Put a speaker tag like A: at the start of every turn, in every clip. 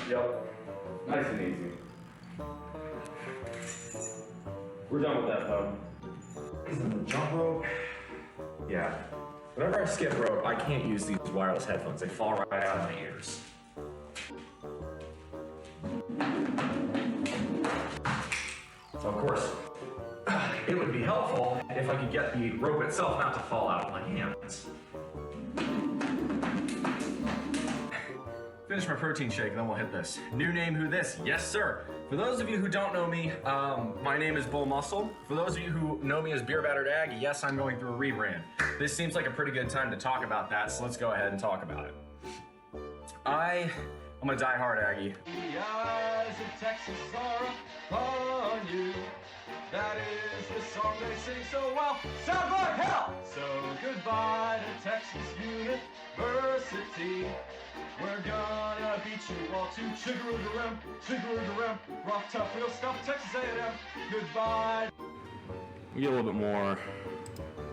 A: Yep, nice and easy. We're done with that though.
B: Is it the jump rope? Yeah. Whenever I skip rope, I can't use these wireless headphones. They fall right out of my ears. So of course, it would be helpful if I could get the rope itself not to fall out of my hands. Finish my protein shake, then we'll hit this. New name, who this? Yes, sir. For those of you who don't know me, my name is BullMuscle. For those of you who know me as Beer Battered Aggie, yes, I'm going through a rebrand. This seems like a pretty good time to talk about that, so let's go ahead and talk about it. I'm a diehard Aggie.
C: The eyes of Texas are upon you. That is the song they sing so well. Sounds like hell! So goodbye to Texas University. We're gonna beat you all to chigger-a-ram, rock tough, real stuff, Texas A&M. Goodbye.
B: We get a little bit more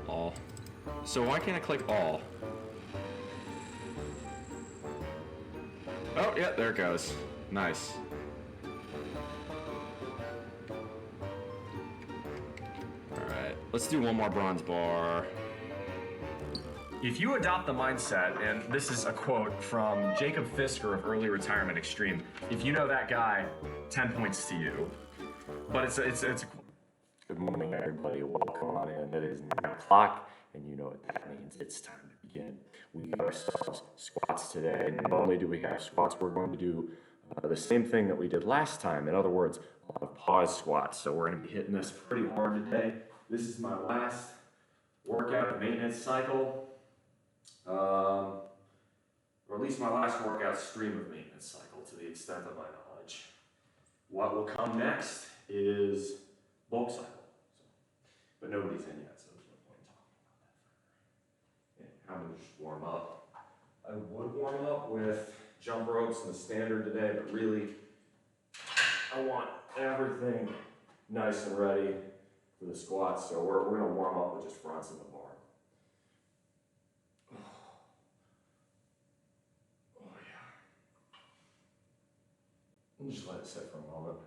B: all. So why can't I click all? Oh, yeah, there it goes. Nice. All right, let's do one more bronze bar. If you adopt the mindset, and this is a quote from Jacob Fisker of Early Retirement Extreme, if you know that guy, 10 points to you. But it's a good morning, everybody. Welcome on in. It is 9 o'clock, and you know what that means. It's time to begin. We have ourselves squats today. Not only do we have squats, we're going to do the same thing that we did last time. In other words, a lot of pause squats. So we're going to be hitting this pretty hard today. This is my last workout maintenance cycle. Or at least my last workout stream of maintenance cycle to the extent of my knowledge. What will come next is bulk cycle. But nobody's in yet, so there's no point in talking about that further. Yeah, I'm going to just warm up. I would warm up with jump ropes and the standard today, but really, I want everything nice and ready for the squats, so we're going to warm up with just fronts in the bar. And just let it sit for a moment.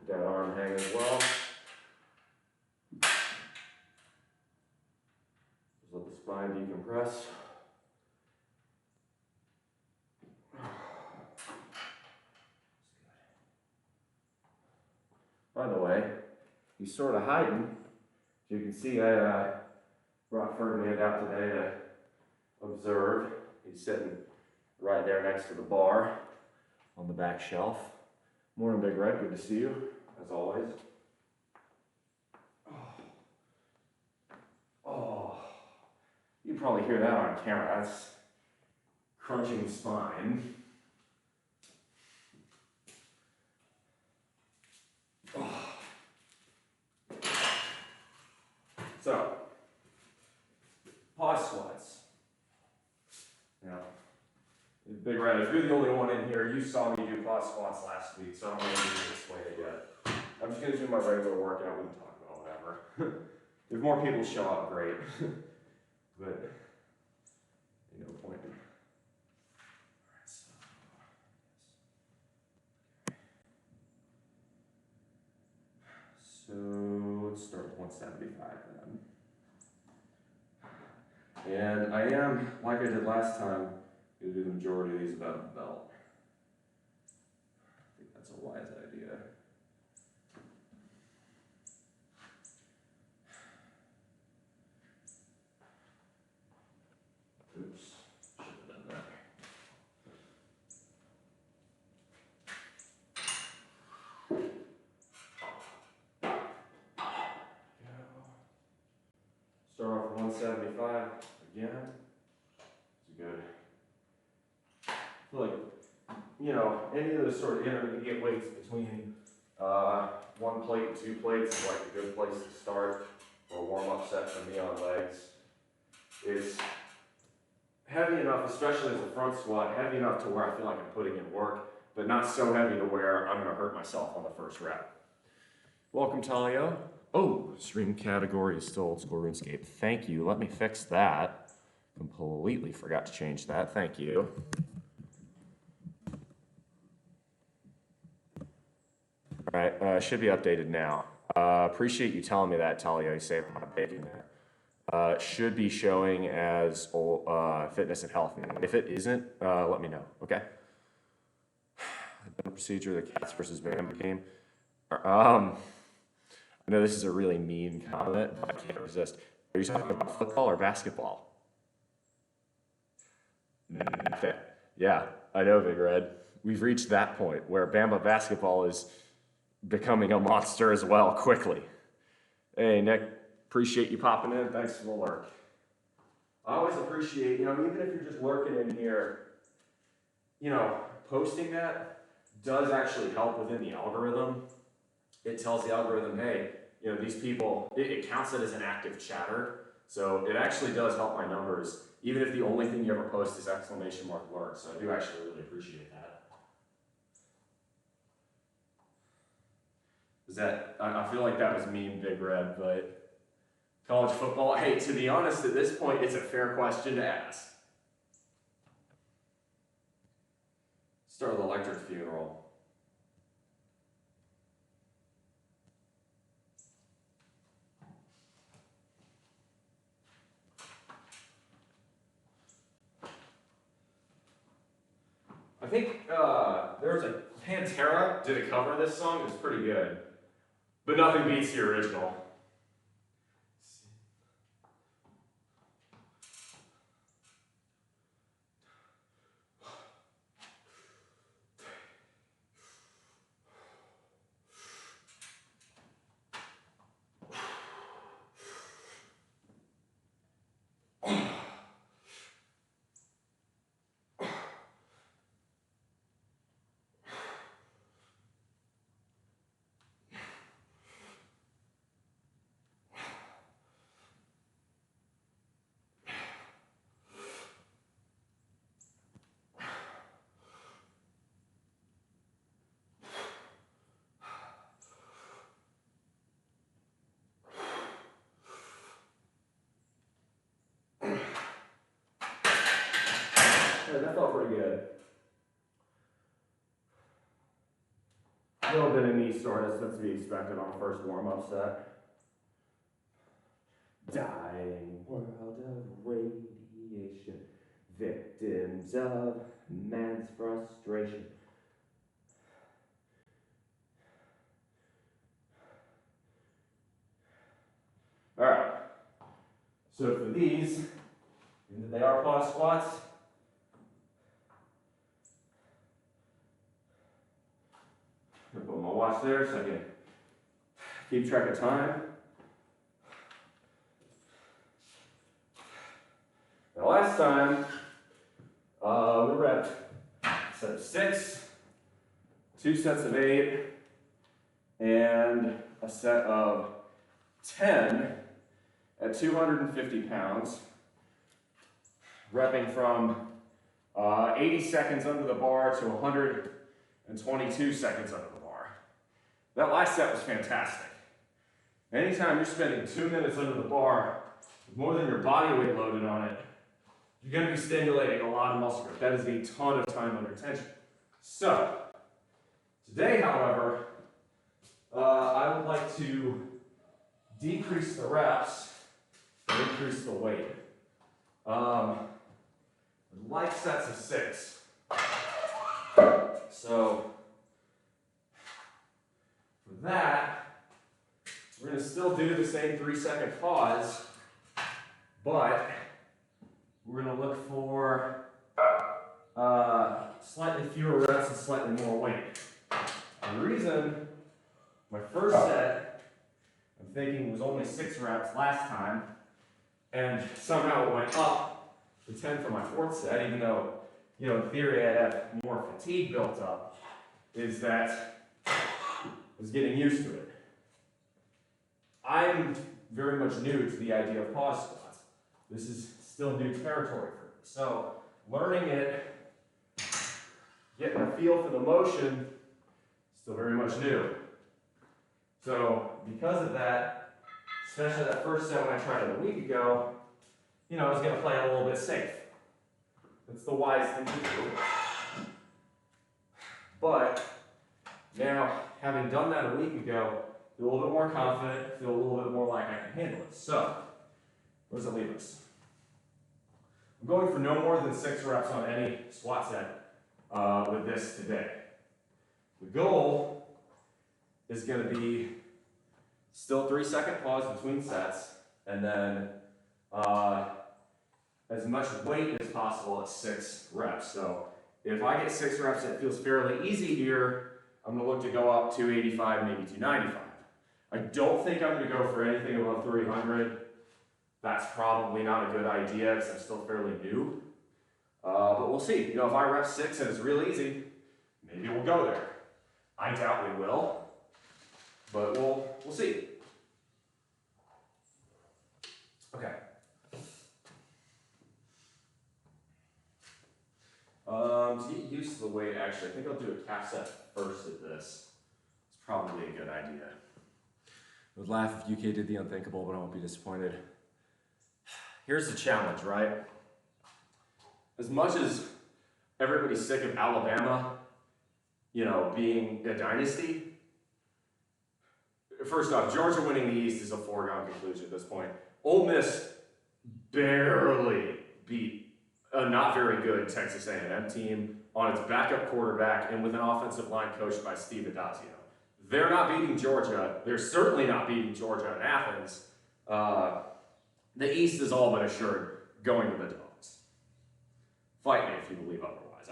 B: That arm hang as well. Just let the spine decompress. By the way, he's sort of hiding. As you can see, I brought Ferdinand out today to observe. He's sitting right there next to the bar on the back shelf. Morning, Big Red. Good to see you, as always. Oh, you probably hear that on camera. That's crunching spine. So, pause squats. Now, Big Red, if you're the only one in here, you saw me do pause squats last week, so I'm going to do it this way again. I'm just going to do my regular workout. We can talk about whatever. If more people show up, great. But, no point in. Alright, so let's start with 175 then. And I am, like I did last time, going to do the majority of these above the belt. I think that's a wise idea. Oops, should have done that. 175 again. It's good. I feel like, you know, any of those sort of intermediate weights between 1 plate and 2 plates is like a good place to start for a warm-up set for me on legs. It's heavy enough, especially as a front squat, heavy enough to where I feel like I'm putting in work, but not so heavy to where I'm gonna hurt myself on the first rep. Welcome, Talia. Oh, stream category is still old school RuneScape. Thank you, let me fix that. Completely forgot to change that, thank you. All right, should be updated now. Appreciate you telling me that, Talia, you saved my bacon there. Should be showing as fitness and health now. If it isn't, let me know, okay? The procedure, the Cats versus Bama game. I know this is a really mean comment, but I can't resist. Are you talking about football or basketball? Yeah, I know, Big Red. We've reached that point where Bama basketball is becoming a monster as well, quickly. Hey, Nick, appreciate you popping in. Thanks for the lurk. I always appreciate, you know, even if you're just lurking in here, you know, posting that does actually help within the algorithm. It tells the algorithm, hey, you know, these people, it counts it as an active chatter. So it actually does help my numbers, even if the only thing you ever post is exclamation mark lurk. So I do actually really appreciate that. I feel like that was mean, Big Red, but college football, hey, to be honest, at this point, it's a fair question to ask. Start the electric funeral. I think there was a Pantera did a cover of this song. It was pretty good, but nothing beats the original. Yeah, that felt pretty good. A little bit of knee soreness that's to be expected on a first warm-up set. Dying world of radiation, victims of man's frustration. All right. So for these, they are pause squats. I'm gonna put my watch there so I can keep track of time. Now last time, we were at a set of 6, 2 sets of 8, and a set of 10 at 250 pounds, repping from 80 seconds under the bar to 122 seconds under the bar. That last set was fantastic. Anytime you're spending 2 minutes under the bar with more than your body weight loaded on it, you're going to be stimulating a lot of muscle growth. That is a ton of time under tension. So, today, however, I would like to decrease the reps and increase the weight. Like sets of 6. So, for that, we're going to still do the same 3-second pause, but we're going to look for slightly fewer reps and slightly more weight. And the reason my first set, I'm thinking, was only 6 reps last time, And somehow it went up to 10 for my fourth set, even though, you know, in theory I'd have more fatigue built up, is that I was getting used to it. I'm very much new to the idea of pause squats. This is still new territory for me. So learning it, getting a feel for the motion, still very much new. So because of that, especially that first set when I tried it a week ago, you know, I was going to play a little bit safe. That's the wise thing to do. But now, having done that a week ago, I feel a little bit more confident, feel a little bit more like I can handle it. So, where does it leave us? I'm going for no more than 6 reps on any squat set with this today. The goal is going to be still 3-second pause between sets, and then as much weight as possible at 6 reps. So if I get 6 reps, it feels fairly easy here. I'm going to look to go up to 85, maybe 295. I don't think I'm going to go for anything above 300. That's probably not a good idea because I'm still fairly new. But we'll see. You know, if I rep 6 and it's real easy, maybe we'll go there. I doubt we will, but we'll see. Okay. To get used to the weight, actually, I think I'll do a calf set first at this. It's probably a good idea. I would laugh if UK did the unthinkable, but I won't be disappointed. Here's the challenge, right? As much as everybody's sick of Alabama, you know, being a dynasty, first off, Georgia winning the East is a foregone conclusion at this point. Ole Miss barely beat a not very good Texas A&M team on its backup quarterback and with an offensive line coached by Steve Adazio. They're not beating Georgia. They're certainly not beating Georgia in Athens. The East is all but assured going to the Dogs. Fight me if you believe otherwise.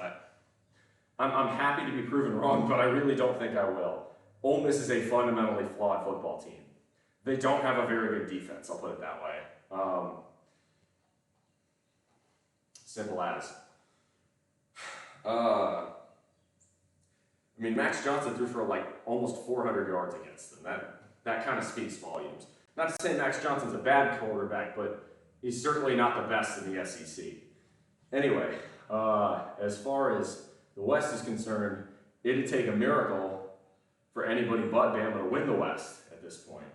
B: I'm happy to be proven wrong, but I really don't think I will. Ole Miss is a fundamentally flawed football team. They don't have a very good defense, I'll put it that way. Simple as. I mean, Max Johnson threw for like almost 400 yards against them. That kind of speaks volumes. Not to say Max Johnson's a bad quarterback, but he's certainly not the best in the SEC. Anyway, as far as the West is concerned, it'd take a miracle for anybody but Bama to win the West at this point.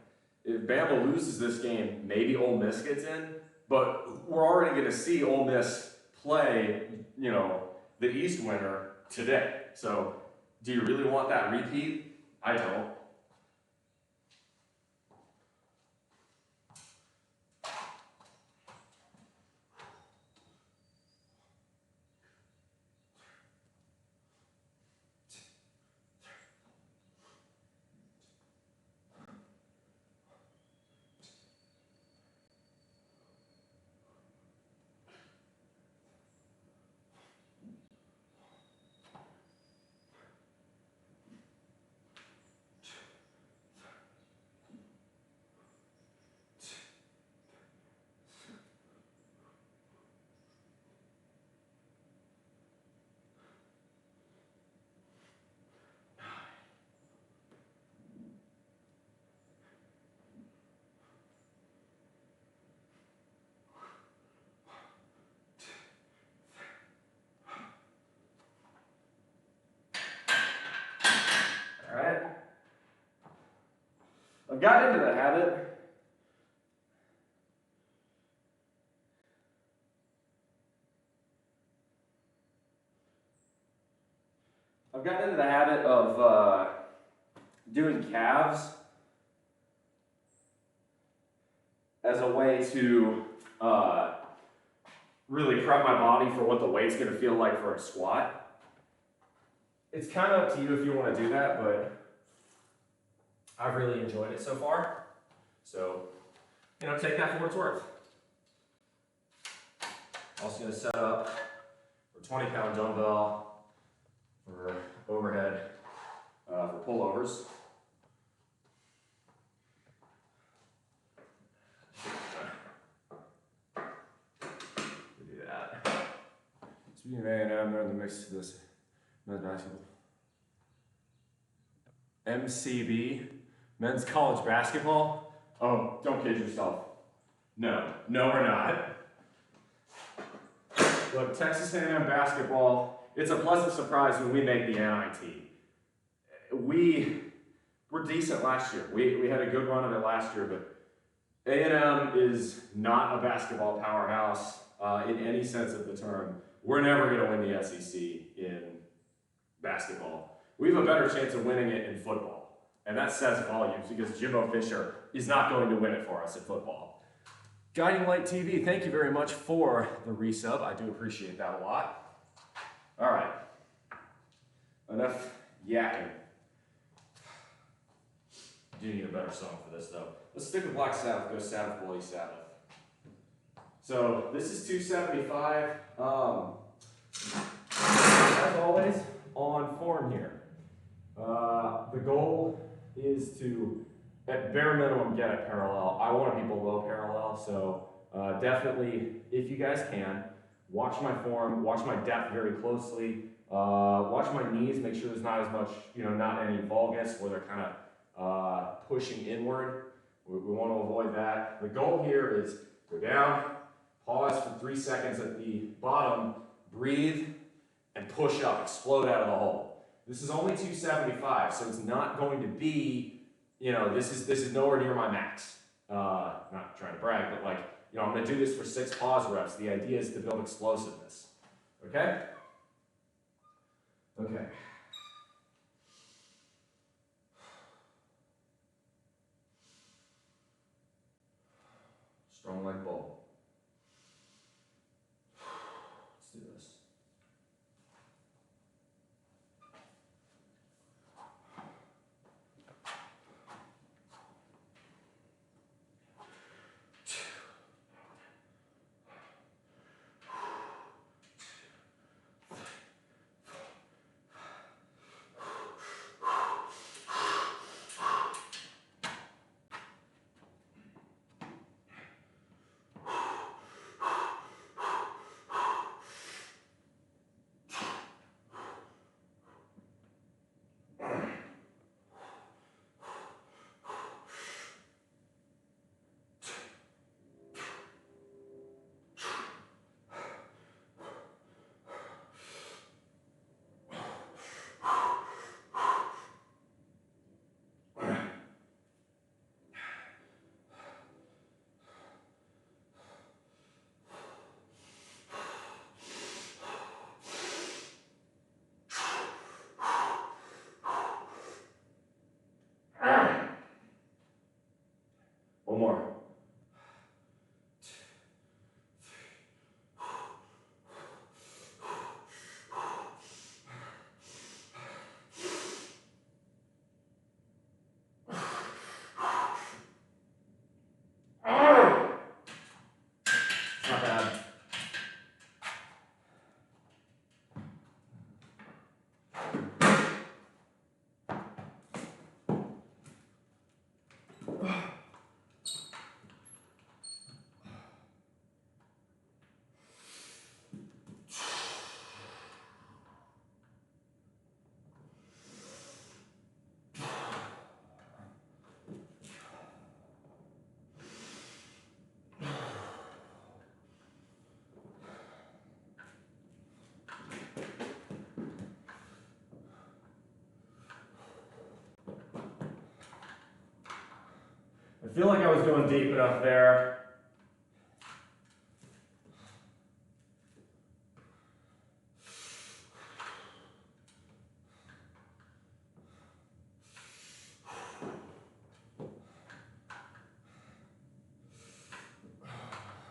B: If Bama loses this game, maybe Ole Miss gets in, but we're already going to see Ole Miss play, you know, the East winner today. So, do you really want that repeat? I don't. I've gotten into the habit of doing calves as a way to really prep my body for what the weight's going to feel like for a squat. It's kind of up to you if you want to do that, but I've really enjoyed it so far. So, you know, take that for what it's worth. Also going to set up for 20-pound dumbbell for overhead for pullovers. Speaking of A&M, they're in the mix to this men's basketball. MCB, men's college basketball. Oh, don't kid yourself. No, we're not. Look, Texas A&M basketball, it's a pleasant surprise when we make the NIT. We were decent last year. We had a good run of it last year, but A&M is not a basketball powerhouse in any sense of the term. We're never going to win the SEC in basketball. We have a better chance of winning it in football. And that says volumes because Jimbo Fisher is not going to win it for us in football. Guiding Light TV, thank you very much for the resub. I do appreciate that a lot. All right. Enough yakking. I do need a better song for this though. Let's stick with Black Sabbath, go Sabbath, Bloody Sabbath. So this is 275. As always, on form here. The goal is to, at bare minimum, get it parallel. I want to be below parallel, so definitely, if you guys can, watch my form, watch my depth very closely, watch my knees, make sure there's not as much, not any valgus where they're kind of pushing inward. We want to avoid that. The goal here is go down, pause for 3 seconds at the bottom, breathe, and push up, explode out of the hole. This is only 275, so it's not going to be, this is nowhere near my max. Not trying to brag, but I'm going to do this for 6 pause reps. The idea is to build explosiveness. Okay? Okay. Strong like bull. Let's do this. One more. Not bad. I feel like I was going deep enough there.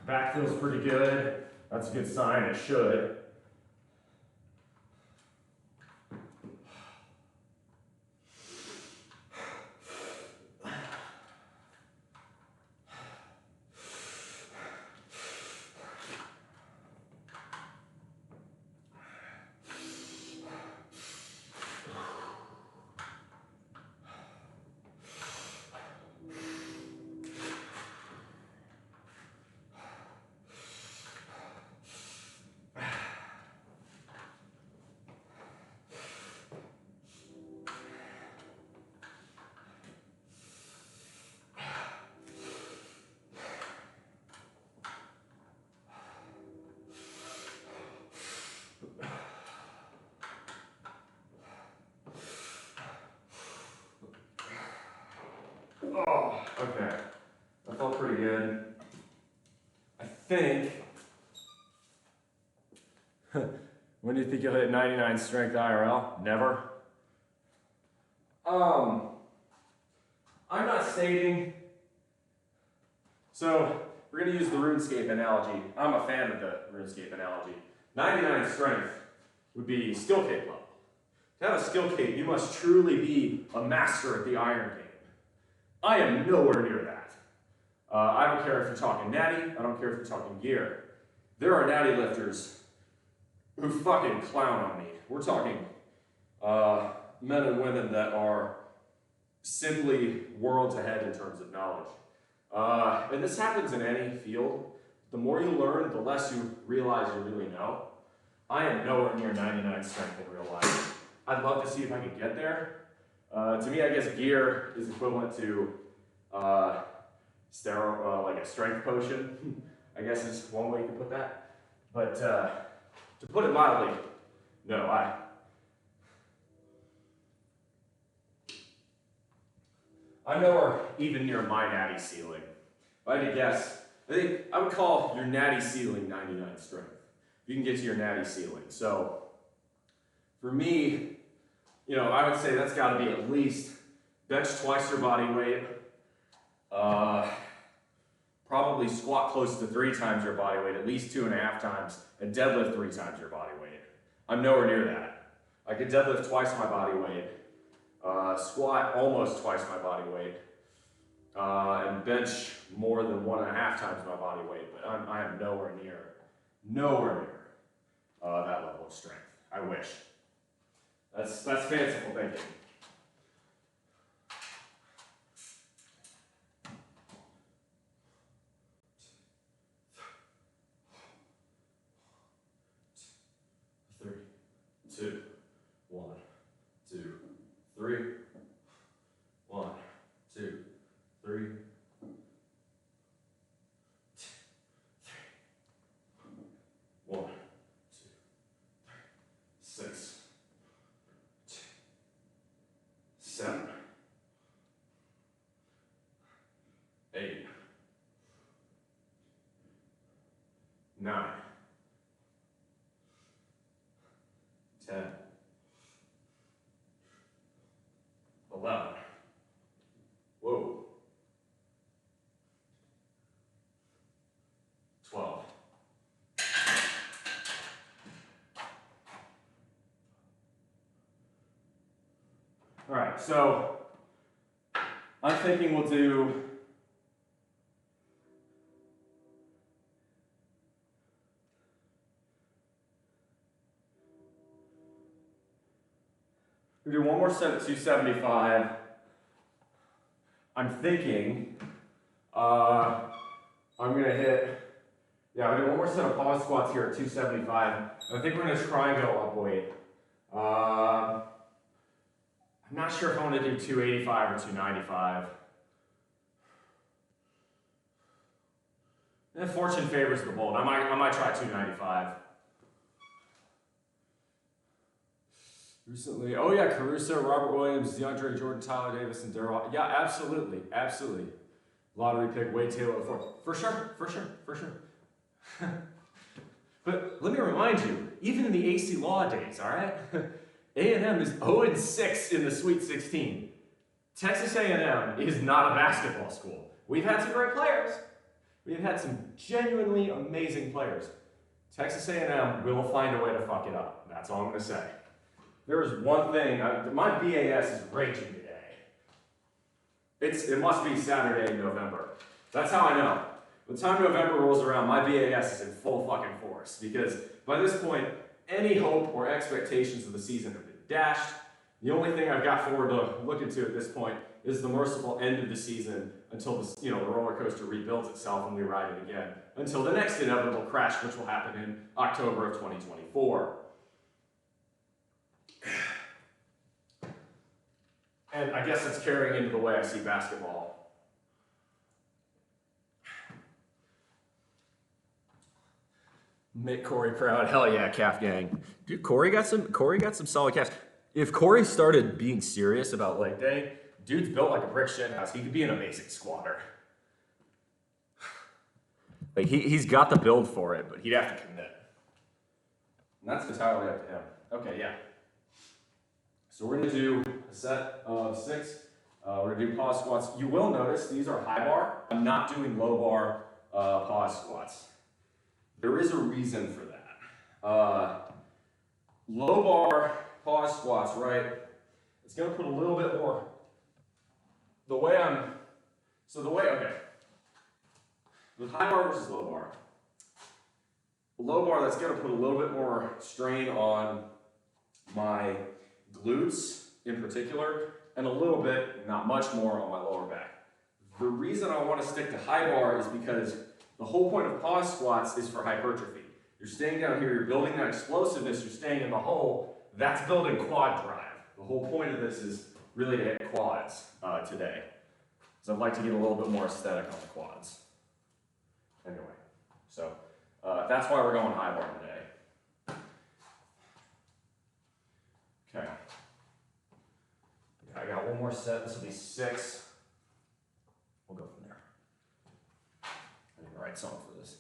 B: Back feels pretty good. That's a good sign, it should. Oh, okay. That felt pretty good. I think. When do you think you'll hit 99 strength IRL? Never. I'm not stating. So we're gonna use the RuneScape analogy. I'm a fan of the RuneScape analogy. 99 strength would be skill cape level. To have a skill cape, you must truly be a master at the iron game. I am nowhere near that. I don't care if you're talking natty, I don't care if you're talking gear. There are natty lifters who fucking clown on me. We're talking men and women that are simply worlds ahead in terms of knowledge. And this happens in any field. The more you learn, the less you realize you really know. I am nowhere near 99 strength in real life. I'd love to see if I could get there. To me, I guess gear is equivalent to like a strength potion, I guess is one way you can put that. But to put it mildly, no, I'm nowhere even near my natty ceiling. If I had to guess, I think I would call your natty ceiling 99 strength. You can get to your natty ceiling. So for me, I would say that's got to be at least bench twice your body weight, probably squat close to 3 times your body weight, at least 2.5 times, and deadlift 3 times your body weight. I'm nowhere near that. I could deadlift twice my body weight, squat almost twice my body weight, and bench more than 1.5 times my body weight, but I am nowhere near that level of strength. I wish. That's fanciful thinking. Three, two, 1, 2, 3. 1, 2, 3. 1, 2, 6, 7, 8, 9, 10, 11. Whoa. 12. All right, so I'm thinking we'll do one more set at 275. I'm thinking I'm gonna hit, we'll do one more set of pause squats here at 275. I think we're gonna try and go up weight. I'm not sure if I want to do 285 or 295. And fortune favors the bold. I might try 295. Recently, oh yeah, Caruso, Robert Williams, DeAndre Jordan, Tyler Davis, and Darryl. Yeah, absolutely. Lottery pick, Wade Taylor at 4. For sure. But let me remind you, even in the AC Law days, all right? A&M is 0-6 in the Sweet 16. Texas A&M is not a basketball school. We've had some great players. We've had some genuinely amazing players. Texas A&M will find a way to fuck it up. That's all I'm going to say. There is one thing, my BAS is raging today. It must be Saturday in November. That's how I know. By the time November rolls around, my BAS is in full fucking force, because by this point, any hope or expectations of the season have been dashed. The only thing I've got forward to look into at this point is the merciful end of the season until the roller coaster rebuilds itself and we ride it again, until the next inevitable crash, which will happen in October of 2024. And I guess that's carrying into the way I see basketball. Make Corey proud. Hell yeah, calf gang. Dude, Corey got some solid calves. If Corey started being serious about leg day, Dude's built like a brick shit house. He could be an amazing squatter. Like he's got the build for it, but he'd have to commit. And that's entirely up to him. Okay, yeah. So we're gonna do a set of 6. We're gonna do pause squats. You will notice these are high bar. I'm not doing low bar pause squats. There is a reason for that. Low bar pause squats, right? It's gonna put a little bit more. Okay. With high bar versus low bar. Low bar, that's gonna put a little bit more strain on my glutes in particular, and a little bit, not much more, on my lower back. The reason I want to stick to high bar is because the whole point of pause squats is for hypertrophy. You're staying down here, you're building that explosiveness, you're staying in the hole, that's building quad drive. The whole point of this is really to hit quads today. So I'd like to get a little bit more aesthetic on the quads. Anyway, so that's why we're going high bar today. Okay. I got one more set. This will be 6. We'll go from there. I need to write something for this.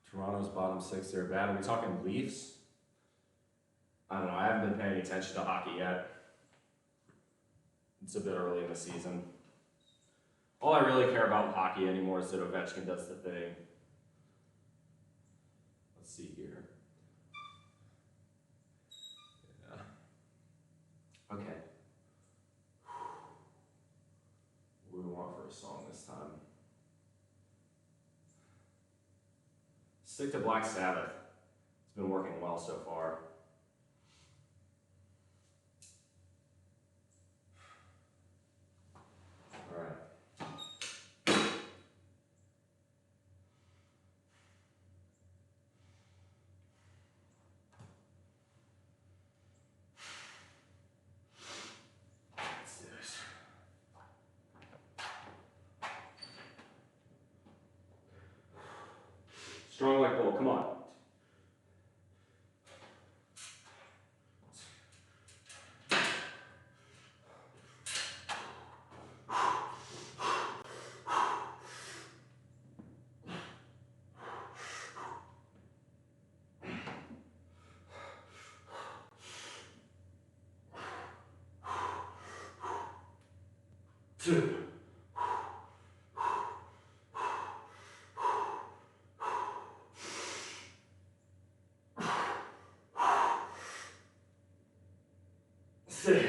B: Toronto's bottom 6, they're bad. Are we talking Leafs? I don't know. I haven't been paying attention to hockey yet. It's a bit early in the season. All I really care about with hockey anymore is that Ovechkin does the thing. Let's see here. Yeah. Okay. What do we want for a song this time? Stick to Black Sabbath. It's been working well so far. All right. Let's do this. Strong like bull, come on. Two. Six.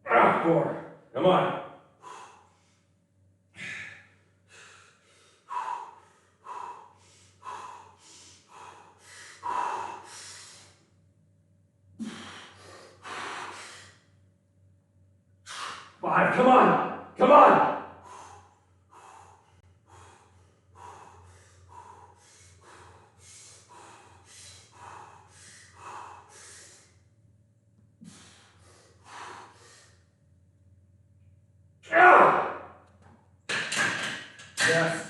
B: Ah, 4. Come on. Five, come on! Come on! Ah! Yes.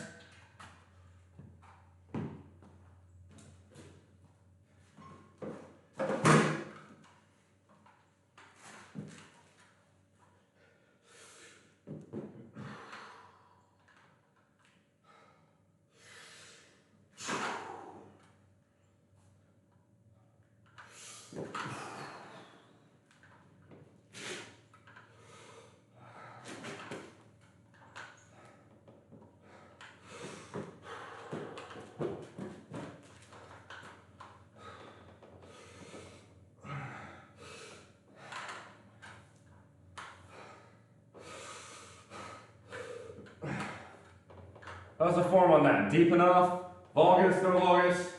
B: How's the form on that? Deep enough? Valgus, no valgus?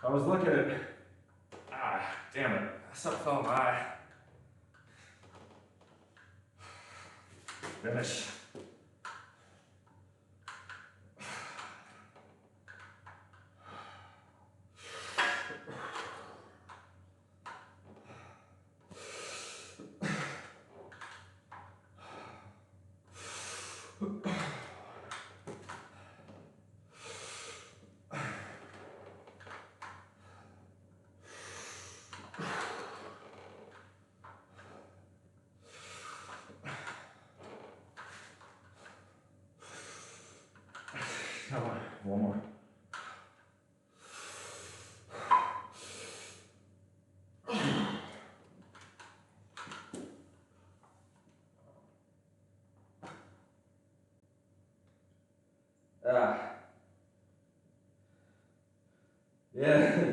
B: I was looking at, damn it, something fell in my eye. Finish. One more. Yeah,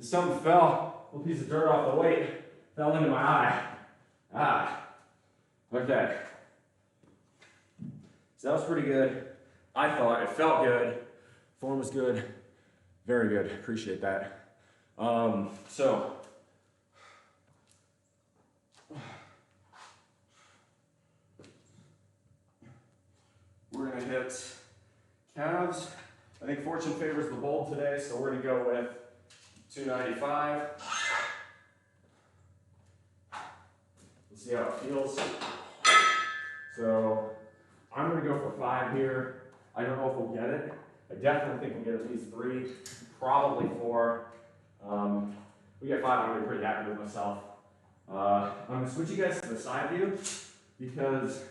B: something fell. A little piece of dirt off the weight fell into my eye. Okay. So that was pretty good. I thought it felt good. Form was good. Very good. Appreciate that. So we're gonna hit calves. I think fortune favors the bold today, so we're gonna go with 295. Let's see how it feels. So I'm gonna go for 5 here. I don't know if we'll get it. I definitely think we'll get at least 3, probably 4. We get 5, I'm gonna be pretty happy with myself. I'm gonna switch you guys to the side view because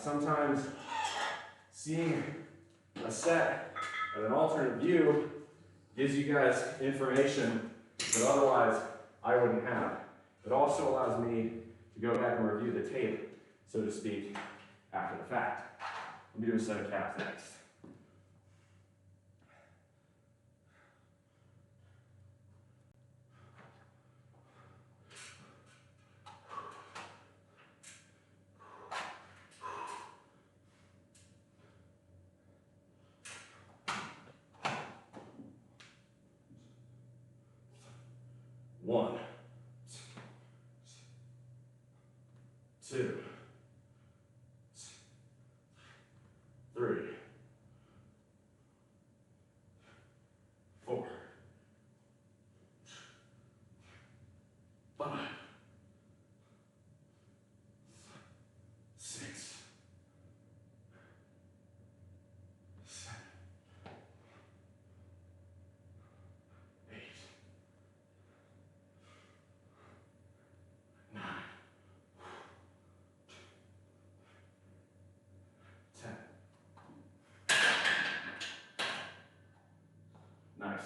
B: sometimes seeing a set at an alternate view gives you guys information that otherwise I wouldn't have. It also allows me to go back and review the tape, so to speak, after the fact. Let me do a set of calves next. One, 2, 3, 4, 5, 6, 7, 8, 9, 10. Nice.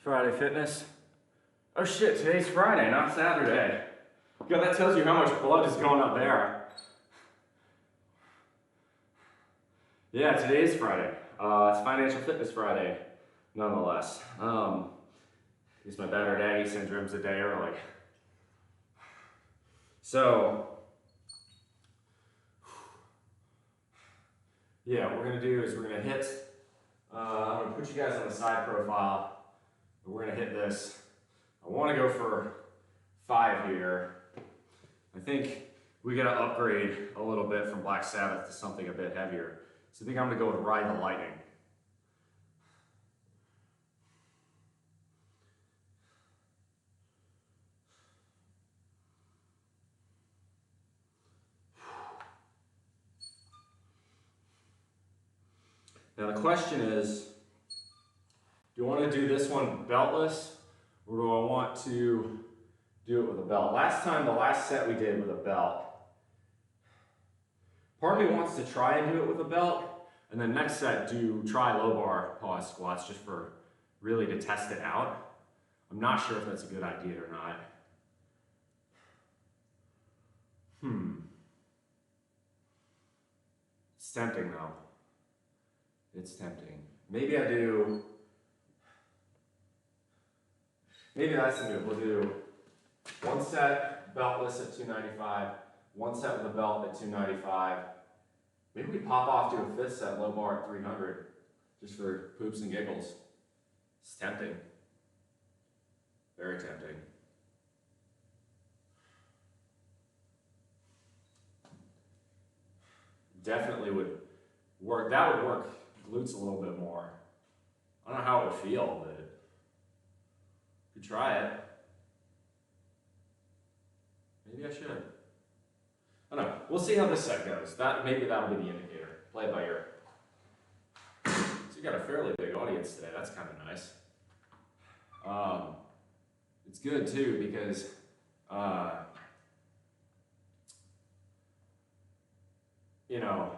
B: Friday fitness. Oh shit, today's Friday, not Saturday. God, that tells you how much blood is going up there. Yeah, today is Friday. It's Financial Fitness Friday, nonetheless. Guess my battered Aggie syndrome's a day early. So, yeah, what we're gonna do is we're gonna hit, I'm gonna put you guys on the side profile. We're gonna hit this. I wanna go for 5 here. I think we gotta upgrade a little bit from Black Sabbath to something a bit heavier. So I think I'm gonna go with Ride the Lightning. Now the question is, do I want to do this one beltless, or do I want to do it with a belt? Last time, the last set we did with a belt, part of me wants to try and do it with a belt, and then next set try low bar pause squats just for really to test it out. I'm not sure if that's a good idea or not. It's tempting though. It's tempting. Maybe that's the move. We'll do 1 set beltless at 295, 1 set with a belt at 295. Maybe we pop off to a 5th set low bar at 300, just for poops and giggles. It's tempting. Very tempting. definitely would work. That would work glutes a little bit more. I don't know how it would feel, but you could try it. Maybe I should. I don't know. We'll see how this set goes. Maybe that'll be the indicator. Play it by ear. So you got a fairly big audience today. That's kind of nice. It's good too because you know,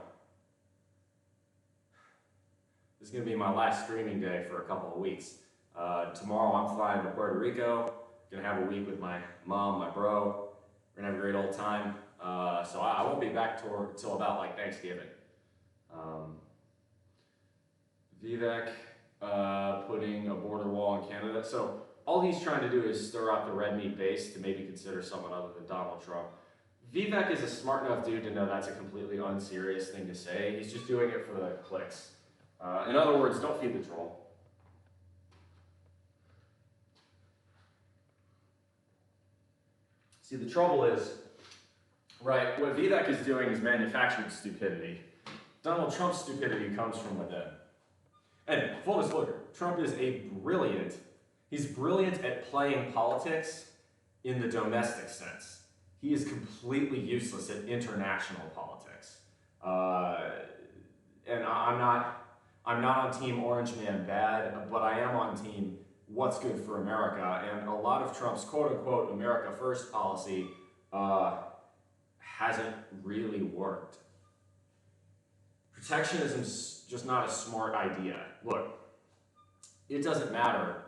B: this is going to be my last streaming day for a couple of weeks. Tomorrow I'm flying to Puerto Rico. Gonna have a week with my mom, my bro. We're gonna have a great old time. So I won't be back till about like Thanksgiving. Vivek putting a border wall in Canada. So all he's trying to do is stir up the red meat base to maybe consider someone other than Donald Trump. Vivek is a smart enough dude to know that's a completely unserious thing to say. He's just doing it for the clicks. In other words, don't feed the troll. See, the trouble is, right, what Vivek is doing is manufactured stupidity. Donald Trump's stupidity comes from within. And full disclosure, Trump is he's brilliant at playing politics in the domestic sense. He is completely useless at international politics. And I'm not on team Orange Man bad, but I am on team what's good for America. And a lot of Trump's quote unquote America First policy hasn't really worked. Protectionism's just not a smart idea. Look, it doesn't matter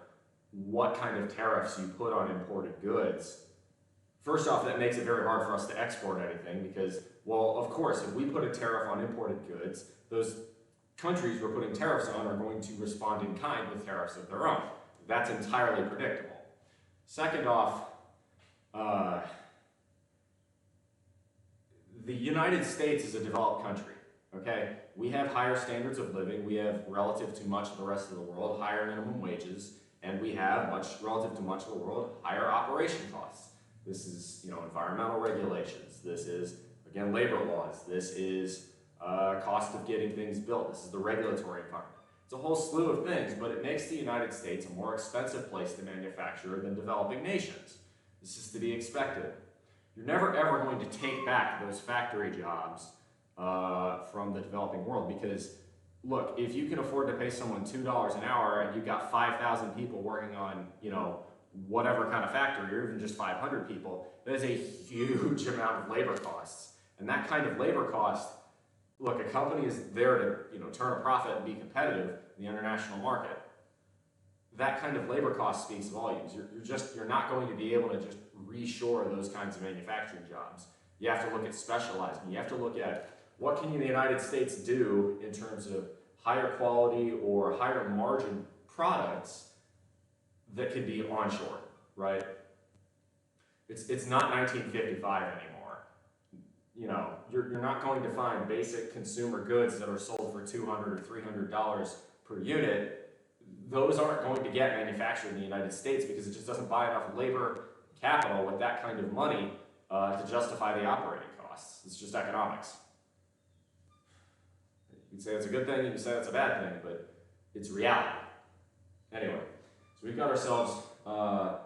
B: what kind of tariffs you put on imported goods. First off, that makes it very hard for us to export anything because, well, of course, if we put a tariff on imported goods, those countries we're putting tariffs on are going to respond in kind with tariffs of their own. That's entirely predictable. Second off, the United States is a developed country, okay? We have higher standards of living. We have, relative to much of the rest of the world, higher minimum wages, and we have, relative to much of the world, higher operation costs. This is, environmental regulations. This is, again, labor laws. This is cost of getting things built. This is the regulatory environment. It's a whole slew of things, but it makes the United States a more expensive place to manufacture than developing nations. This is to be expected. You're never ever going to take back those factory jobs from the developing world because, look, if you can afford to pay someone $2 an hour and you've got 5,000 people working on, whatever kind of factory, or even just 500 people, that is a huge amount of labor costs. And that kind of labor cost, look, a company is there to, turn a profit and be competitive in the international market. That kind of labor cost speaks volumes. You're not going to be able to just reshore those kinds of manufacturing jobs. You have to look at specializing. You have to look at what can the United States do in terms of higher quality or higher margin products that could be onshore, right? It's not 1955 anymore. You're not going to find basic consumer goods that are sold for $200 or $300 per unit. Those aren't going to get manufactured in the United States because it just doesn't buy enough labor capital with that kind of money to justify the operating costs. It's just economics. You can say it's a good thing, you can say it's a bad thing, but it's reality. Anyway, so we've got ourselves a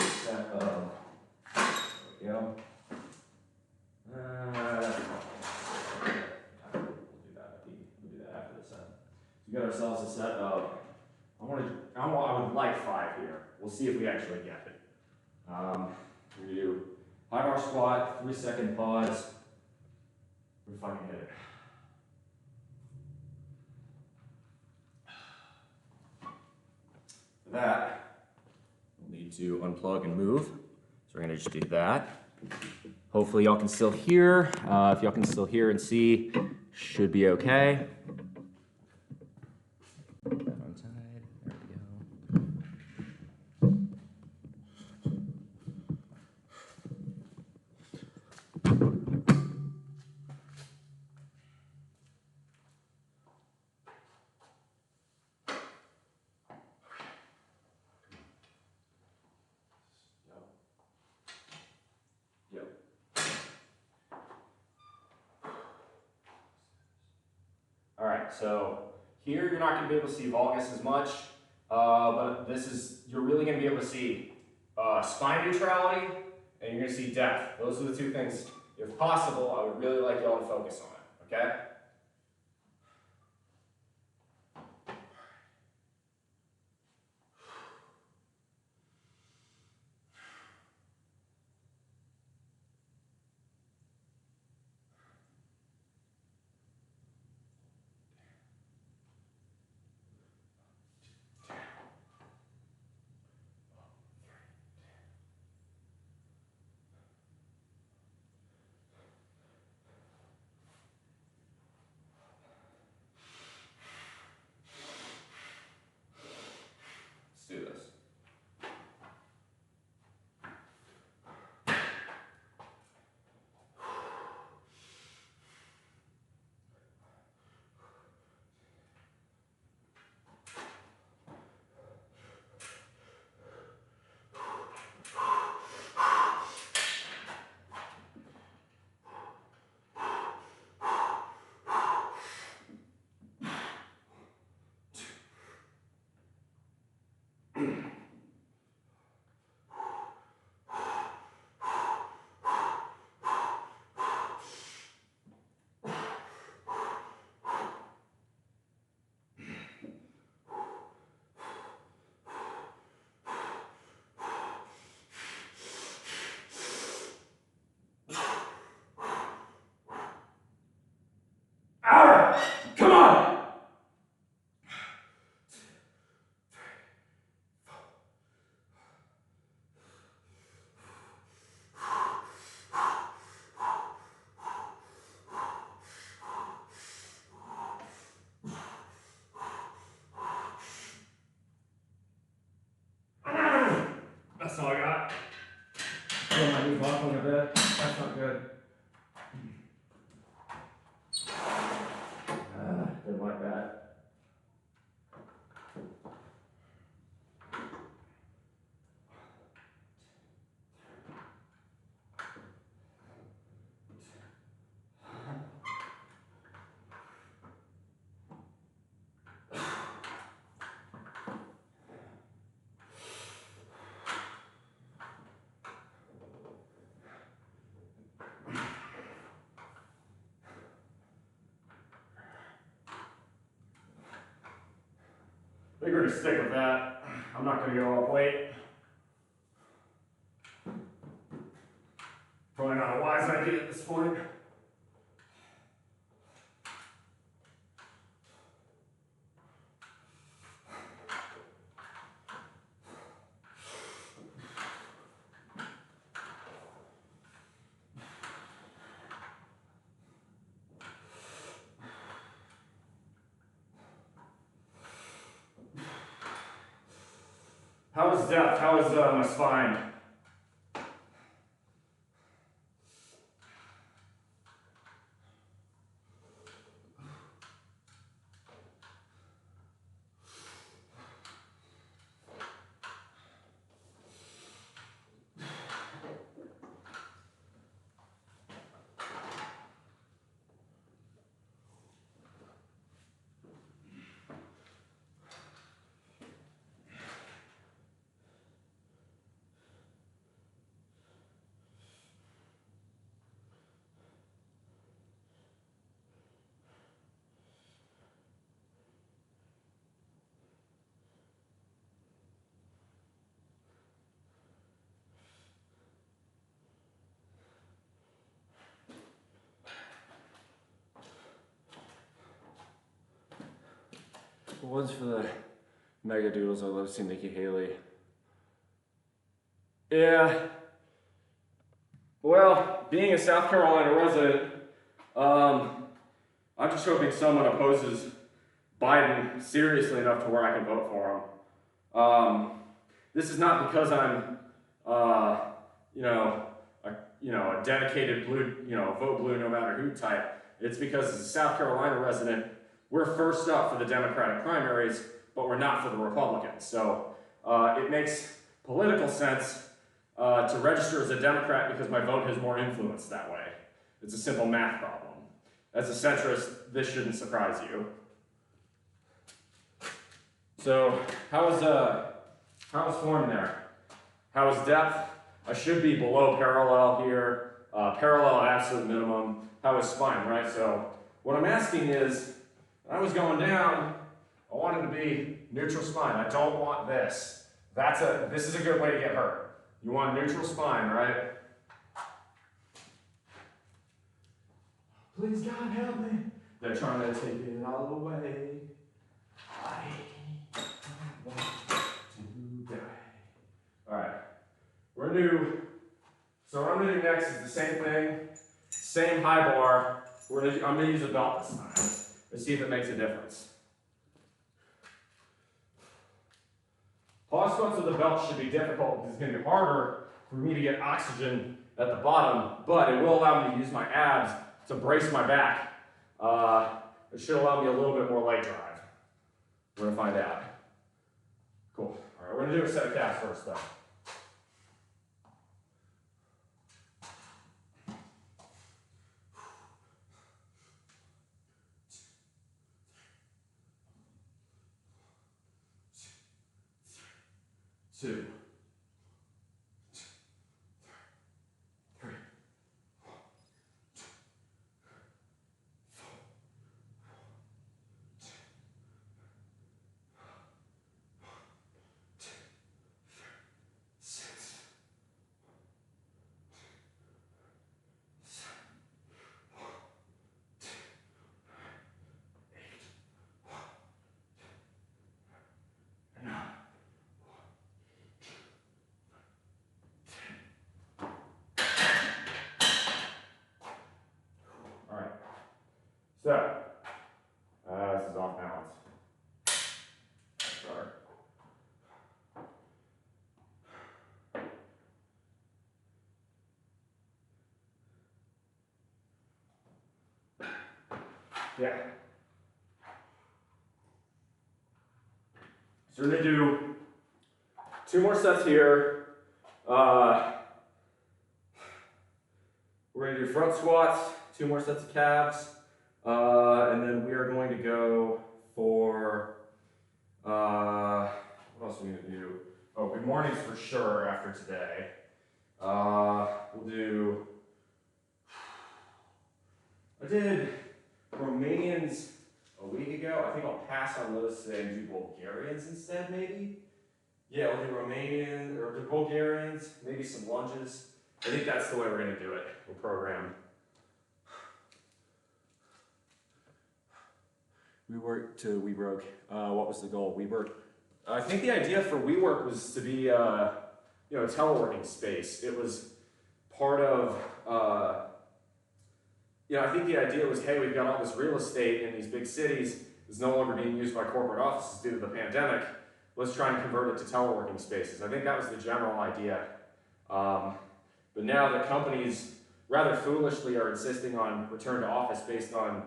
B: set of, there we go. We'll do that after the set. So we got ourselves a set of, I would like 5 here. We'll see if we actually get it. We're gonna do high bar squat, 3-second pause. We're fucking hit it. For that, we'll need to unplug and move. So we're gonna just do that. Hopefully y'all can still hear. If y'all can still hear and see, should be okay. One side, there we go. so here you're not going to be able to see valgus as much, but you're really going to be able to see spine neutrality, and you're going to see depth. Those are the two things, if possible, I would really like y'all to focus on it, okay? Let's do this. Come on! That's all I got.
A: Oh, my knee buckling a bit. That's not good. Didn't like that. I think we're gonna stick with that. I'm not gonna go up weight. Probably not a wise idea at this point. How is depth? How is my spine? One's for the mega doodles. I love seeing Nikki Haley. Yeah. Well, being a South Carolina resident, I'm just hoping someone opposes Biden seriously enough to where I can vote for him. This is not because I'm, a dedicated blue, vote blue no matter who type. It's because as a South Carolina resident, we're first up for the Democratic primaries, but we're not for the Republicans. So it makes political sense to register as a Democrat because my vote has more influence that way. It's a simple math problem. As a centrist, this shouldn't surprise you. So how's form there? How's depth? I should be below parallel here. Parallel at absolute minimum. How is spine, right? So what I'm asking is, when I was going down, I want it to be neutral spine. I don't want this. This is a good way to get hurt. You want neutral spine, right? Please God help me. They're trying to take it all away. I want to die. Alright. We're gonna do, so what I'm gonna do next is the same thing, same high bar. I'm gonna use a belt this time. Let's see if it makes a difference. Pause squats with the belt should be difficult because it's gonna be harder for me to get oxygen at the bottom, but it will allow me to use my abs to brace my back. It should allow me a little bit more leg drive. We're gonna find out. Cool. All right, we're gonna do a set of calves first though. Two. So, this is off balance. Sorry. Yeah. So we're gonna do 2 more sets here. We're gonna do front squats, 2 more sets of calves. And then we are going to go for, what else are we going to do? Oh, good mornings for sure after today. We'll do, I did Romanians a week ago. I think I'll pass on those today and do Bulgarians instead, maybe. Yeah, we'll do Romanian, or do Bulgarians, maybe some lunges. I think that's the way we're going to do it. We'll program. We worked to we broke. What was the goal? We worked. I think the idea for WeWork was to be, a teleworking space. It was part of, I think the idea was, hey, we've got all this real estate in these big cities. It's no longer being used by corporate offices due to the pandemic. Let's try and convert it to teleworking spaces. I think that was the general idea. But now that companies rather foolishly are insisting on return to office based on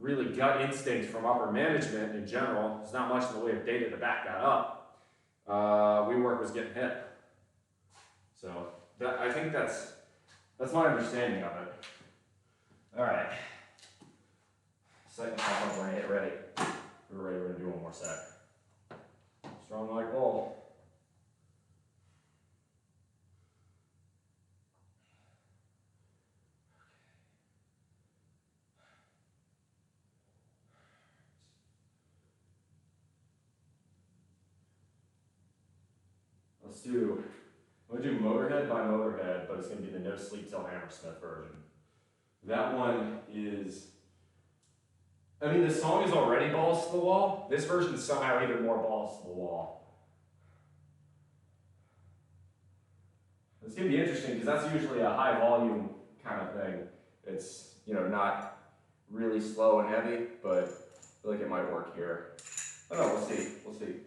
A: really gut instinct from upper management in general. There's not much in the way of data to back that up. WeWork was getting hit. So I think that's my understanding of it. All right. Second half, we're gonna get ready. We're ready, we're gonna do one more set. Strong like bull. I'm gonna do Motorhead by Motorhead, but it's gonna be the No Sleep Till Hammersmith version. That one is, the song is already balls to the wall. This version is somehow even more balls to the wall. It's gonna be interesting because that's usually a high volume kind of thing. It's, not really slow and heavy, but I feel like it might work here. I don't know, we'll see.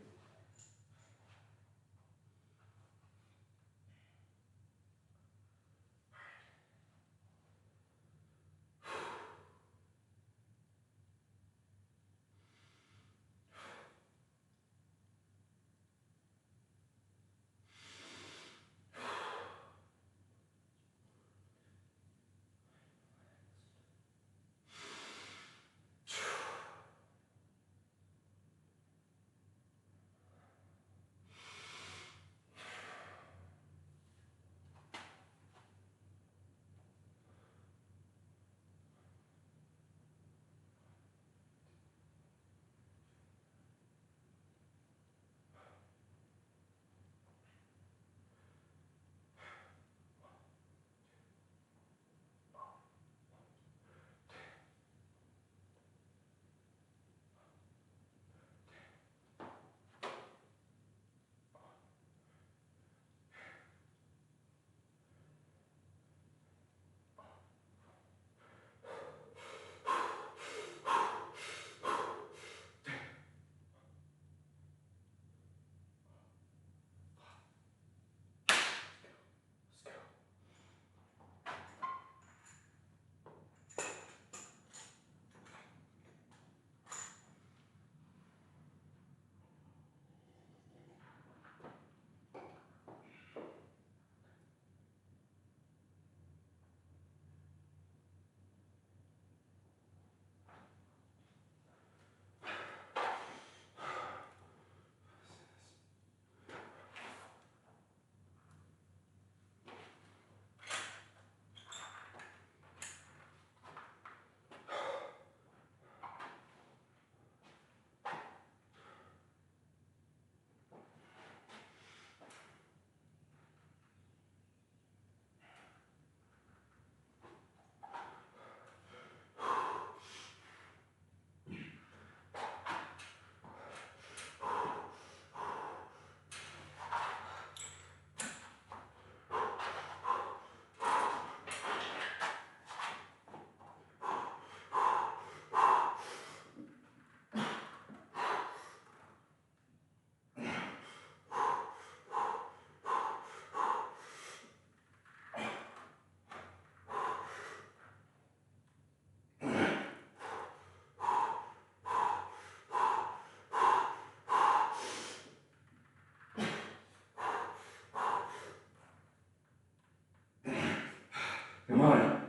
A: Come on.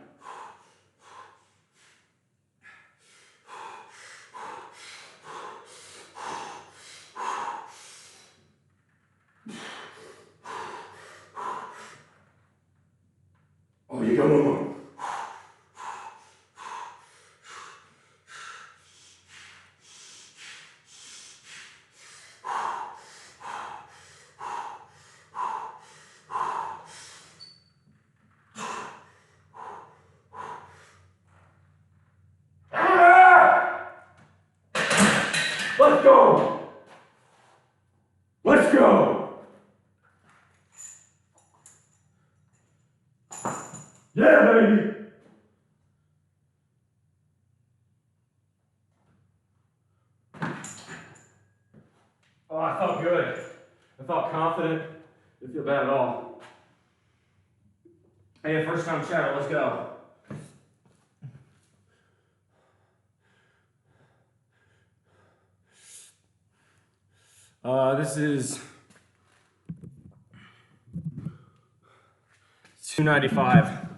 A: Oh, you got one more. Let's go! Let's go! Yeah, baby! Oh, I felt good. I felt confident. Didn't feel bad at all. Hey, first time chatter, let's go. This is 295.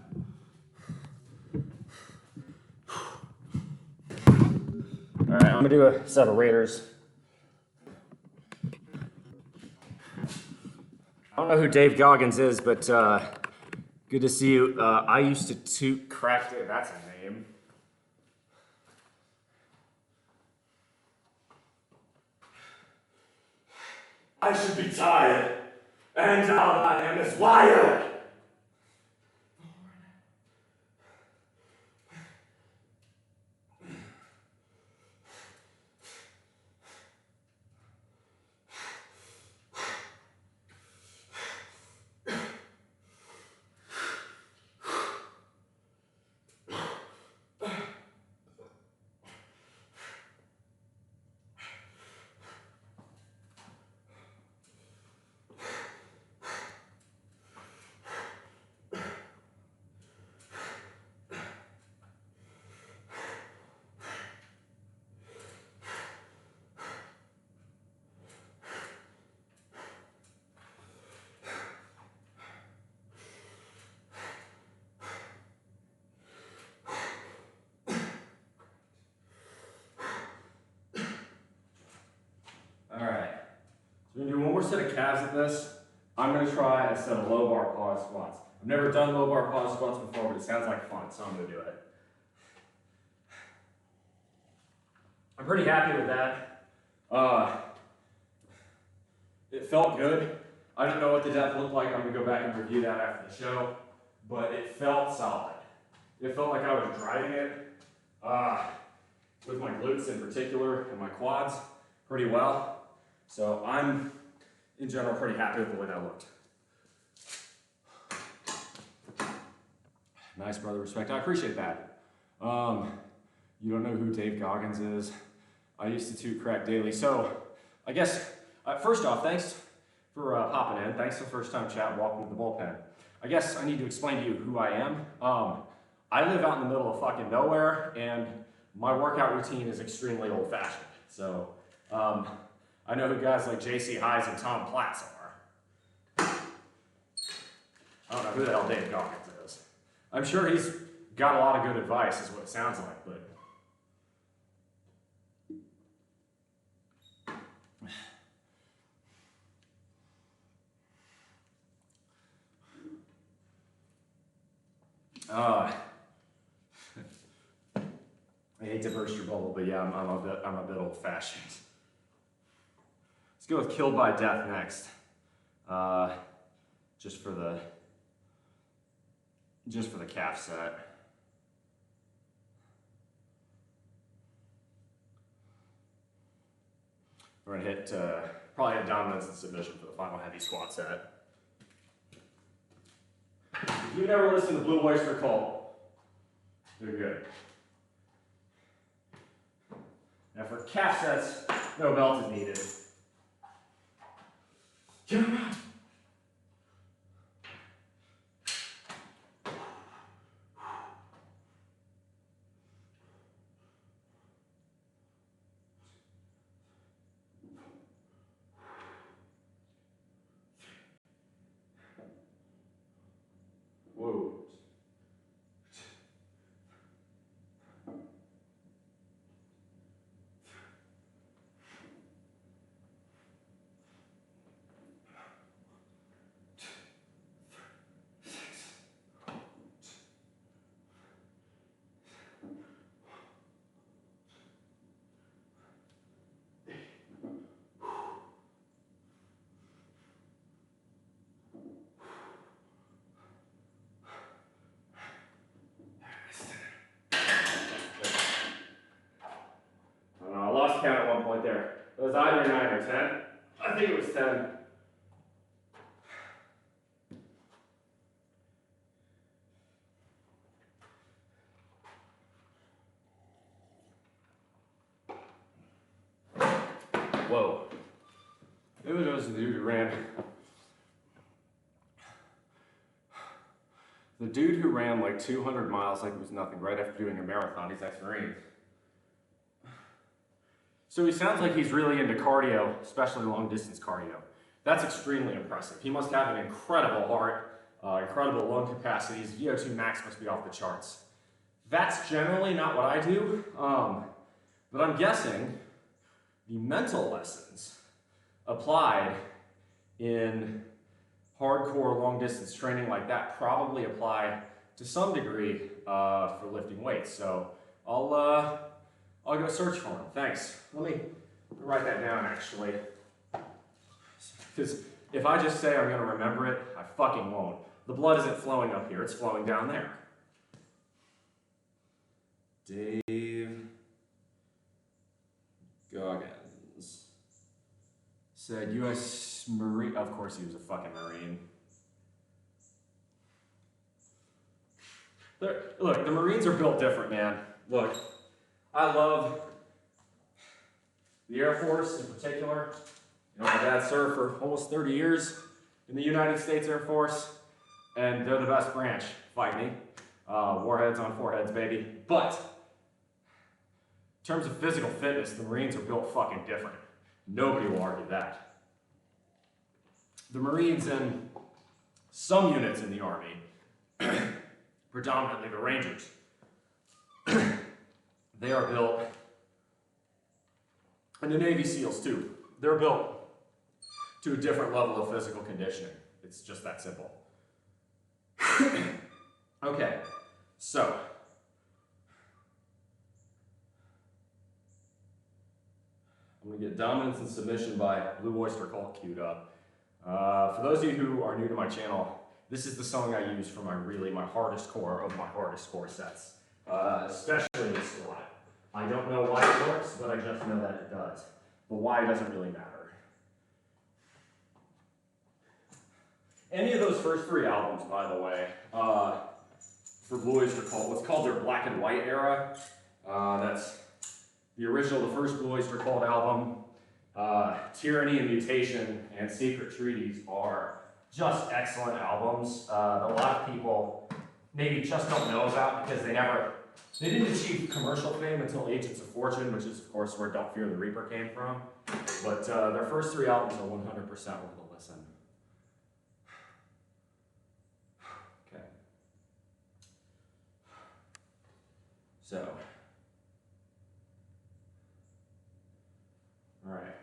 A: All right, I'm gonna do a set of Raiders. I don't know who Dave Goggins is, but good to see you. I used to toot cracked it. That's a name. I should be tired, and all I am is wired. Alright, so we're gonna do one more set of calves at this. I'm gonna try a set of low bar pause squats. I've never done low bar pause squats before, but it sounds like fun, so I'm gonna do it. I'm pretty happy with that. It felt good. I don't know what the depth looked like. I'm gonna go back and review that after the show, but it felt solid. It felt like I was driving it, with my glutes in particular and my quads pretty well. So I'm, in general, pretty happy with the way that looked. Nice, brother, respect. I appreciate that. You don't know who Dave Goggins is. I used to toot crack daily. So I guess, first off, thanks for popping in. Thanks for the first time chat. Welcome to the bullpen. I guess I need to explain to you who I am. I live out in the middle of fucking nowhere, and my workout routine is extremely old-fashioned. So I know who guys like J.C. Highs and Tom Platts are. I don't know who the hell Dave Goggins is. I'm sure he's got a lot of good advice, is what it sounds like, but I hate to burst your bubble, but yeah, I'm a bit old-fashioned. Let's go with Killed by Death next. Just for the calf set. We're gonna hit probably hit dominance and submission for the final heavy squat set. If you've never listened to Blue Oyster Cult, they're good. Now for calf sets, no belt is needed. Come on. Whoa. either 9 or 10. I think it was 10. Whoa. It was the dude who ran. The dude who ran like 200 miles like it was nothing right after doing a marathon. He's ex-Marine. So he sounds like he's really into cardio, especially long distance cardio. That's extremely impressive. He must have an incredible heart, incredible lung capacity. His VO2 max must be off the charts. That's generally not what I do, but I'm guessing the mental lessons applied in hardcore long distance training like that probably apply to some degree for lifting weights. So I'll go search for them. Thanks. Let me write that down actually. Because if I just say I'm gonna remember it, I fucking won't. The blood isn't flowing up here, it's flowing down there. Dave Goggins said U.S. Marine. Of course he was a fucking Marine. Look, the Marines are built different, man. Look, I love the Air Force in particular. You know, my dad served for almost 30 years in the United States Air Force, and they're the best branch. Fight me. Warheads on foreheads, baby. But in terms of physical fitness, the Marines are built fucking different. Nobody will argue that. The Marines and some units in the Army, predominantly the Rangers, they are built, and the Navy SEALs too, they're built to a different level of physical conditioning. It's just that simple. Okay, so I'm going to get dominance and submission by Blue Oyster Cult queued up. For those of you who are new to my channel, this is the song I use for my hardest core of my hardest core sets, especially the squat. I don't know why it works, but I just know that it does. But why doesn't really matter. Any of those first 3 albums, by the way, for Blue Oyster Cult, what's called their black and white era, that's the original, the first Blue Oyster Cult album, Tyranny and Mutation, and Secret Treaties are just excellent albums that a lot of people maybe just don't know about because they didn't achieve commercial fame until Agents of Fortune, which is of course where Don't Fear the Reaper came from. But their first 3 albums are 100% worth a listen. Okay. So. All right.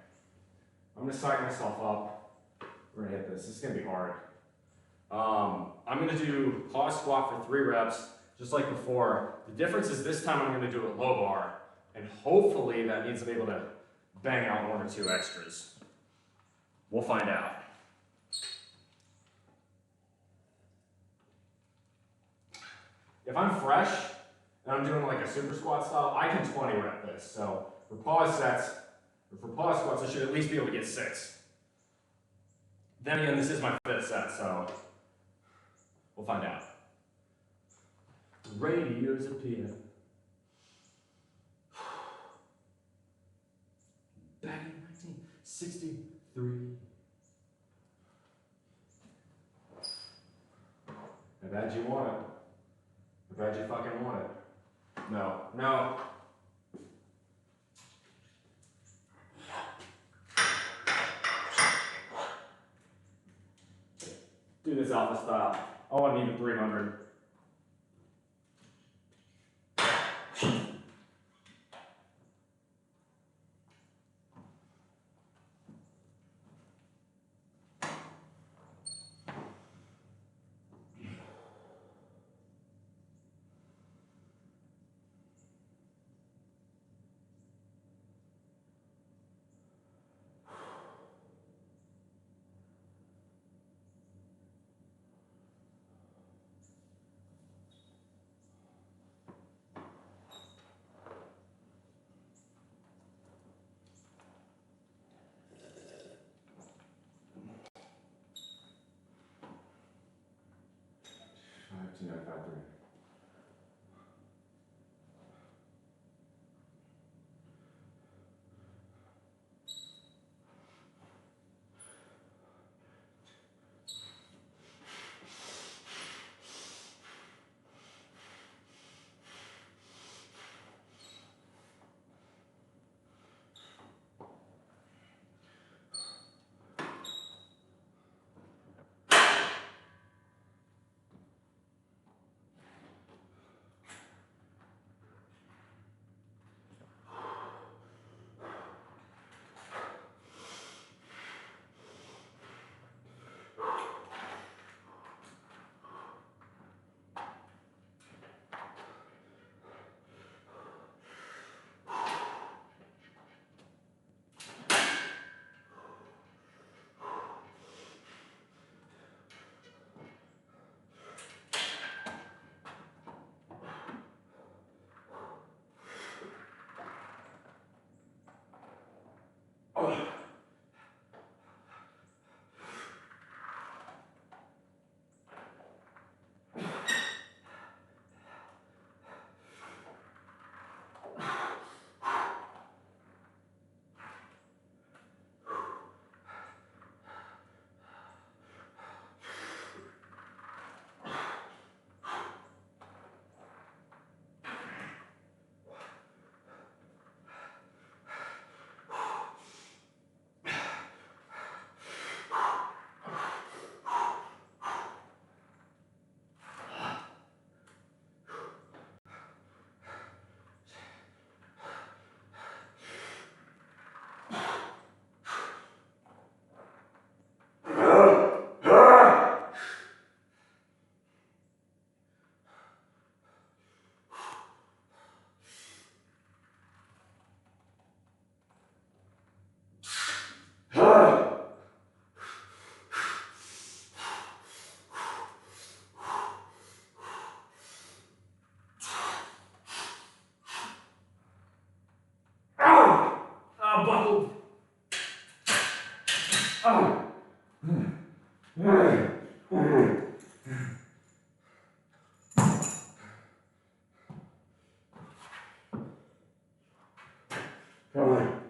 A: I'm gonna psych myself up. We're gonna hit this. This is gonna be hard. I'm gonna do pause squat for 3 reps, just like before. The difference is this time I'm gonna do a low bar, and hopefully that means I'm able to bang out 1 or 2 extras. We'll find out. If I'm fresh and I'm doing like a super squat style, I can 20 rep this. So for pause sets, or for pause squats, I should at least be able to get 6. Then again, this is my 5th set, so we'll find out. Radios appear. Back in 1963. I bet you want it. I bet you fucking want it. No, no. Do this alpha style. I want to need a 300. 2953. Buckled. Come on.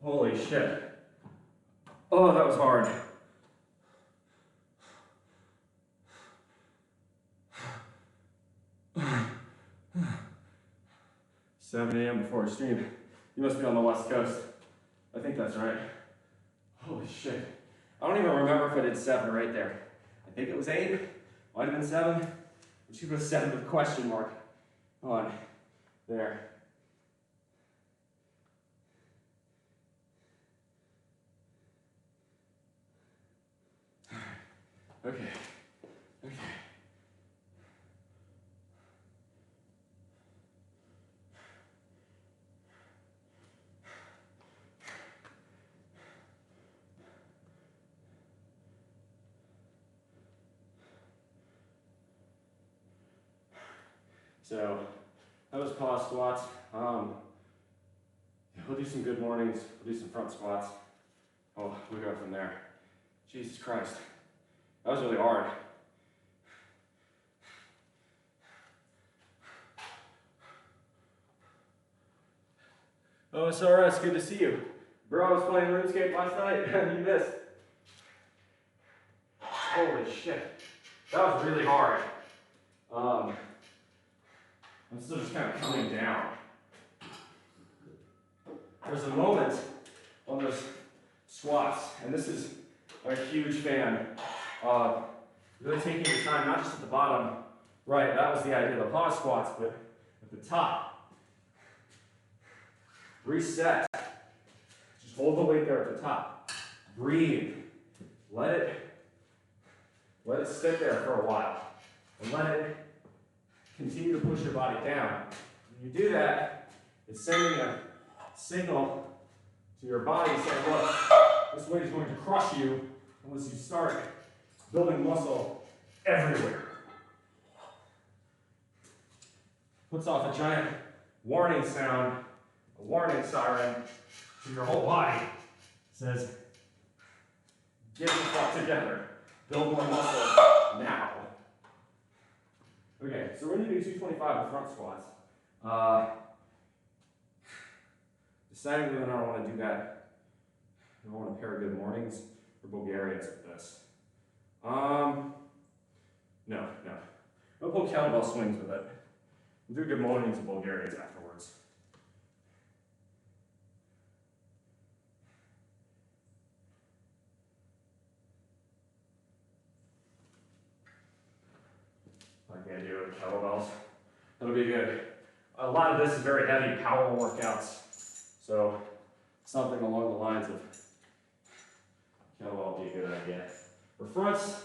A: Holy shit. Oh, that was hard. 7 a.m. before a stream. You must be on the West Coast. I think that's right. Holy shit. I don't even remember if I did 7 right there. I think it was 8. Might have been 7. We should go 7 with a question mark on there. Okay. Okay. So that was pause squats. we'll do some good mornings, we'll do some front squats. Oh, we'll go from there. Jesus Christ. That was really hard. Oh, SRS, good to see you. Bro, I was playing RuneScape last night and you missed. Holy shit. That was really hard. I'm still just kind of coming down. There's a moment on those squats, and this is a huge fan. Really taking your time, not just at the bottom. Right, that was the idea of the pause squats, but at the top. Reset. Just hold the weight there at the top. Breathe. Let it sit there for a while. And let it continue to push your body down. When you do that, it's sending a signal to your body saying, look, this weight is going to crush you unless you start building muscle everywhere. Puts off a giant warning sound, a warning siren to your whole body. Says, get the fuck together. Build more muscle now. Okay, so we're going to do 225 with front squats. Deciding whether or not I want to do that. I want to pair good mornings or Bulgarians with this. No. I'll pull kettlebell swings with it. We'll do good mornings and Bulgarians afterwards. I can't do it with kettlebells. That'll be good. A lot of this is very heavy power workouts. So something along the lines of kettlebell would be a good idea. For fronts,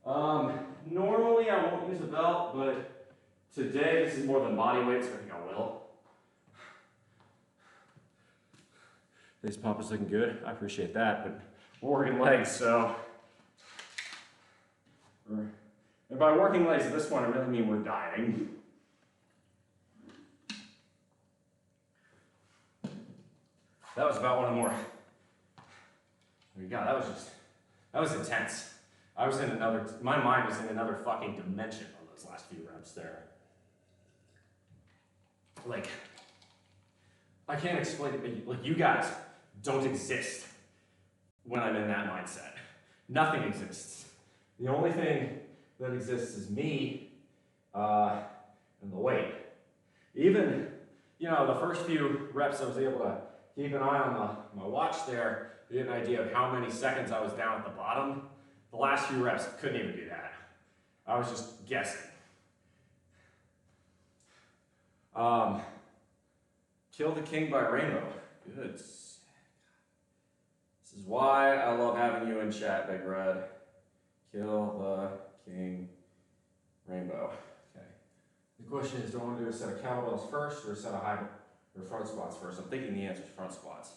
A: normally I won't use a belt, but today this is more than body weight, so I think I will. This pump is looking good. I appreciate that, but we're working legs, so. And by working legs at this point, I really mean we're dieting. That was about one of the more, God, that was intense. I was in another, my mind was in another fucking dimension on those last few reps there. Like, I can't explain it, like you guys don't exist when I'm in that mindset. Nothing exists. The only thing that exists is me and the weight. Even, the first few reps I was able to keep an eye on my watch there, to get an idea of how many seconds I was down at the bottom. The last few reps, couldn't even do that. I was just guessing. Kill the King by Rainbow. Good. This is why I love having you in chat, Big Red. Kill the King Rainbow. Okay. The question is, do I want to do a set of kettlebells first or a set of high or front squats first? I'm thinking the answer is front squats.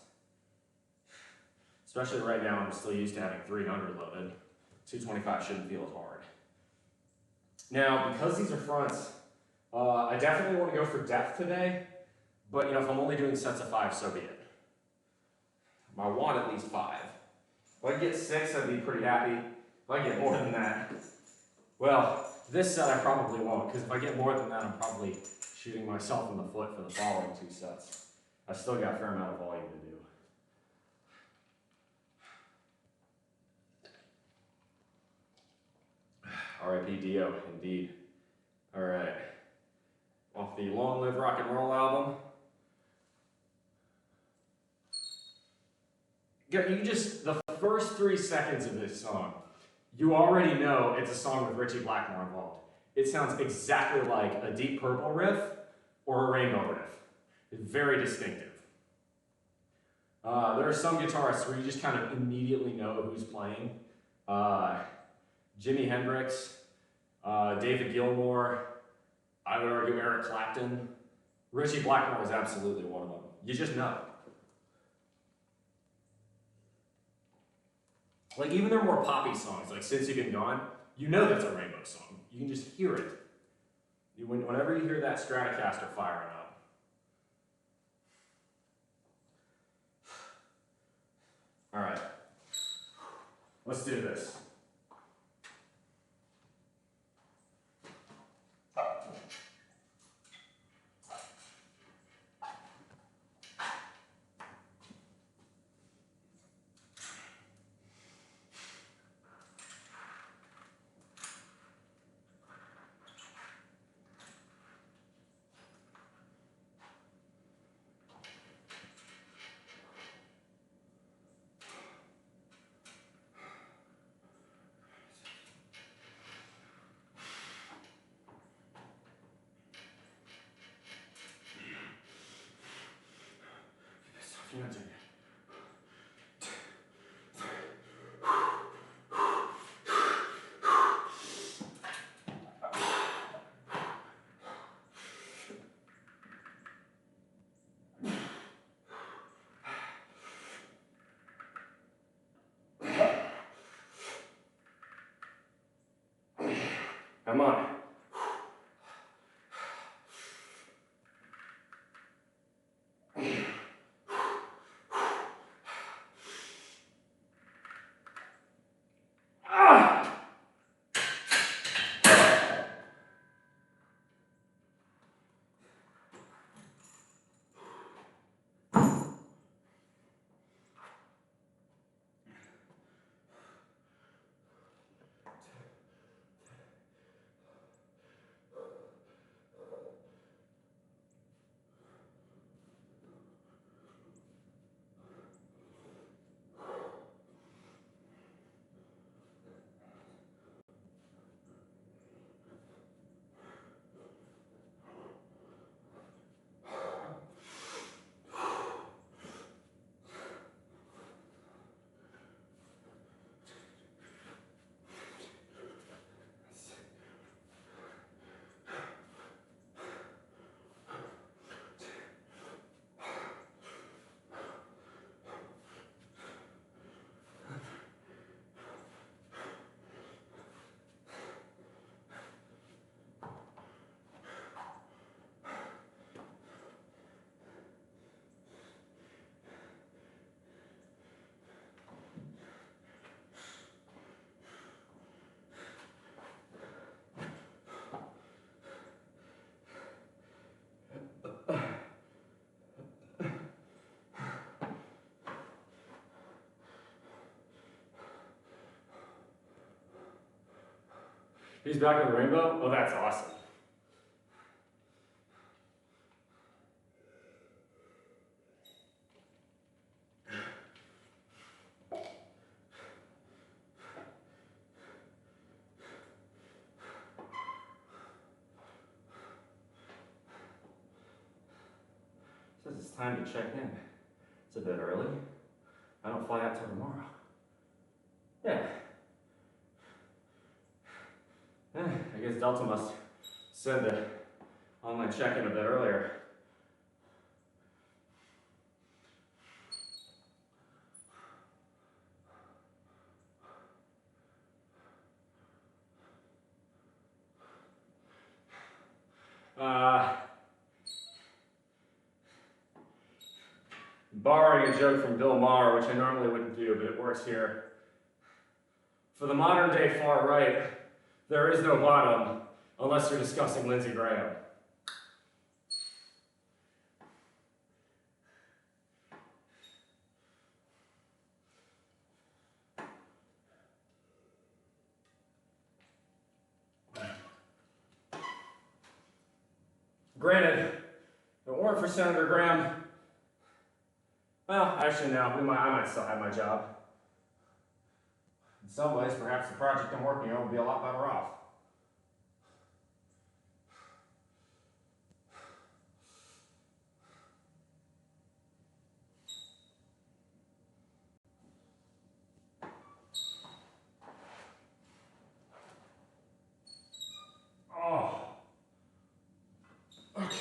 A: Especially right now, I'm still used to having 300 loaded. 225 shouldn't feel as hard. Now, because these are fronts, I definitely want to go for depth today, but if I'm only doing sets of 5, so be it. I want at least 5. If I get 6, I'd be pretty happy. If I get more than that, well, this set I probably won't, because if I get more than that, I'm probably shooting myself in the foot for the following 2 sets. I've still got a fair amount of volume to do. R.I.P. Dio, indeed. All right. Off the Long Live Rock and Roll album. The first 3 seconds of this song, you already know it's a song with Richie Blackmore involved. It sounds exactly like a Deep Purple riff or a Rainbow riff. It's very distinctive. There are some guitarists where you just kind of immediately know who's playing. Jimi Hendrix, David Gilmour, I would argue Eric Clapton. Richie Blackmore is absolutely one of them. You just know. Like even their more poppy songs, like Since You've Been Gone, you know that's a Rainbow song. You can just hear it. Whenever you hear that Stratocaster firing up. All right. Let's do this. You're not doing it. Come on. He's back in the rainbow? Oh, that's awesome. Says it's time to check in. It's a bit early. I don't fly out till tomorrow. Yeah. I guess Delta must send the online check-in a bit earlier. Borrowing a joke from Bill Maher, which I normally wouldn't do, but it works here. For the modern day far right, there is no bottom unless you're discussing Lindsey Graham. Granted, if it weren't for Senator Graham, well, actually no, I might still have my job. In some ways, perhaps the project I'm working on would be a lot better off. Oh. Okay.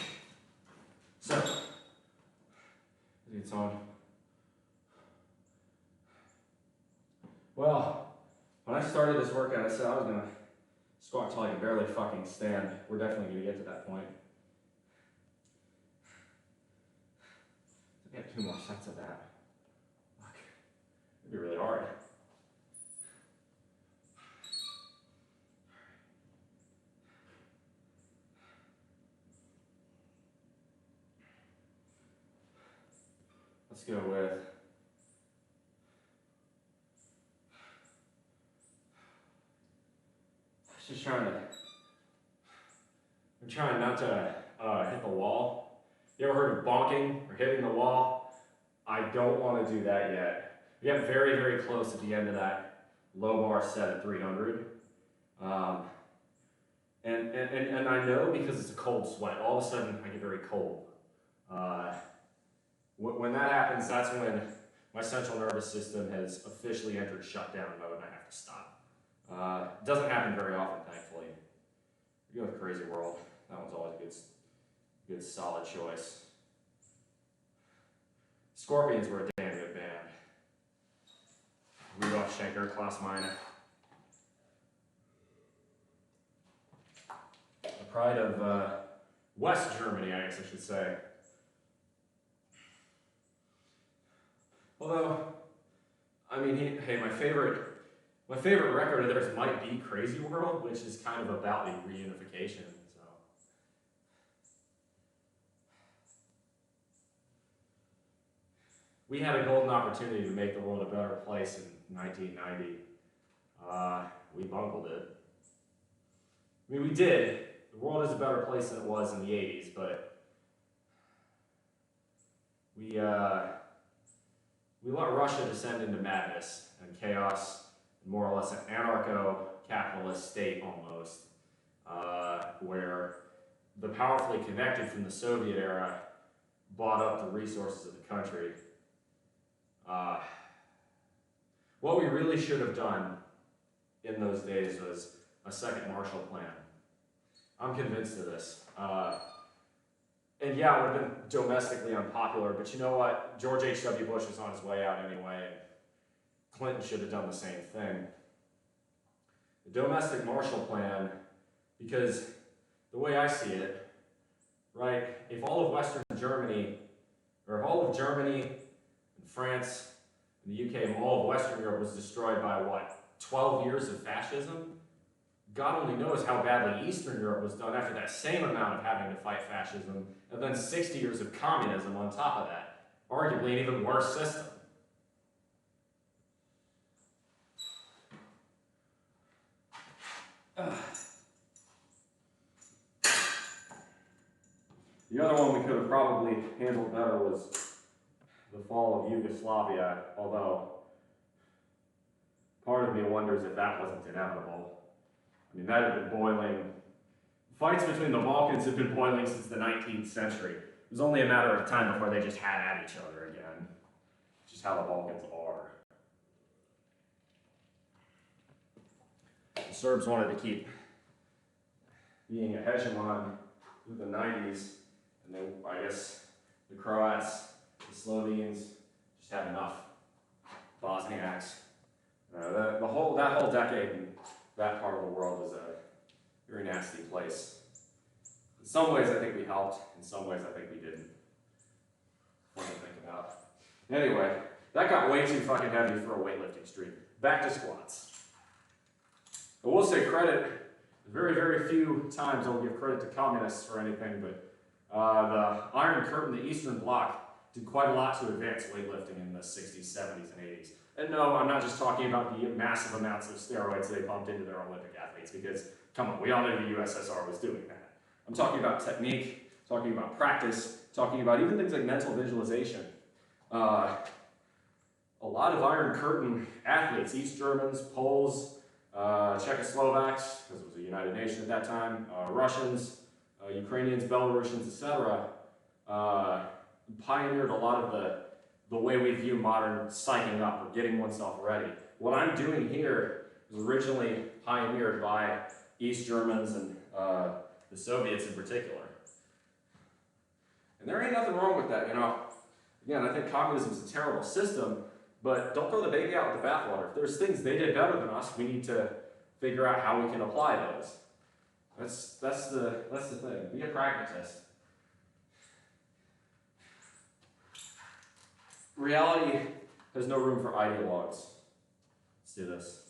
A: So, it's on. Well, when I started this workout, I said I was gonna squat till I could barely fucking stand. We're definitely gonna get to that point. We have 2 more sets of that. Fuck. It'd be really hard. Let's go with just trying to. I'm trying not to hit the wall. You ever heard of bonking or hitting the wall? I don't want to do that yet. We got very, very close at the end of that low bar set at 300. And I know because it's a cold sweat, all of a sudden I get very cold. When that happens, that's when my central nervous system has officially entered shutdown mode and I have to stop. It doesn't happen very often, thankfully. We go with Crazy World. That one's always a good solid choice. Scorpions were a damn good band. Rudolf Schenker, Klaus Meine. The pride of West Germany, I guess I should say. Although, I mean, hey, my favorite record of theirs might be Crazy World, which is kind of about the reunification. So, we had a golden opportunity to make the world a better place in 1990. We bungled it. I mean, we did. The world is a better place than it was in the 80s, but we let Russia descend into madness and chaos, and more or less an anarcho-capitalist state almost, where the powerfully connected from the Soviet era bought up the resources of the country. What we really should have done in those days was a second Marshall Plan. I'm convinced of this. And yeah, it would have been domestically unpopular, but you know what? George H.W. Bush was on his way out anyway, and Clinton should have done the same thing. The domestic Marshall Plan, because the way I see it, right, if all of Western Germany, or if all of Germany and France and the UK and all of Western Europe was destroyed by what, 12 years of fascism? God only knows how badly Eastern Europe was done after that same amount of having to fight fascism, and then 60 years of communism on top of that. Arguably an even worse system. The other one we could have probably handled better was the fall of Yugoslavia, although part of me wonders if that wasn't inevitable. I mean, that had been boiling. Fights between the Balkans had been boiling since the 19th century. It was only a matter of time before they just had at each other again. It's just how the Balkans are. The Serbs wanted to keep being a hegemon through the 90s, and then I guess the Croats, the Slovenes just had enough. Bosniaks. That whole decade in that part of the world was a very nasty place. In some ways I think we helped, in some ways I think we didn't. What to think about. Anyway, that got way too fucking heavy for a weightlifting stream. Back to squats. I will say credit, very, very few times I'll give credit to communists for anything, but the Iron Curtain, the Eastern Bloc, did quite a lot to advance weightlifting in the 60s, 70s, and 80s. And no, I'm not just talking about the massive amounts of steroids they pumped into their Olympic athletes, because, come on, we all know the USSR was doing that. I'm talking about technique, talking about practice, talking about even things like mental visualization. A lot of Iron Curtain athletes, East Germans, Poles, Czechoslovaks, because it was a united nation at that time, Russians, Ukrainians, Belarusians, etc., pioneered a lot of the way we view modern psyching up or getting oneself ready. What I'm doing here was originally pioneered by East Germans and the Soviets in particular. And there ain't nothing wrong with that, you know. Again, I think communism is a terrible system, but don't throw the baby out with the bathwater. If there's things they did better than us, we need to figure out how we can apply those. That's the thing. Be a pragmatist. Reality has no room for ideologues. Let's do this.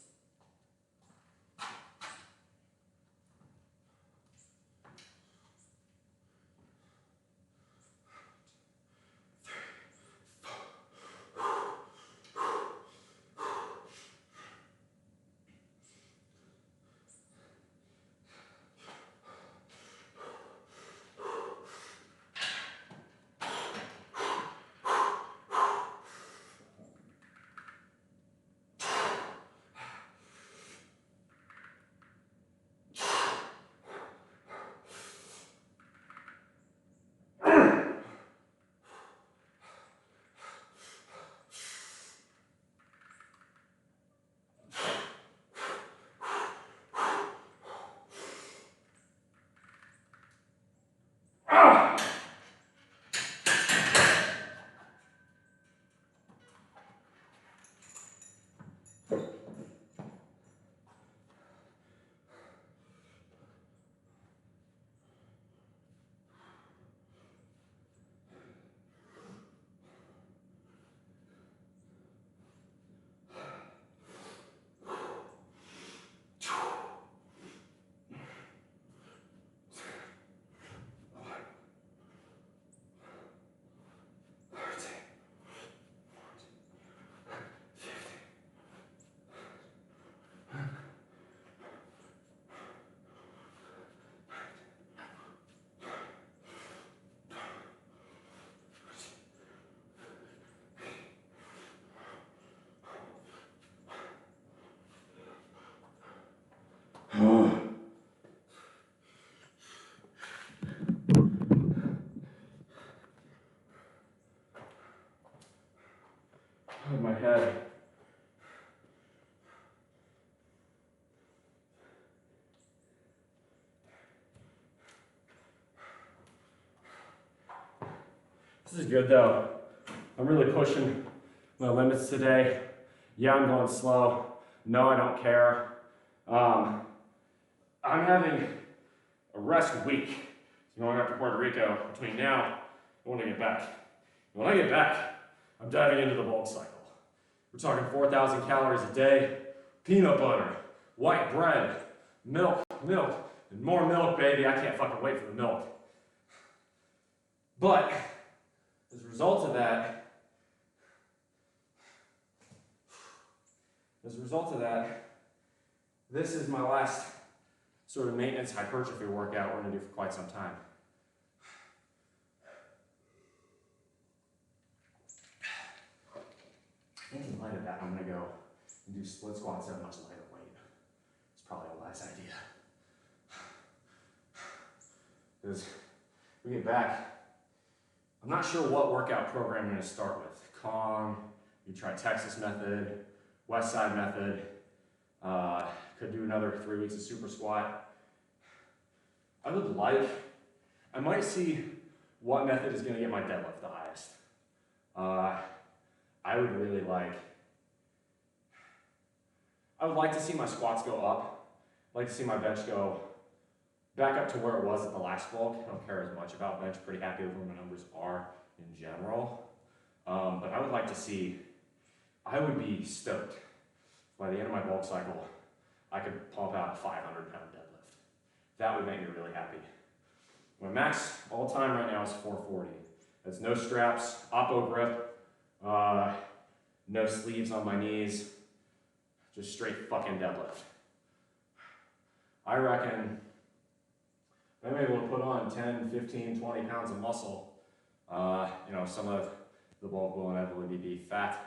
A: My head. This is good though. I'm really pushing my limits today. Yeah, I'm going slow. No, I don't care. I'm having a rest week. So going up to Puerto Rico between now and when I get back. When I get back, I'm diving into the bulk cycle. We're talking 4,000 calories a day, peanut butter, white bread, milk, and more milk, baby. I can't fucking wait for the milk. But as a result of that, this is my last sort of maintenance hypertrophy workout we're gonna do for quite some time. I think in light of that, I'm gonna go and do split squats at a much lighter weight. It's probably a wise idea. Because we get back, I'm not sure what workout program I'm gonna start with. Kong, you try Texas method, West Side method, could do another 3 weeks of super squat. I might see what method is gonna get my deadlift the highest. I would like to see my squats go up. I'd like to see my bench go back up to where it was at the last bulk. I don't care as much about bench, pretty happy with where my numbers are in general. But I would like to see, I would be stoked by the end of my bulk cycle, I could pump out a 500-pound deadlift. That would make me really happy. My max all time right now is 440. That's no straps, oppo grip, no sleeves on my knees, just straight fucking deadlift. I reckon I'm able to put on 10, 15, 20 pounds of muscle. Some of the bulk will inevitably be fat.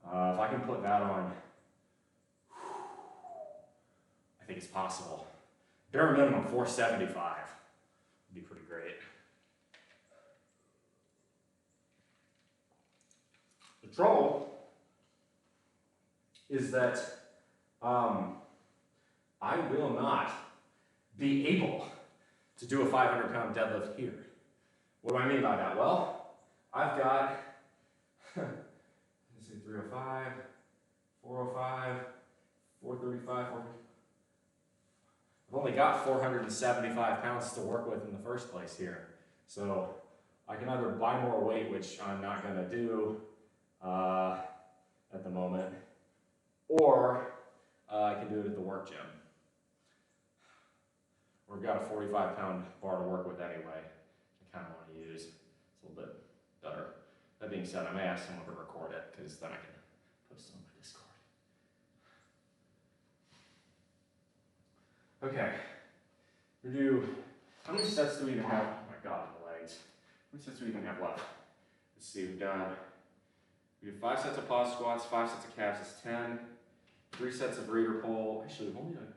A: If I can put that on, I think it's possible. Bare minimum 475 would be pretty great. The trouble is that I will not be able to do a 500-pound deadlift here. What do I mean by that? Well, I've got, let's see, 305, 405, 435, 450. I've only got 475 pounds to work with in the first place here. So I can either buy more weight, which I'm not gonna do, at the moment. Or I can do it at the work gym. We've got a 45-pound bar to work with anyway. I kind of want to use. It's a little bit better. That being said, I may ask someone to record it because then I can post it on my Discord. Okay. We do. How many sets do we even have? Oh my God, my legs. How many sets do we even have left? Let's see. We have 5 sets of pause squats, 5 sets of calves. That's 10. 3 sets of raider pull. Actually, we've only done.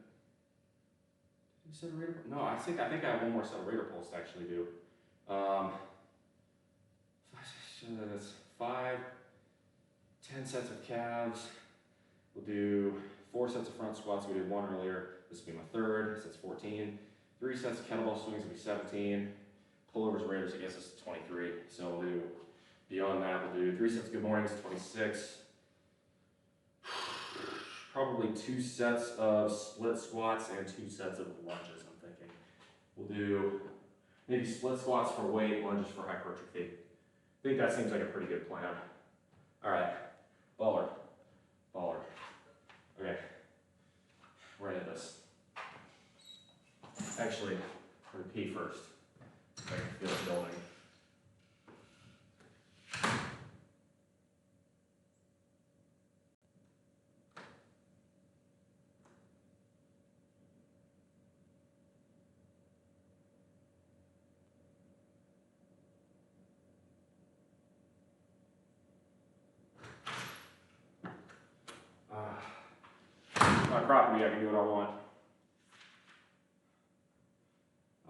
A: Did you set a raider pull? No, I think I have one more set of raider pulls to actually do. That's 5, 10 sets of calves. We'll do 4 sets of front squats. We did 1 earlier. This will be my 3rd. So that's 14. 3 sets of kettlebell swings will be 17. Pullovers, raiders, I guess this is 23. So we'll do, beyond that, we'll do 3 sets of good mornings, 26. Probably 2 sets of split squats and 2 sets of lunges, I'm thinking. We'll do maybe split squats for weight, lunges for hypertrophy. I think that seems like a pretty good plan. All right, baller. Okay, we're into this. Actually, we're gonna pee first. I can feel it building. My property, I can do what I want.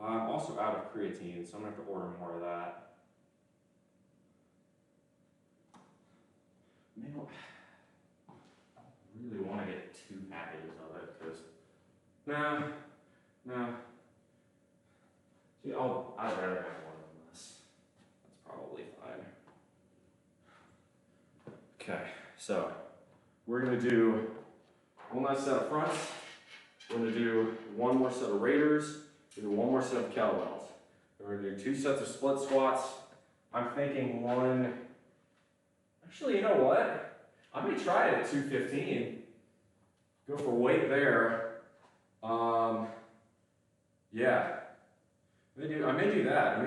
A: I'm also out of creatine, so I'm gonna have to order more of that. Maybe I don't really want to get too happy of it, because no. See, I'd rather have one than this. That's probably fine. Okay, so we're gonna do one last set of fronts. We're gonna do 1 more set of raiders. We're gonna do 1 more set of kettlebells. We're gonna do 2 sets of split squats. I'm thinking 1. Actually, you know what? I may try it at 215. Go for weight there. Yeah. I may do that.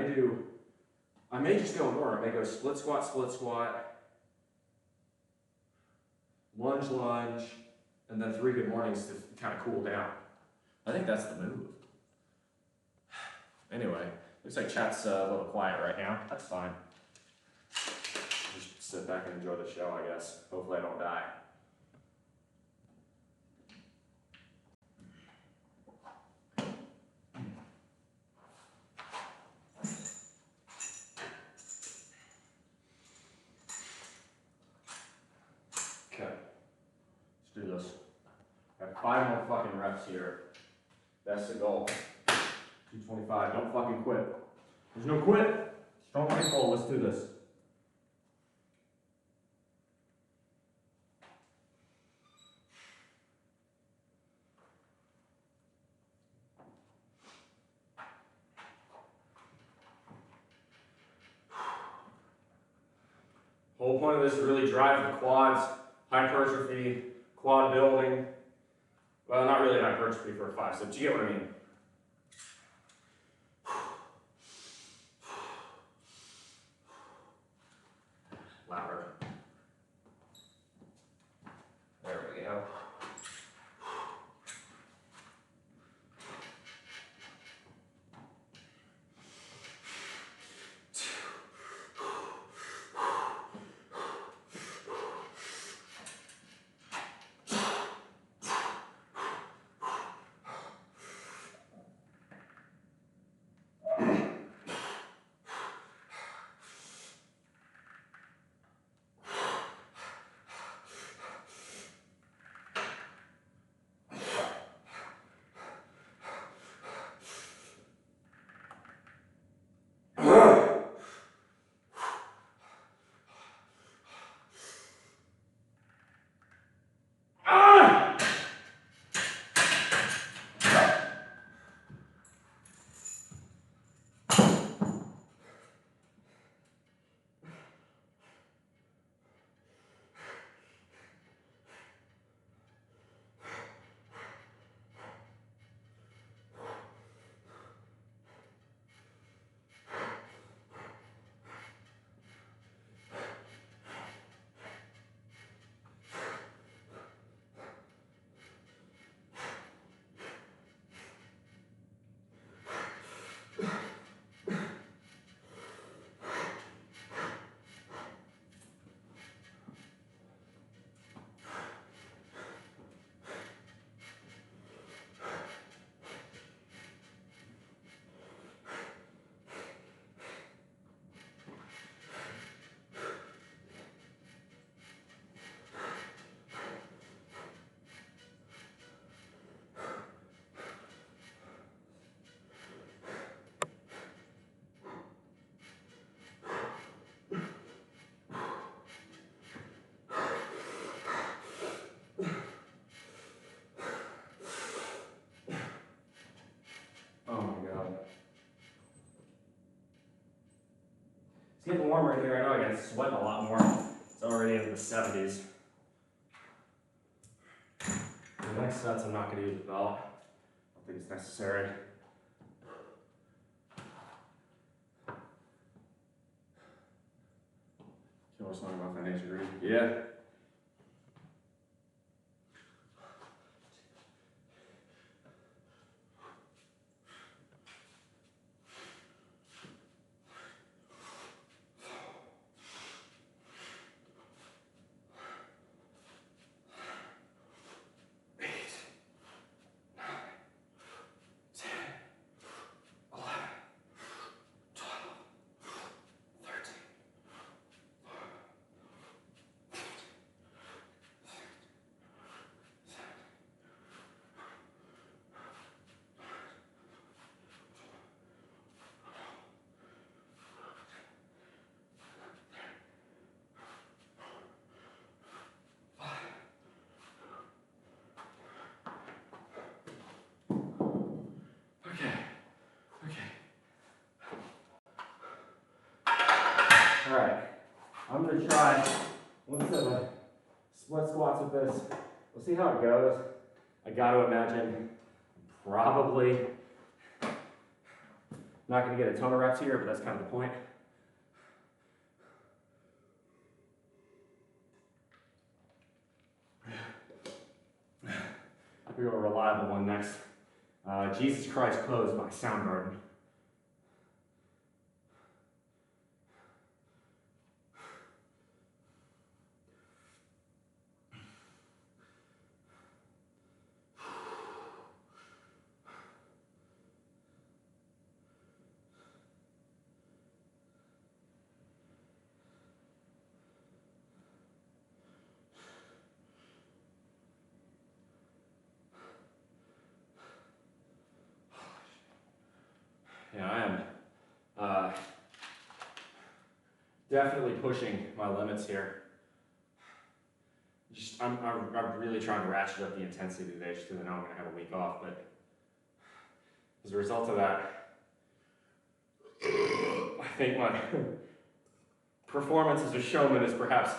A: I may just go in order. I may go split squat, lunge, and then 3 good mornings to kind of cool down. I think that's the move. Anyway, looks like chat's a little quiet right now. That's fine. Just sit back and enjoy the show, I guess. Hopefully I don't die. Okay, let's do this. I have 5 more fucking reps here. That's the goal. 225, don't fucking quit. There's no quit. Strong leg pull, let's do this. Whole point of this is to really drive the quads, hypertrophy, quad building. Well, not really hypertrophy for a 5 sets. You get what I mean? Louder. There we go. getting warmer in here. I know I get sweating a lot more. It's already in the 70s. The next sets, I'm not going to use a belt. I don't think it's necessary. You always talking about financial reason? Yeah. All right, I'm gonna try one set of split squats with this. We'll see how it goes. I gotta imagine probably not gonna get a ton of reps here, but that's kind of the point. We're gonna reliable one next. Jesus Christ closed my Soundgarden. Yeah, I am definitely pushing my limits here. I'm really trying to ratchet up the intensity today, just because I know I'm going to have a week off, but as a result of that, I think my performance as a showman is perhaps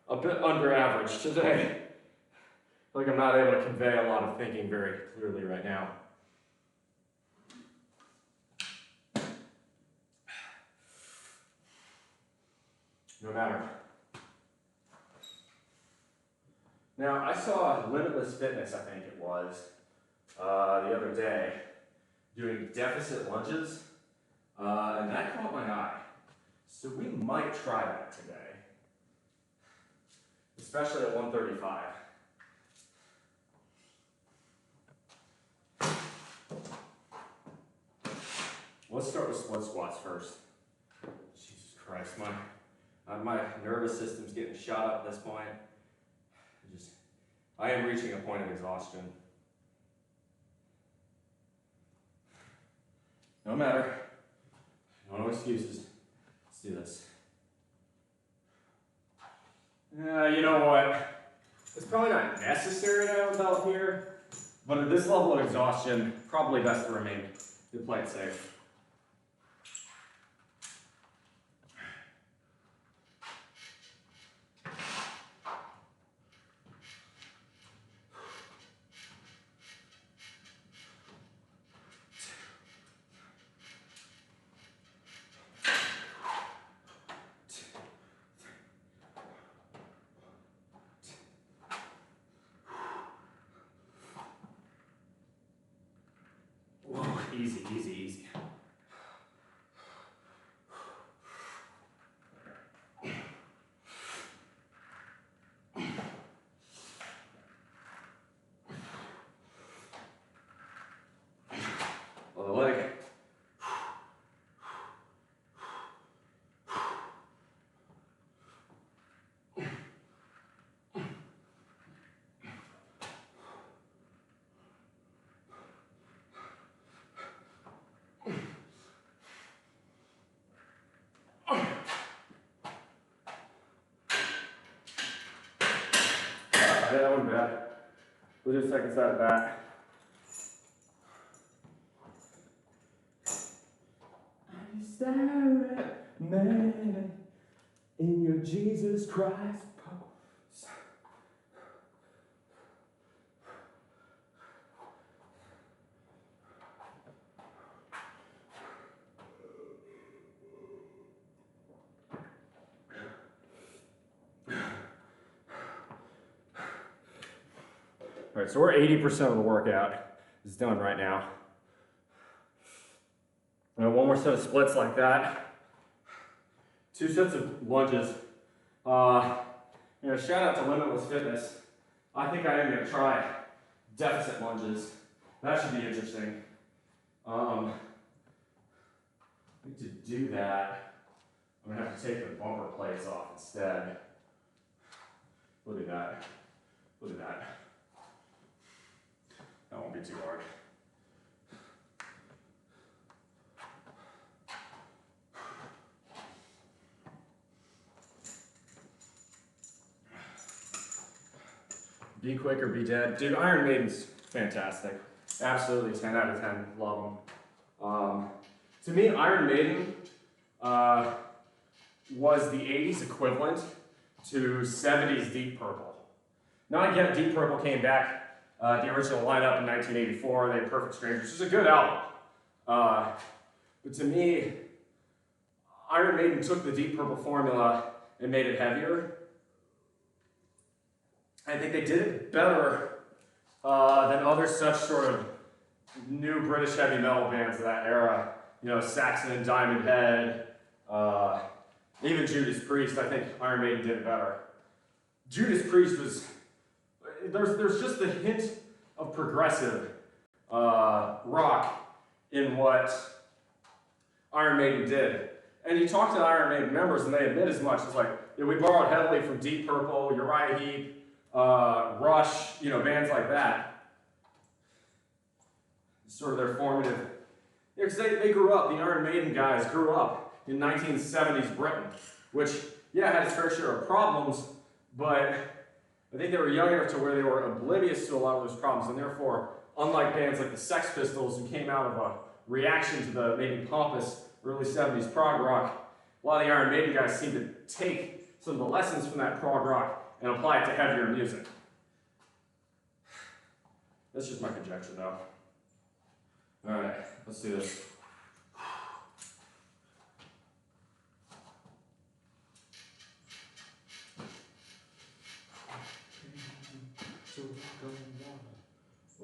A: a bit under average today. I feel like I'm not able to convey a lot of thinking very clearly right now. No matter. Now, I saw Limitless Fitness, I think it was, the other day, doing deficit lunges, and that caught my eye. So we might try that today, especially at 135. Let's start with split squats first. Jesus Christ, my nervous system's getting shot up at this point. I am reaching a point of exhaustion. No matter. No excuses. Let's do this. You know what? It's probably not necessary to have a belt here, but at this level of exhaustion, probably best to play it safe. Easy, easy, easy. Other leg. Yeah, that wasn't bad. We'll do a second side of that. You stare at me. in your Jesus Christ pose. All right, so we're 80% of the workout is done right now. And one more set of splits like that. 2 sets of lunges. Shout out to Limitless Fitness. I think I am going to try deficit lunges. That should be interesting. To do that, I'm going to have to take the bumper plates off instead. Look at that. Look at that. That won't be too hard. Be quick or be dead. Dude, Iron Maiden's fantastic. Absolutely 10 out of 10. Love them. To me, Iron Maiden was the 80s equivalent to 70s Deep Purple. Now I get Deep Purple came back, the original lineup in 1984, they had Perfect Strangers, which is a good album. But to me, Iron Maiden took the Deep Purple formula and made it heavier. I think they did it better than other such sort of new British heavy metal bands of that era. You know, Saxon and Diamond Head, even Judas Priest. I think Iron Maiden did it better. Judas Priest was, there's just a hint of progressive rock in what Iron Maiden did. And you talk to Iron Maiden members and they admit as much. It's like, yeah, we borrowed heavily from Deep Purple, Uriah Heep, Rush, bands like that. Sort of their formative. Because they grew up, the Iron Maiden guys grew up in 1970s Britain, which, had its fair share of problems, but I think they were young enough to where they were oblivious to a lot of those problems, and therefore, unlike bands like the Sex Pistols, who came out of a reaction to the maybe pompous early 70s prog rock, a lot of the Iron Maiden guys seem to take some of the lessons from that prog rock and apply it to heavier music. That's just my conjecture, though. All right, let's do this.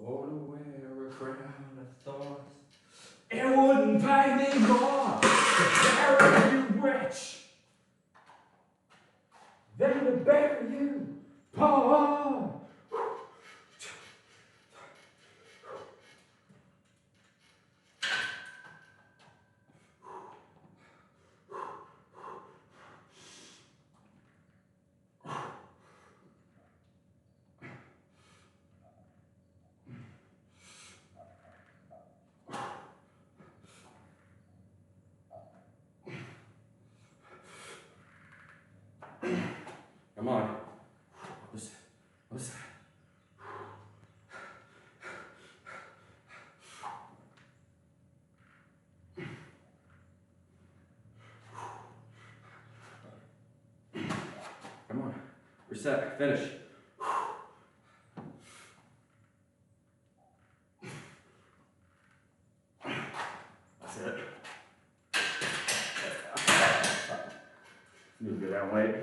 A: Or to wear a crown of thorns. It wouldn't pay me more to bury you rich than to bury you poor. Come on. Listen. Come on. Reset. Finish. That's it. Need to go down weight.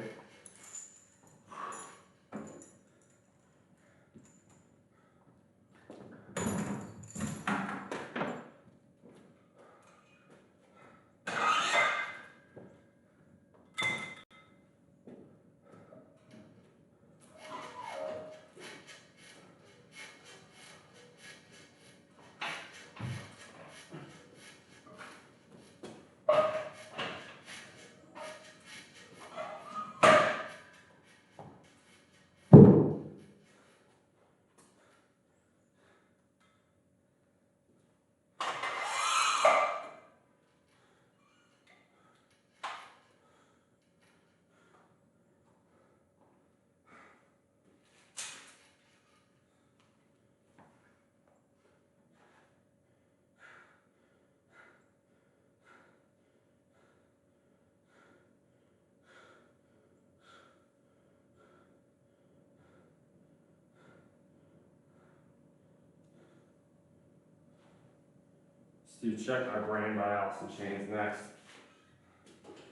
A: to check our brain by Allison chains next.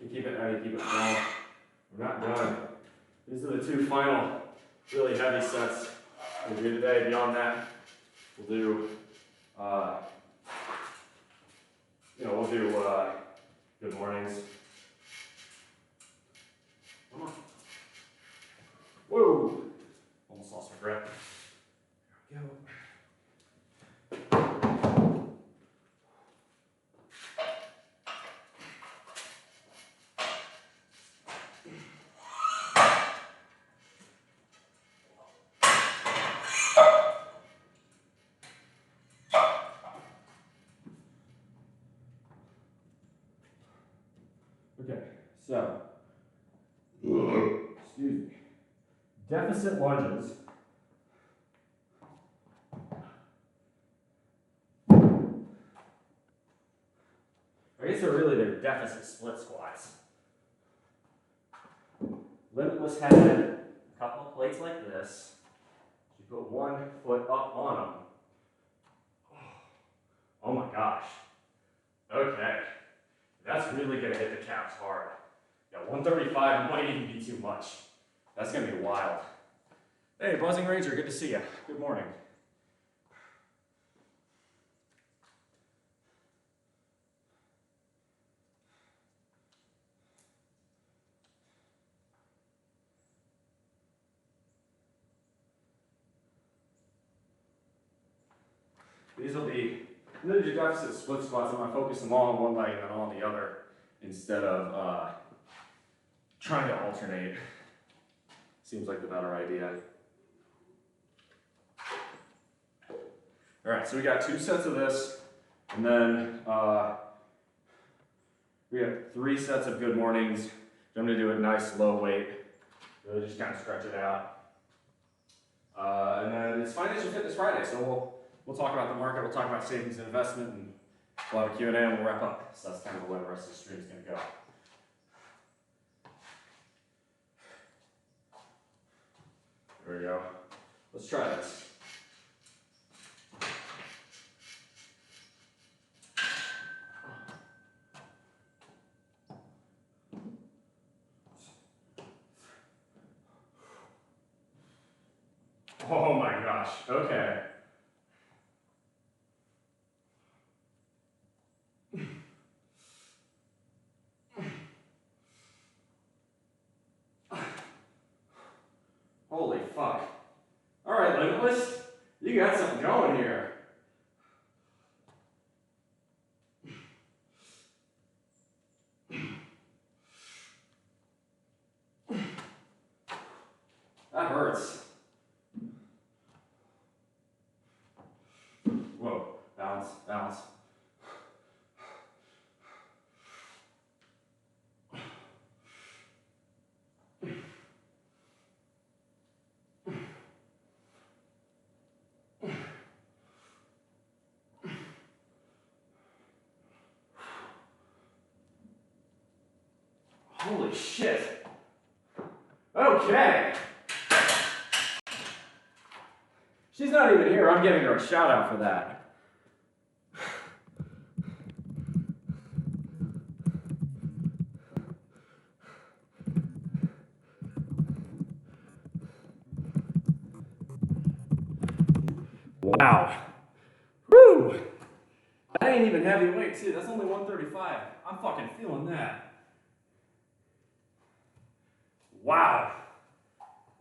A: You keep it heavy, keep it small. We're not done. These are the two final really heavy sets we'll do today. Beyond that, we'll do, good mornings. Come on. Whoa! Almost lost my breath. There we go. Okay, so, excuse me, deficit lunges. I guess they're deficit split squats. Limitless had a couple of plates like this. You put one foot up on them. Oh my gosh. Okay. That's really going to hit the calves hard. Yeah, 135 might even be too much. That's going to be wild. Hey, Buzzing Ranger, good to see you. Good morning. These will be, I'm going to do deficit split squats. I'm going to focus them all on one leg and then all on the other instead of trying to alternate. Seems like the better idea. All right, so we got 2 sets of this, and then we have 3 sets of good mornings. I'm going to do a nice low weight, really just kind of stretch it out. And then it's Financial Fitness Friday, so we'll talk about the market, we'll talk about savings and investment, and we'll have a Q&A and we'll wrap up. So that's kind of the way the rest of the stream is going to go. There we go. Let's try this. Oh my gosh, okay. Holy fuck. All right, Limitless, you got something going here. That hurts. Whoa, balance, balance. Holy shit. Okay. She's not even here. I'm giving her a shout out for that. Wow. Woo! That ain't even heavyweight too. That's only 135. I'm fucking feeling that. Wow.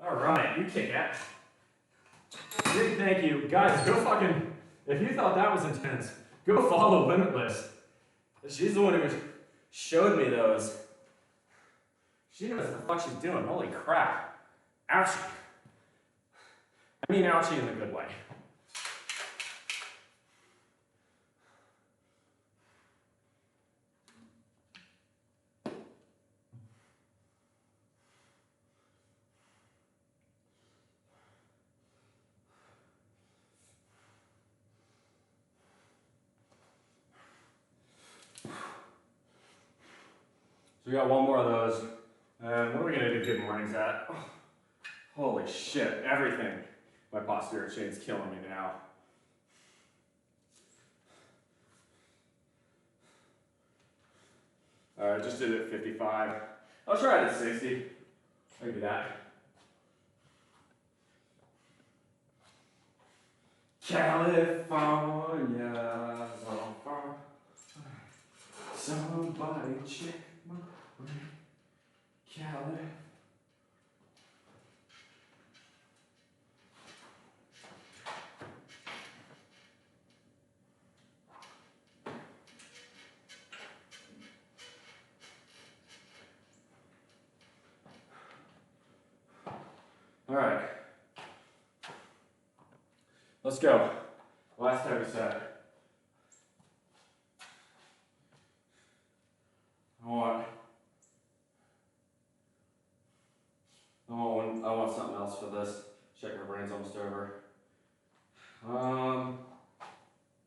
A: All right, you kick ass. Big thank you. Guys, go fucking, if you thought that was intense, go follow Limitless. She's the one who showed me those. She knows what the fuck she's doing. Holy crap. Ouchie. I mean ouchie in the good way. So we got one more of those. And what are we gonna do good mornings at? Oh, holy shit, everything. My posterior chain's killing me now. I just did it at 55. I'll try it at 60. I can do that. California, so far. Somebody check my brain. Cali. All right. Let's go. Last heavy set. I want something else for this. Check my brain's almost over.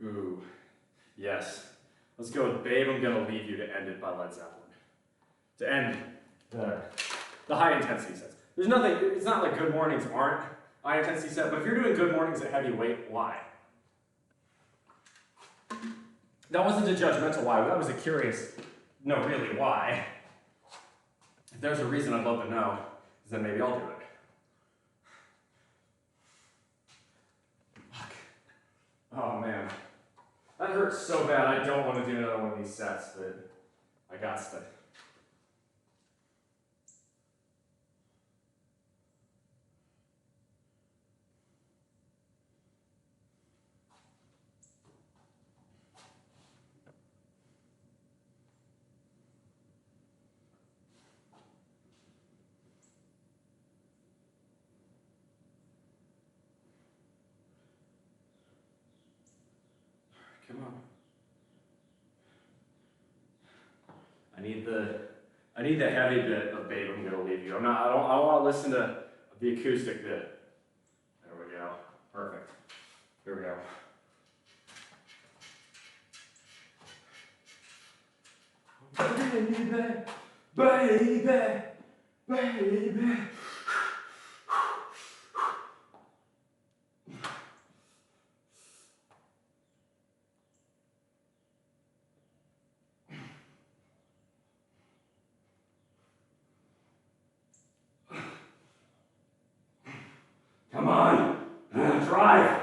A: Ooh, yes. Let's go with Babe, I'm Gonna Leave You to end it by Led Zeppelin. To end the high intensity sets. There's nothing, it's not like Good Mornings aren't high intensity set, but if you're doing Good Mornings at heavy weight, why? That wasn't a judgmental why, that was a curious, no, really, why? If there's a reason I'd love to know, then maybe I'll do it. Fuck. Oh man. That hurts so bad, I don't want to do another one of these sets, but I got to. Come on. I need the heavy bit of Babe, I'm Gonna Leave You. I don't want to listen to the acoustic bit. There we go. Perfect. Here we go. Baby, baby, baby. Come on, drive.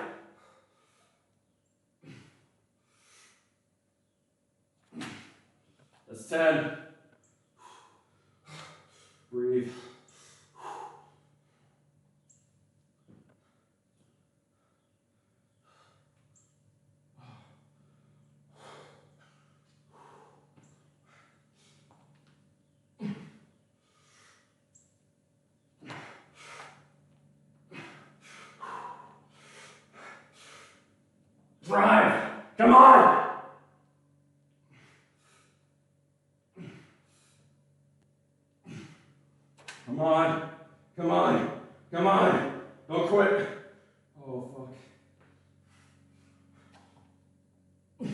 A: That's 10. Breathe. Drive! Come on! Come on! Come on! Come on! Don't quit! Oh, fuck.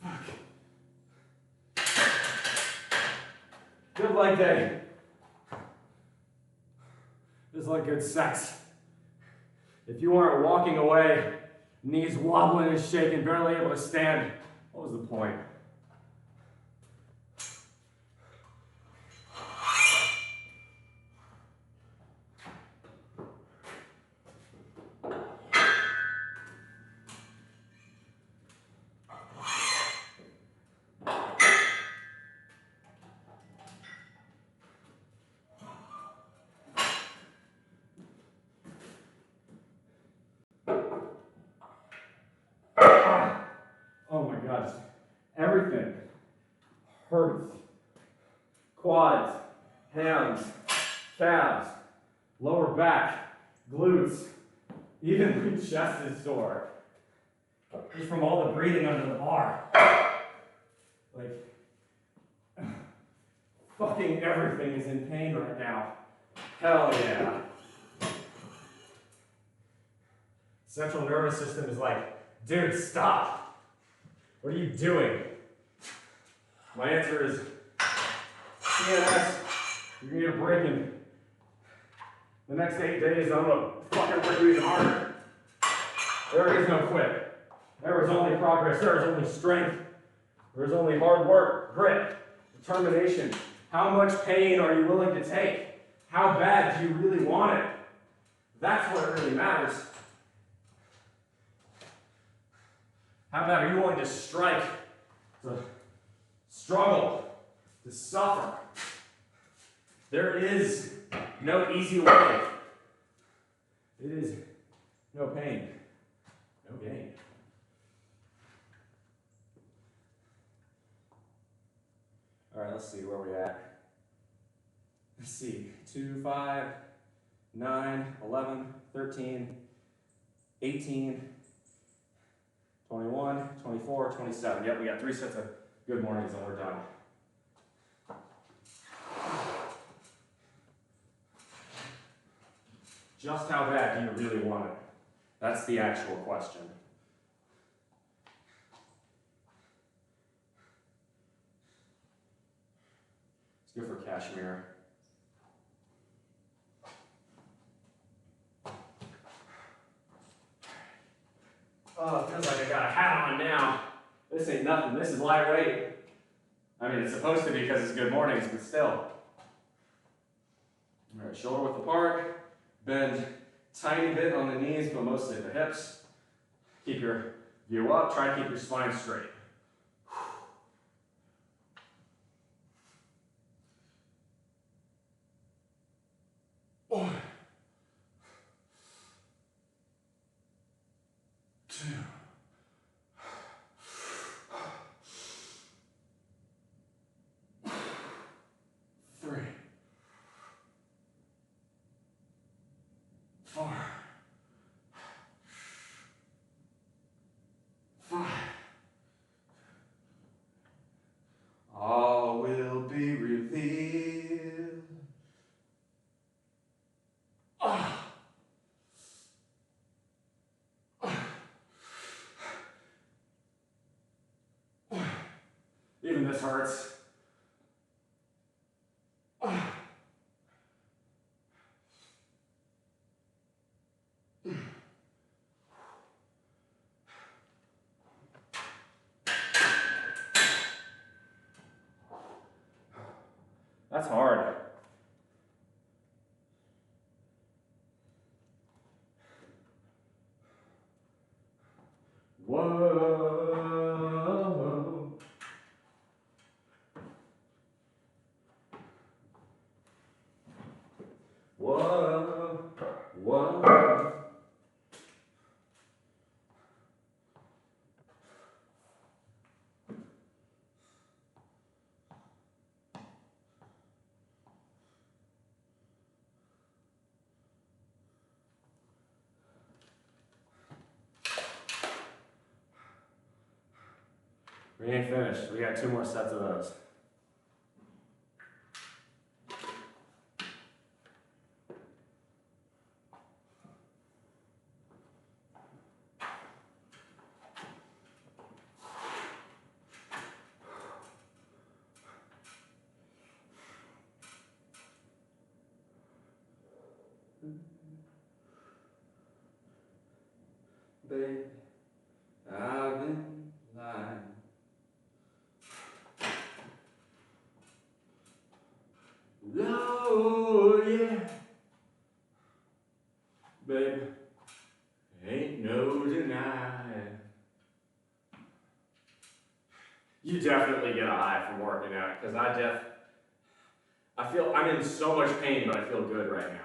A: Fuck. Good leg day. It's like good sex. If you aren't walking away, knees wobbling and shaking, barely able to stand, what was the point? Oh my gosh, everything hurts. Quads, hams, calves, lower back, glutes, even my chest is sore. Just from all the breathing under the bar. Like, fucking everything is in pain right now. Hell yeah. Central nervous system is like, dude, stop. What are you doing? My answer is CNS, you're gonna get a break in the next 8 days. I'm gonna fucking work you even harder. There is no quit. There is only progress. There is only strength. There is only hard work, grit, determination. How much pain are you willing to take? How bad do you really want it? That's what really matters. How bad are you willing to strike, to struggle, to suffer? There is no easy way. It is no pain, no gain. All right, let's see where we're at. Let's see, 2, 5, 9, 11, 13, 18, 21, 24, 27. Yep, we got 3 sets of good mornings and we're done. Just how bad do you really want it? That's the actual question. Let's go for cashmere. Oh, it feels like I got a hat on now. This ain't nothing. This is lightweight. I mean, it's supposed to be because it's good mornings, but still. All right, shoulder width apart. Bend tiny bit on the knees, but mostly at the hips. Keep your view up. Try to keep your spine straight. One, 2, 3, 4, 5. All will be revealed. Even this hurts. That's hard. Whoa. Whoa. Whoa. We ain't finished. We got 2 more sets of those. Baby, I've been lying. Oh, yeah. Baby, ain't no denying. You definitely get a high from working out, because I'm in so much pain, but I feel good right now.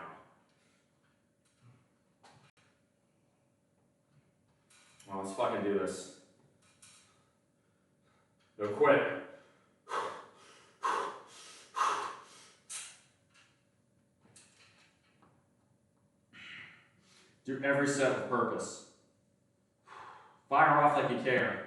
A: Well, let's fucking do this. No quit. Do every set with purpose. Fire off like you care.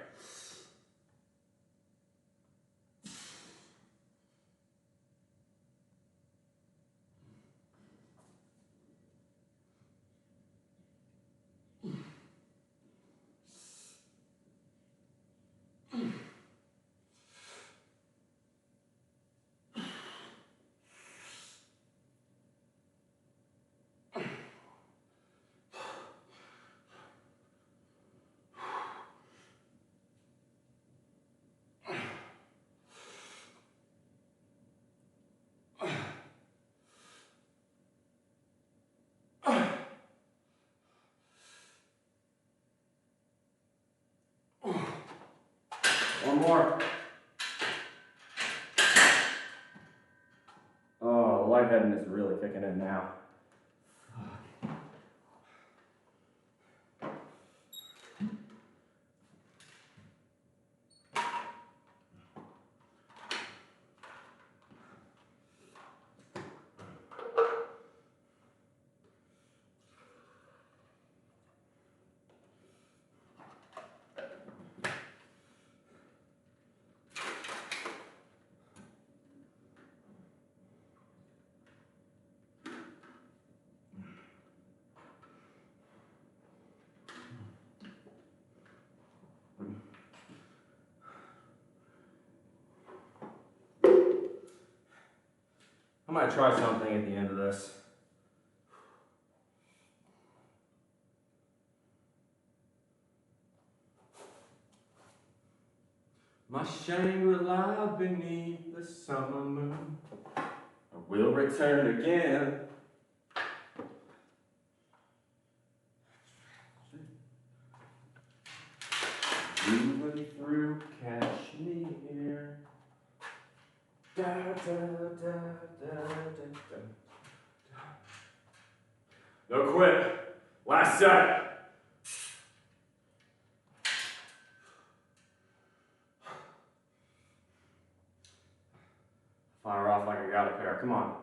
A: more. Oh, the lightheadedness is really kicking in now. I might try something at the end of this. My Shangri-La beneath the summer moon, I will return again. Moving through Kashmir. Da, da, da, da, da, da. No quit. Last set. Fire off like I got a pair. Come on.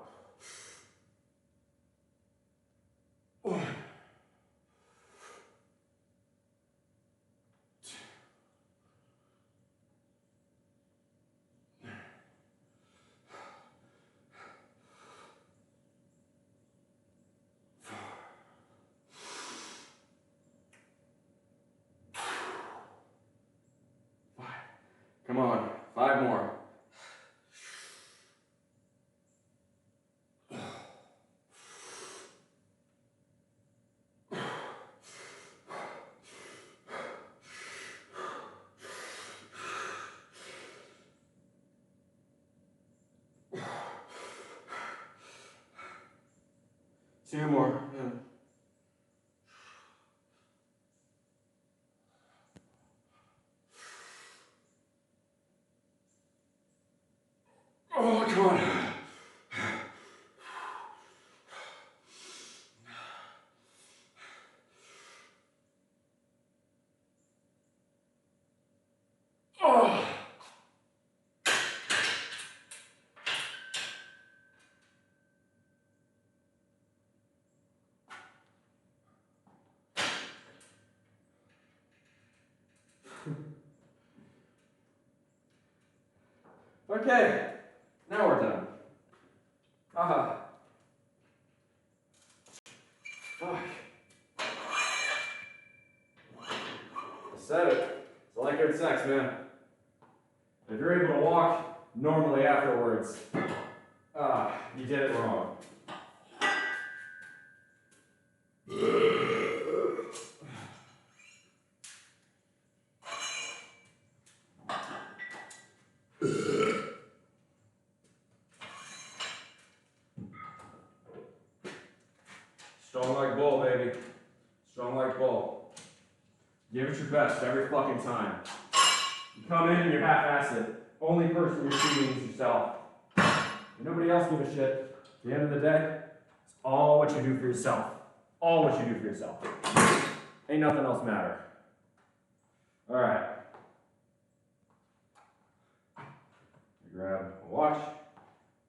A: Come on, 5 more. Two more. Yeah. Oh, come on. Oh. Okay, now we're done. Fuck. I said it. It's like good sex, man. If you're able to walk normally afterwards, you did it wrong. Strong like bull, baby. Strong like bull. Give it your best every fucking time. You come in and you're half-assed. Only person you're shooting is yourself. And nobody else gives a shit. At the end of the day, it's all what you do for yourself. All what you do for yourself. Ain't nothing else matter. Alright. Grab a watch.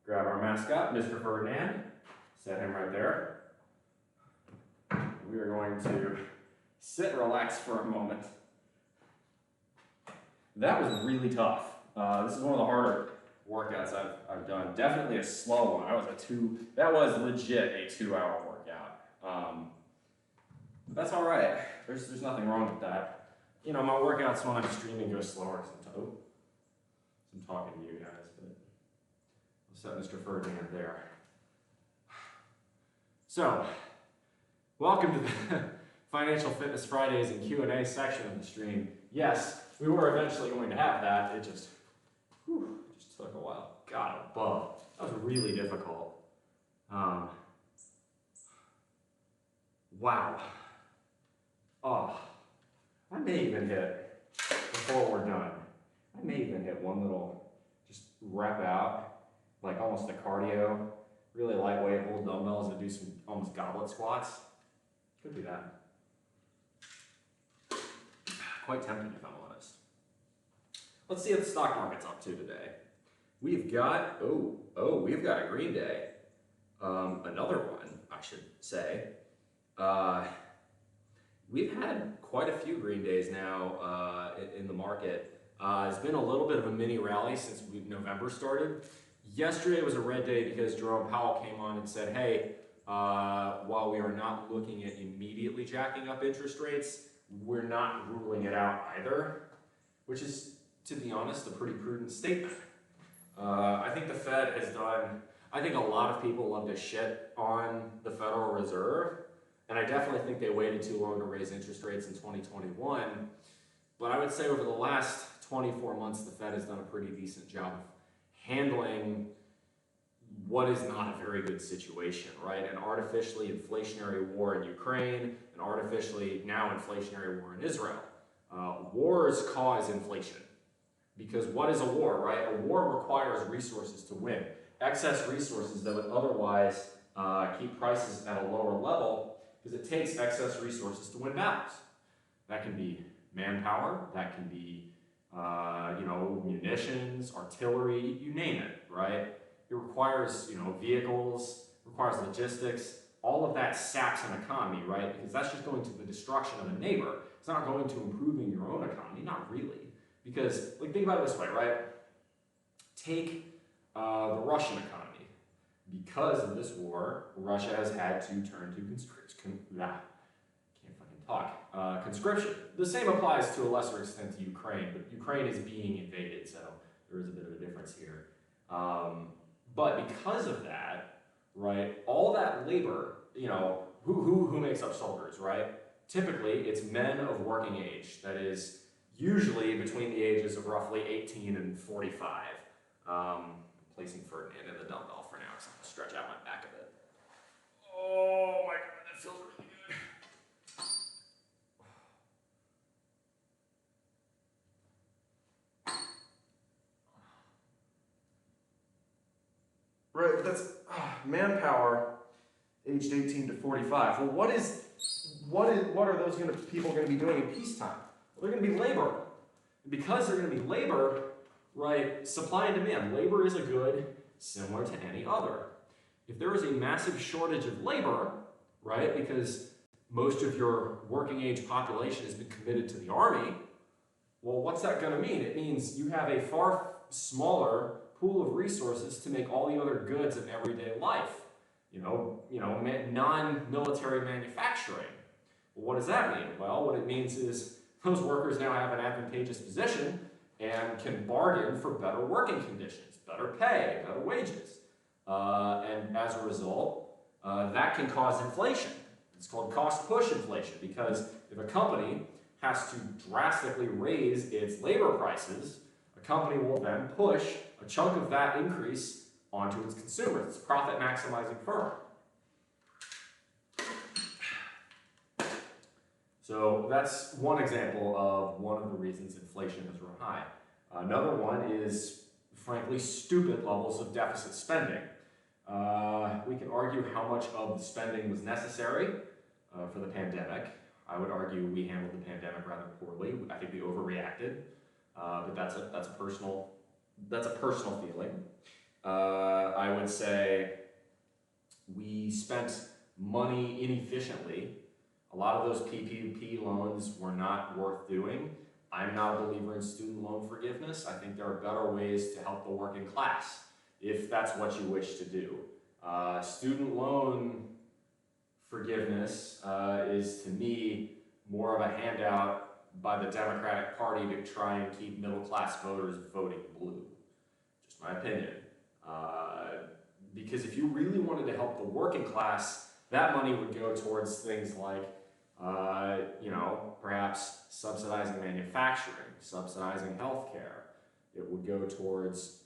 A: Grab our mascot, Mr. Ferdinand. Set him right there. We are going to sit, relax for a moment. That was really tough. This is one of the harder workouts I've done. Definitely a slow one. That was legit a 2-hour workout. That's all right. There's nothing wrong with that. You know, my workouts when I'm streaming go slower sometimes. Oh, I'm talking to you guys, but I'll set Mr. Ferdinand there. So, welcome to the Financial Fitness Fridays and Q&A section of the stream. Yes, we were eventually going to have that. It just took a while. God above. That was really difficult. Wow. Oh, I may even hit before we're done. I may even hit one little, just rep out, like almost a cardio, really lightweight, hold dumbbells and do some almost goblet squats. Could do that. Quite tempting if I'm honest. Let's see what the stock market's up to today. We've got, we've got a green day. Another one, I should say. We've had quite a few green days now in the market. It's been a little bit of a mini rally since November started. Yesterday was a red day because Jerome Powell came on and said, hey, while we are not looking at immediately jacking up interest rates, we're not ruling it out either, which is, to be honest, a pretty prudent statement. I think the Fed has done, I think a lot of people love to shit on the Federal Reserve, and I definitely think they waited too long to raise interest rates in 2021, but I would say over the last 24 months, the Fed has done a pretty decent job of handling what is not a very good situation, right? An artificially inflationary war in Ukraine, an artificially now inflationary war in Israel. Wars cause inflation. Because what is a war, right? A war requires resources to win. Excess resources that would otherwise keep prices at a lower level, because it takes excess resources to win battles. That can be manpower, that can be munitions, artillery, you name it, right? It requires, vehicles, requires logistics. All of that saps an economy, right? Because that's just going to the destruction of a neighbor. It's not going to improving your own economy, not really. Because, think about it this way, right? Take the Russian economy. Because of this war, Russia has had to turn to conscription. The same applies to a lesser extent to Ukraine, but Ukraine is being invaded, so there is a bit of a difference here. But because of that, right, all that labor, who makes up soldiers, right? Typically, it's men of working age. That is usually between the ages of roughly 18 and 45. Placing Ferdinand in the dumbbell for now, because I'm going to stretch out my back a bit. Oh my God, that feels really good. Right, but that's manpower aged 18 to 45. Well, what are those people going to be doing in peacetime? Well, they're going to be labor. And because they're going to be labor, right, supply and demand. Labor is a good similar to any other. If there is a massive shortage of labor, right, because most of your working age population has been committed to the army, well, what's that going to mean? It means you have a far smaller pool of resources to make all the other goods of everyday life. Non-military manufacturing. Well, what does that mean? Well, what it means is those workers now have an advantageous position and can bargain for better working conditions, better pay, better wages. And as a result, that can cause inflation. It's called cost-push inflation, because if a company has to drastically raise its labor prices, a company will then push a chunk of that increase onto its consumers. It's a profit-maximizing firm. So that's one example of one of the reasons inflation has run high. Another one is, frankly, stupid levels of deficit spending. We can argue how much of the spending was necessary for the pandemic. I would argue we handled the pandemic rather poorly. I think we overreacted, but that's a personal feeling. I would say we spent money inefficiently. A lot of those PPP loans were not worth doing. I'm not a believer in student loan forgiveness. I think there are better ways to help the working class, if that's what you wish to do. Student loan forgiveness is, to me, more of a handout by the Democratic Party to try and keep middle-class voters voting blue. Just my opinion. Because if you really wanted to help the working class, that money would go towards things like perhaps subsidizing manufacturing, subsidizing healthcare. It would go towards,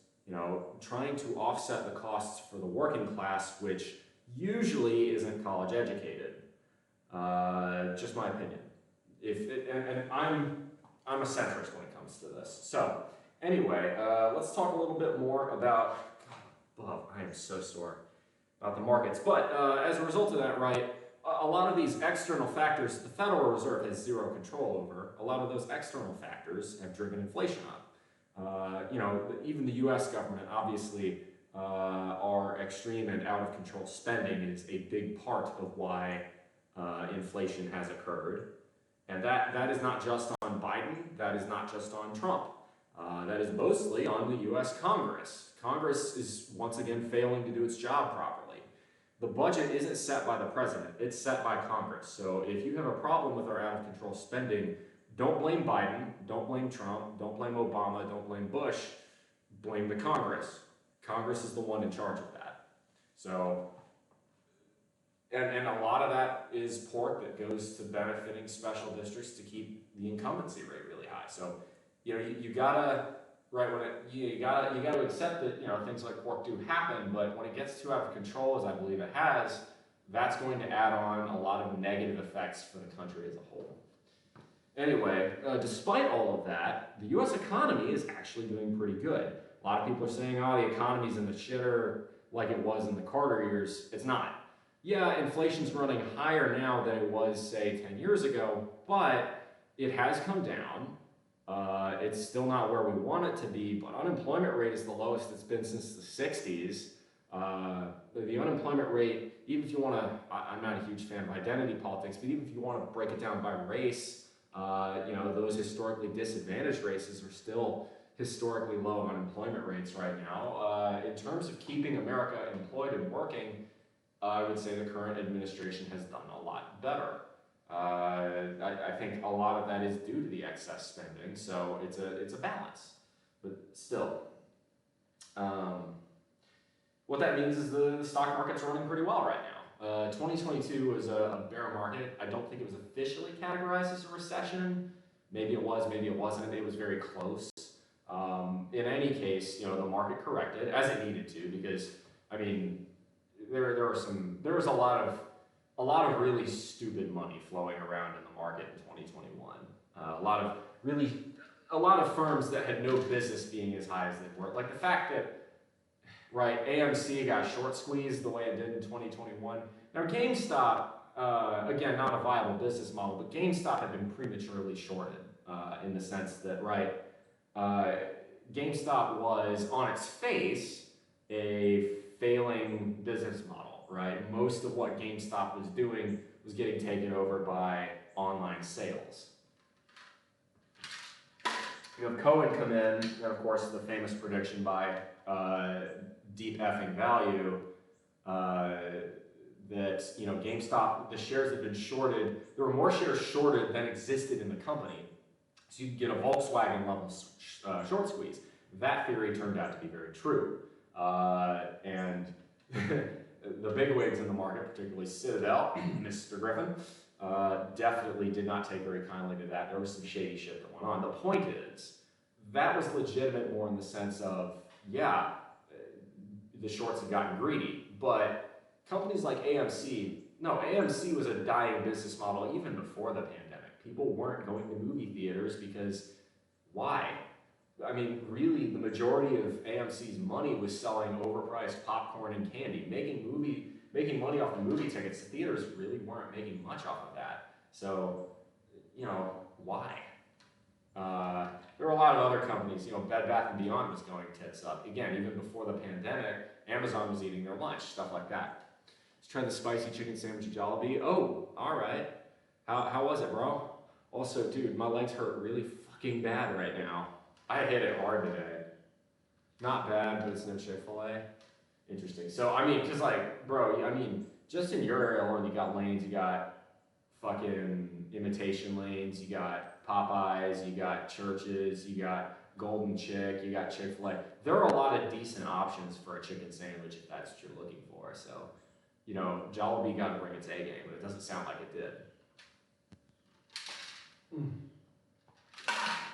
A: trying to offset the costs for the working class, which usually isn't college educated. Just my opinion. And I'm a centrist when it comes to this. So Anyway, let's talk a little bit more about, God, I am so sore about the markets. But as a result of that, right, a lot of these external factors the Federal Reserve has zero control over. A lot of those external factors have driven inflation up. Even the U.S. government, obviously, our extreme and out of control spending is a big part of why inflation has occurred. And that is not just on Biden, that is not just on Trump. That is mostly on the U.S. Congress. Congress is once again failing to do its job properly. The budget isn't set by the president, it's set by Congress. So if you have a problem with our out of control spending, don't blame Biden, don't blame Trump, don't blame Obama, don't blame Bush, blame the Congress. Congress is the one in charge of that. So, and a lot of that is pork that goes to benefiting special districts to keep the incumbency rate really high. So, you gotta, right, you gotta accept that, things like pork do happen, but when it gets too out of control, as I believe it has, that's going to add on a lot of negative effects for the country as a whole. Anyway, despite all of that, the U.S. economy is actually doing pretty good. A lot of people are saying, oh, the economy's in the shitter like it was in the Carter years. It's not. Yeah, inflation's running higher now than it was, say, 10 years ago, but it has come down. It's still not where we want it to be, but unemployment rate is the lowest it's been since the 60s. The unemployment rate, even if you want to, I'm not a huge fan of identity politics, but even if you want to break it down by race, those historically disadvantaged races are still historically low unemployment rates right now. In terms of keeping America employed and working, I would say the current administration has done a lot better. I think a lot of that is due to the excess spending, so it's a balance. But still, what that means is the stock market's running pretty well right now. 2022 was a bear market. I don't think it was officially categorized as a recession. Maybe it was, maybe it wasn't. It was very close. In any case, the market corrected as it needed to, because there was a lot of really stupid money flowing around in the market in 2021. A lot of firms that had no business being as high as they were. Like the fact that, right, AMC got short squeezed the way it did in 2021. Now GameStop, again, not a viable business model, but GameStop had been prematurely shorted in the sense that, right, GameStop was on its face a failing business model, right? Most of what GameStop was doing was getting taken over by online sales. You have Cohen come in, and of course the famous prediction by Deep Effing Value that GameStop, the shares had been shorted. There were more shares shorted than existed in the company, so you could get a Volkswagen level short squeeze. That theory turned out to be very true, and the bigwigs in the market, particularly Citadel, Mr. Griffin, definitely did not take very kindly to that. There was some shady shit that went on. The point is, that was legitimate more in the sense of, the shorts had gotten greedy, but companies like AMC was a dying business model even before the pandemic. People weren't going to movie theaters because why? Really, the majority of AMC's money was selling overpriced popcorn and candy. Making money off the movie tickets, the theaters really weren't making much off of that. So, why? There were a lot of other companies, Bed Bath & Beyond was going tits up. Again, even before the pandemic, Amazon was eating their lunch, stuff like that. Let's try the spicy chicken sandwich at Jollibee. Oh, all right. How was it, bro? Also, dude, my legs hurt really fucking bad right now. I hit it hard today. Not bad, but it's no Chick-fil-A. Interesting. So, because just in your area alone, you got lanes, you got fucking imitation lanes, you got Popeyes, you got Churches, you got Golden Chick, you got Chick-fil-A. There are a lot of decent options for a chicken sandwich if that's what you're looking for. So, Jollibee got to bring its A game, but it doesn't sound like it did.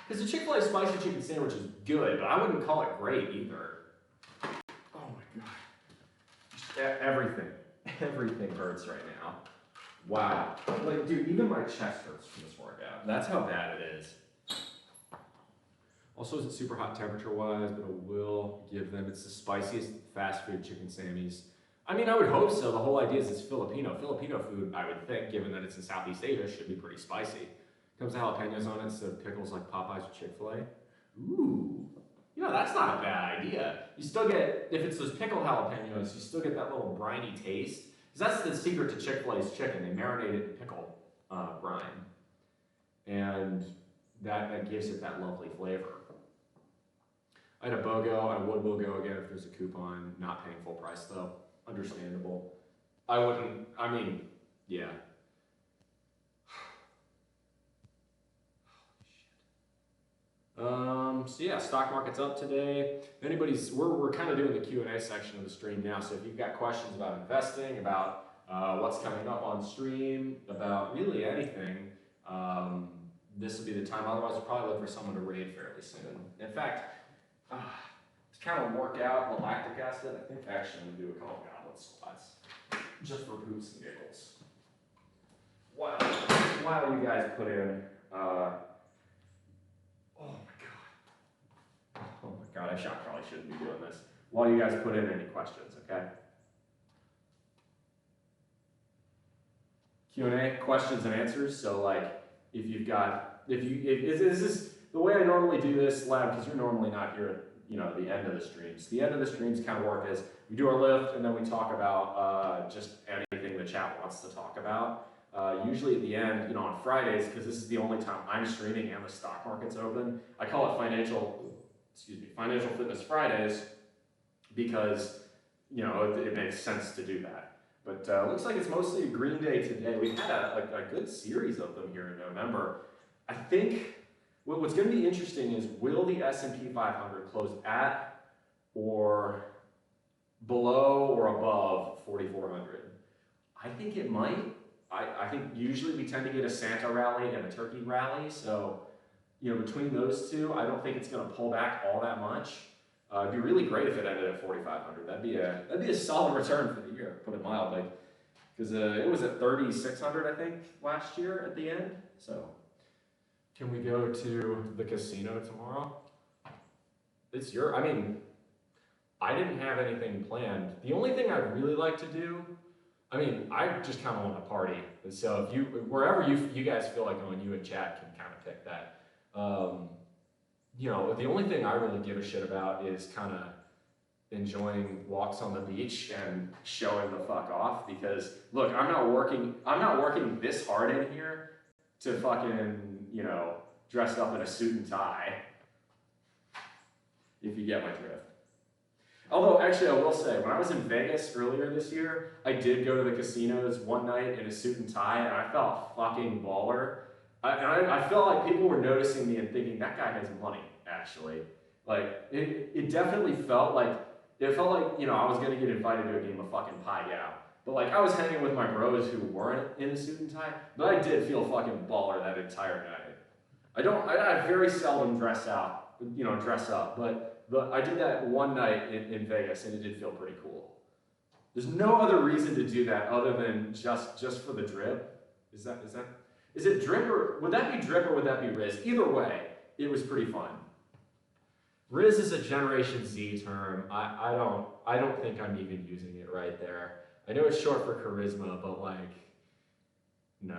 A: Because the Chick-fil-A spicy chicken sandwich is good, but I wouldn't call it great either. Oh my god. Everything hurts right now. Wow. Dude, even my chest hurts from this workout. That's how bad it is.
D: Also isn't super hot temperature-wise, but I will give them, it's the spiciest fast food chicken Sammy's. I mean, I would hope so. The whole idea is it's Filipino. Filipino food, I would think, given that it's in Southeast Asia, should be pretty spicy. Comes to jalapenos on it instead of pickles like Popeyes or Chick-fil-A. Ooh, you know, that's not a bad idea. You still get, if it's those pickled jalapenos, you still get that little briny taste. Because that's the secret to Chick-fil-A's chicken. They marinate it in pickle brine. And that gives it that lovely flavor. I had a BOGO. I will go again if there's a coupon. Not paying full price though. Understandable. I wouldn't, I mean, yeah. So yeah, stock market's up today. If anybody's, we're kind of doing the Q&A section of the stream now. So if you've got questions about investing, about what's coming up on stream, about really anything, this will be the time. Otherwise, we'll probably look for someone to raid fairly soon. In fact, to kind of work out the lactic acid, I think actually I'm gonna do a couple goblet squats, just for hoops and giggles. While you guys put in, oh my god, I probably shouldn't be doing this. While you guys put in any questions, okay? Q&A, questions and answers. So like, if you've got, this is the way I normally do this live, because you're normally not here at, you know, the end of the streams. The end of the streams kind of work as we do our lift and then we talk about just anything the chat wants to talk about. Usually at the end, you know, on Fridays, because this is the only time I'm streaming and the stock market's open, I call it Financial Fitness Fridays because, you know, it makes sense to do that. But looks like it's mostly a green day today. We've had a good series of them here in November. I think what's going to be interesting is, will the S&P 500 close at or below or above 4,400? I think it might. I think usually we tend to get a Santa rally and a turkey rally. So, you know, between those two, I don't think it's going to pull back all that much. It'd be really great if it ended at 4,500. That'd be a solid return for the year, put it mildly. Because it was at 3,600, I think, last year at the end. So, can we go to the casino tomorrow? It's your, I mean, I didn't have anything planned. The only thing I'd really like to do, I mean, I just kind of want to party. And so if you, wherever you guys feel like going, you and chat can kind of pick that. You know, the only thing I really give a shit about is kind of enjoying walks on the beach and showing the fuck off, because look, I'm not working this hard in here to fucking, you know, dressed up in a suit and tie, if you get my drift. Although, actually, I will say, when I was in Vegas earlier this year, I did go to the casinos one night in a suit and tie, and I felt fucking baller. I felt like people were noticing me and thinking, that guy has money, actually. Like, it definitely felt like, you know, I was gonna get invited to a game of fucking Pai Gow. But like, I was hanging with my bros who weren't in a suit and tie, but I did feel fucking baller that entire night. I very seldom dress up, but I did that one night in Vegas, and it did feel pretty cool. There's no other reason to do that other than just for the drip. Is it drip, or would that be drip, or would that be Riz? Either way, it was pretty fun. Riz is a Generation Z term. I don't think I'm even using it right there. I know it's short for charisma, but like, no,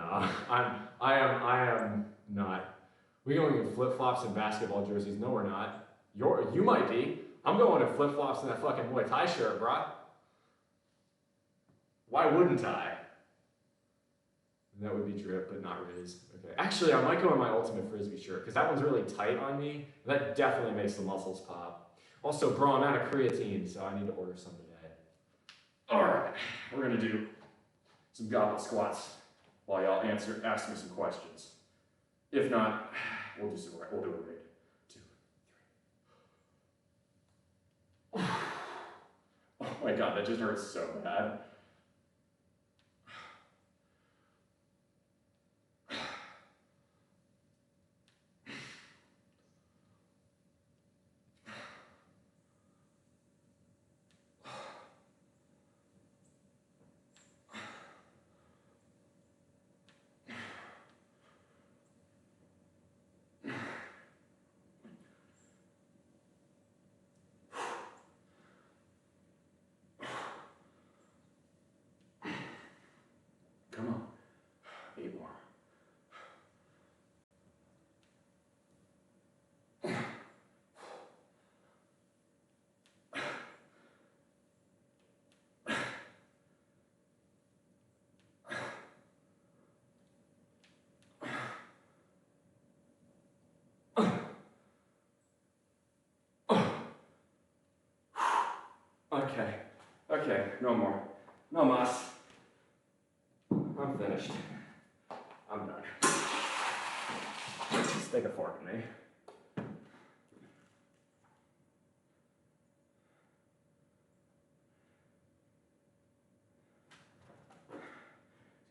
D: I am not. We going in flip-flops and basketball jerseys? No, we're not. You might be. I'm going in flip-flops and that fucking Muay Thai shirt, brah. Why wouldn't I? That would be drip, but not Riz. Okay. Actually, I might go in my Ultimate Frisbee shirt, because that one's really tight on me. That definitely makes the muscles pop. Also, bro, I'm out of creatine, so I need to order some today. Alright, we're gonna do some goblet squats while y'all ask me some questions. If not, we'll do a raid. 2, 3. Oh my god, that just hurts so bad.
A: Okay, okay, no more. No mas. I'm finished. I'm done. Stick a fork in me.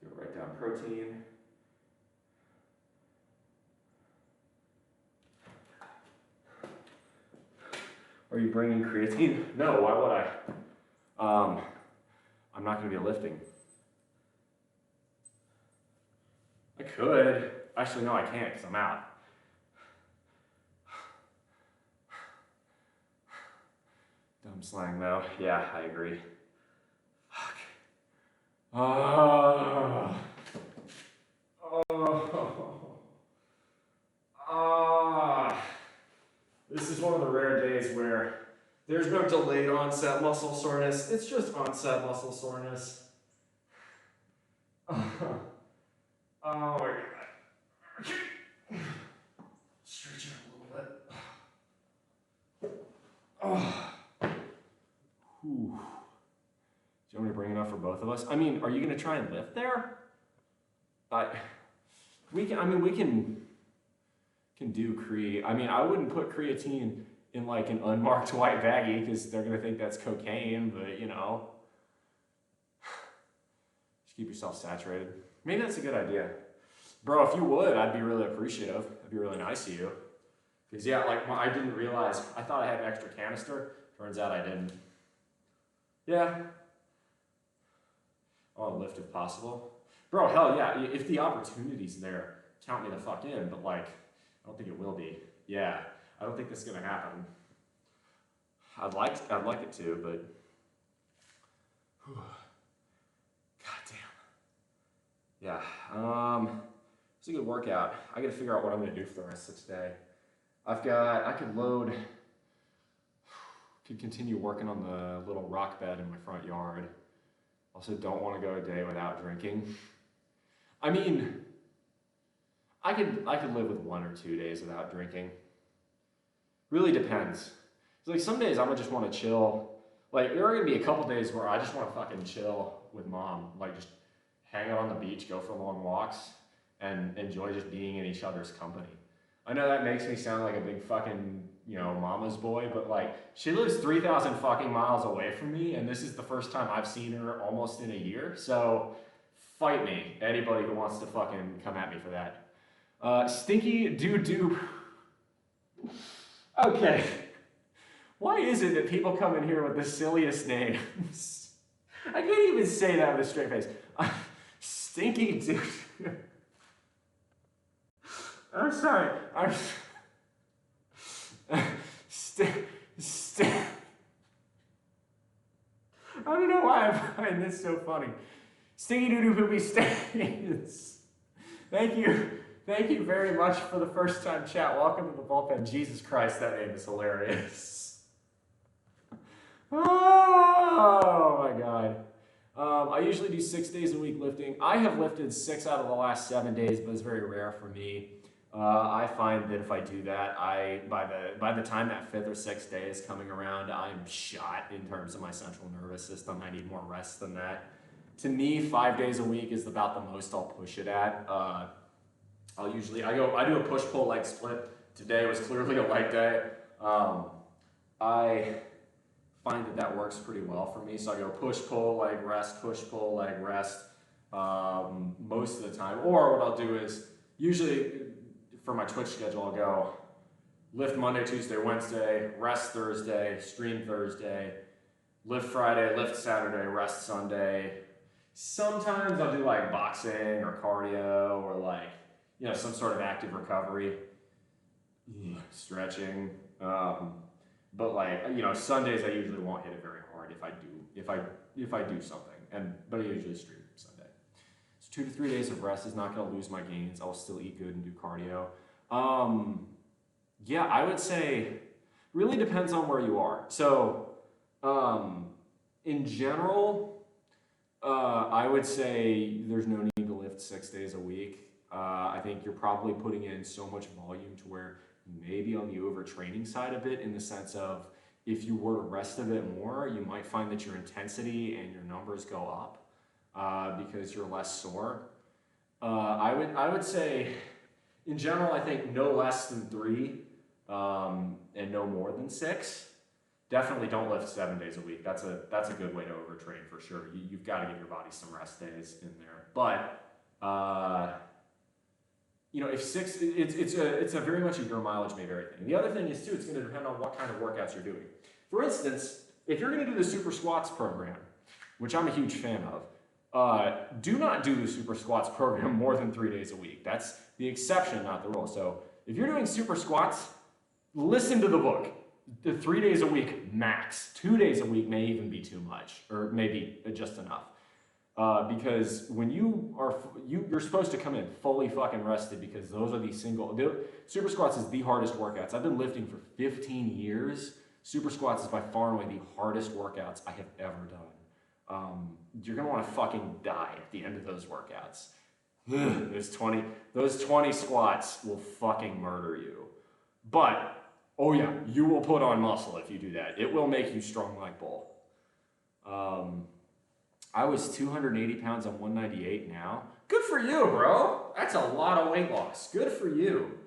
A: So write down protein. Are you bringing creatine? No, why would I? I'm not going to be lifting. I could. Actually, no, I can't because I'm out. Dumb slang, though. Yeah, I agree. Fuck. Oh. This is one of the rare days where there's no delayed onset muscle soreness. It's just onset muscle soreness. Oh my god. Okay. Stretch it a little bit. Oh. Whew. Do you want me to bring enough for both of us? I mean, are you gonna try and lift there? We can do creatine. I mean, I wouldn't put creatine in like an unmarked white baggie because they're gonna think that's cocaine, but you know. Just keep yourself saturated. Maybe that's a good idea. Bro, if you would, I'd be really appreciative. That'd be really nice of you. Because yeah, like I didn't realize, I thought I had an extra canister. Turns out I didn't. Yeah. I want to lift if possible. Bro, hell yeah, if the opportunity's there, count me the fuck in, but like, I don't think it will be. Yeah, I don't think this is gonna happen. I'd like it to, but whew. God damn. Yeah, it's a good workout. I gotta figure out what I'm gonna do for the rest of today. I could continue working on the little rock bed in my front yard. Also don't want to go a day without drinking. I mean, I could live with 1 or 2 days without drinking. Really depends. It's like some days I'm gonna just want to chill. Like there are gonna be a couple days where I just want to fucking chill with mom, like just hang out on the beach, go for long walks, and enjoy just being in each other's company. I know that makes me sound like a big fucking, you know, mama's boy, but like she lives 3,000 fucking miles away from me, and this is the first time I've seen her almost in a year. So fight me, anybody who wants to fucking come at me for that. Stinky doo-doo. Okay. Why is it that people come in here with the silliest names? I can't even say that with a straight face. Stinky doo. I'm sorry. I don't know why I find this so funny. Stinky doo doo poopy stains. Thank you very much for the first time chat. Welcome to the bullpen. Jesus Christ, that name is hilarious. Oh my god. I usually do 6 days a week lifting. I have lifted 6 out of the last 7 days, but it's very rare for me. I find that if I do that, by the time that 5th or 6th day is coming around, I'm shot in terms of my central nervous system. I need more rest than that. To me, 5 days a week is about the most I'll push it at. I do a push-pull leg split. Today was clearly a leg day. I find that works pretty well for me. So I go push-pull, leg rest, push-pull, leg rest most of the time. Or what I'll do is, usually for my Twitch schedule, I'll go lift Monday, Tuesday, Wednesday, rest Thursday, stream Thursday, lift Friday, lift Saturday, rest Sunday. Sometimes I'll do like boxing or cardio or like, you know, some sort of active recovery, stretching. But like, you know, Sundays I usually won't hit it very hard if I do something, but I usually stream Sunday. So 2 to 3 days of rest is not going to lose my gains. I'll still eat good and do cardio. Yeah, I would say really depends on where you are. So in general, I would say there's no need to lift 6 days a week. I think you're probably putting in so much volume to where maybe on the overtraining side of it, in the sense of
D: if you were to rest a bit more, you might find that your intensity and your numbers go up because you're less sore. I would say, in general, I think no less than 3 and no more than 6. Definitely don't lift 7 days a week. That's a good way to overtrain for sure. You've got to give your body some rest days in there. But if 6, it's a very much a your mileage may vary thing. The other thing is too, it's going to depend on what kind of workouts you're doing. For instance, if you're going to do the super squats program, which I'm a huge fan of, do not do the super squats program more than 3 days a week. That's the exception, not the rule. So if you're doing super squats, listen to the book. The 3 days a week max. 2 days a week may even be too much, or maybe just enough. Because when you're supposed to come in fully fucking rested, because those are super squats is the hardest workouts. I've been lifting for 15 years. Super squats is by far and away the hardest workouts I have ever done. You're gonna want to fucking die at the end of those workouts. those 20 squats will fucking murder you. But oh yeah, you will put on muscle if you do that. It will make you strong like bull. I was 280 pounds on 198 now. Good for you, bro. That's a lot of weight loss. Good for you.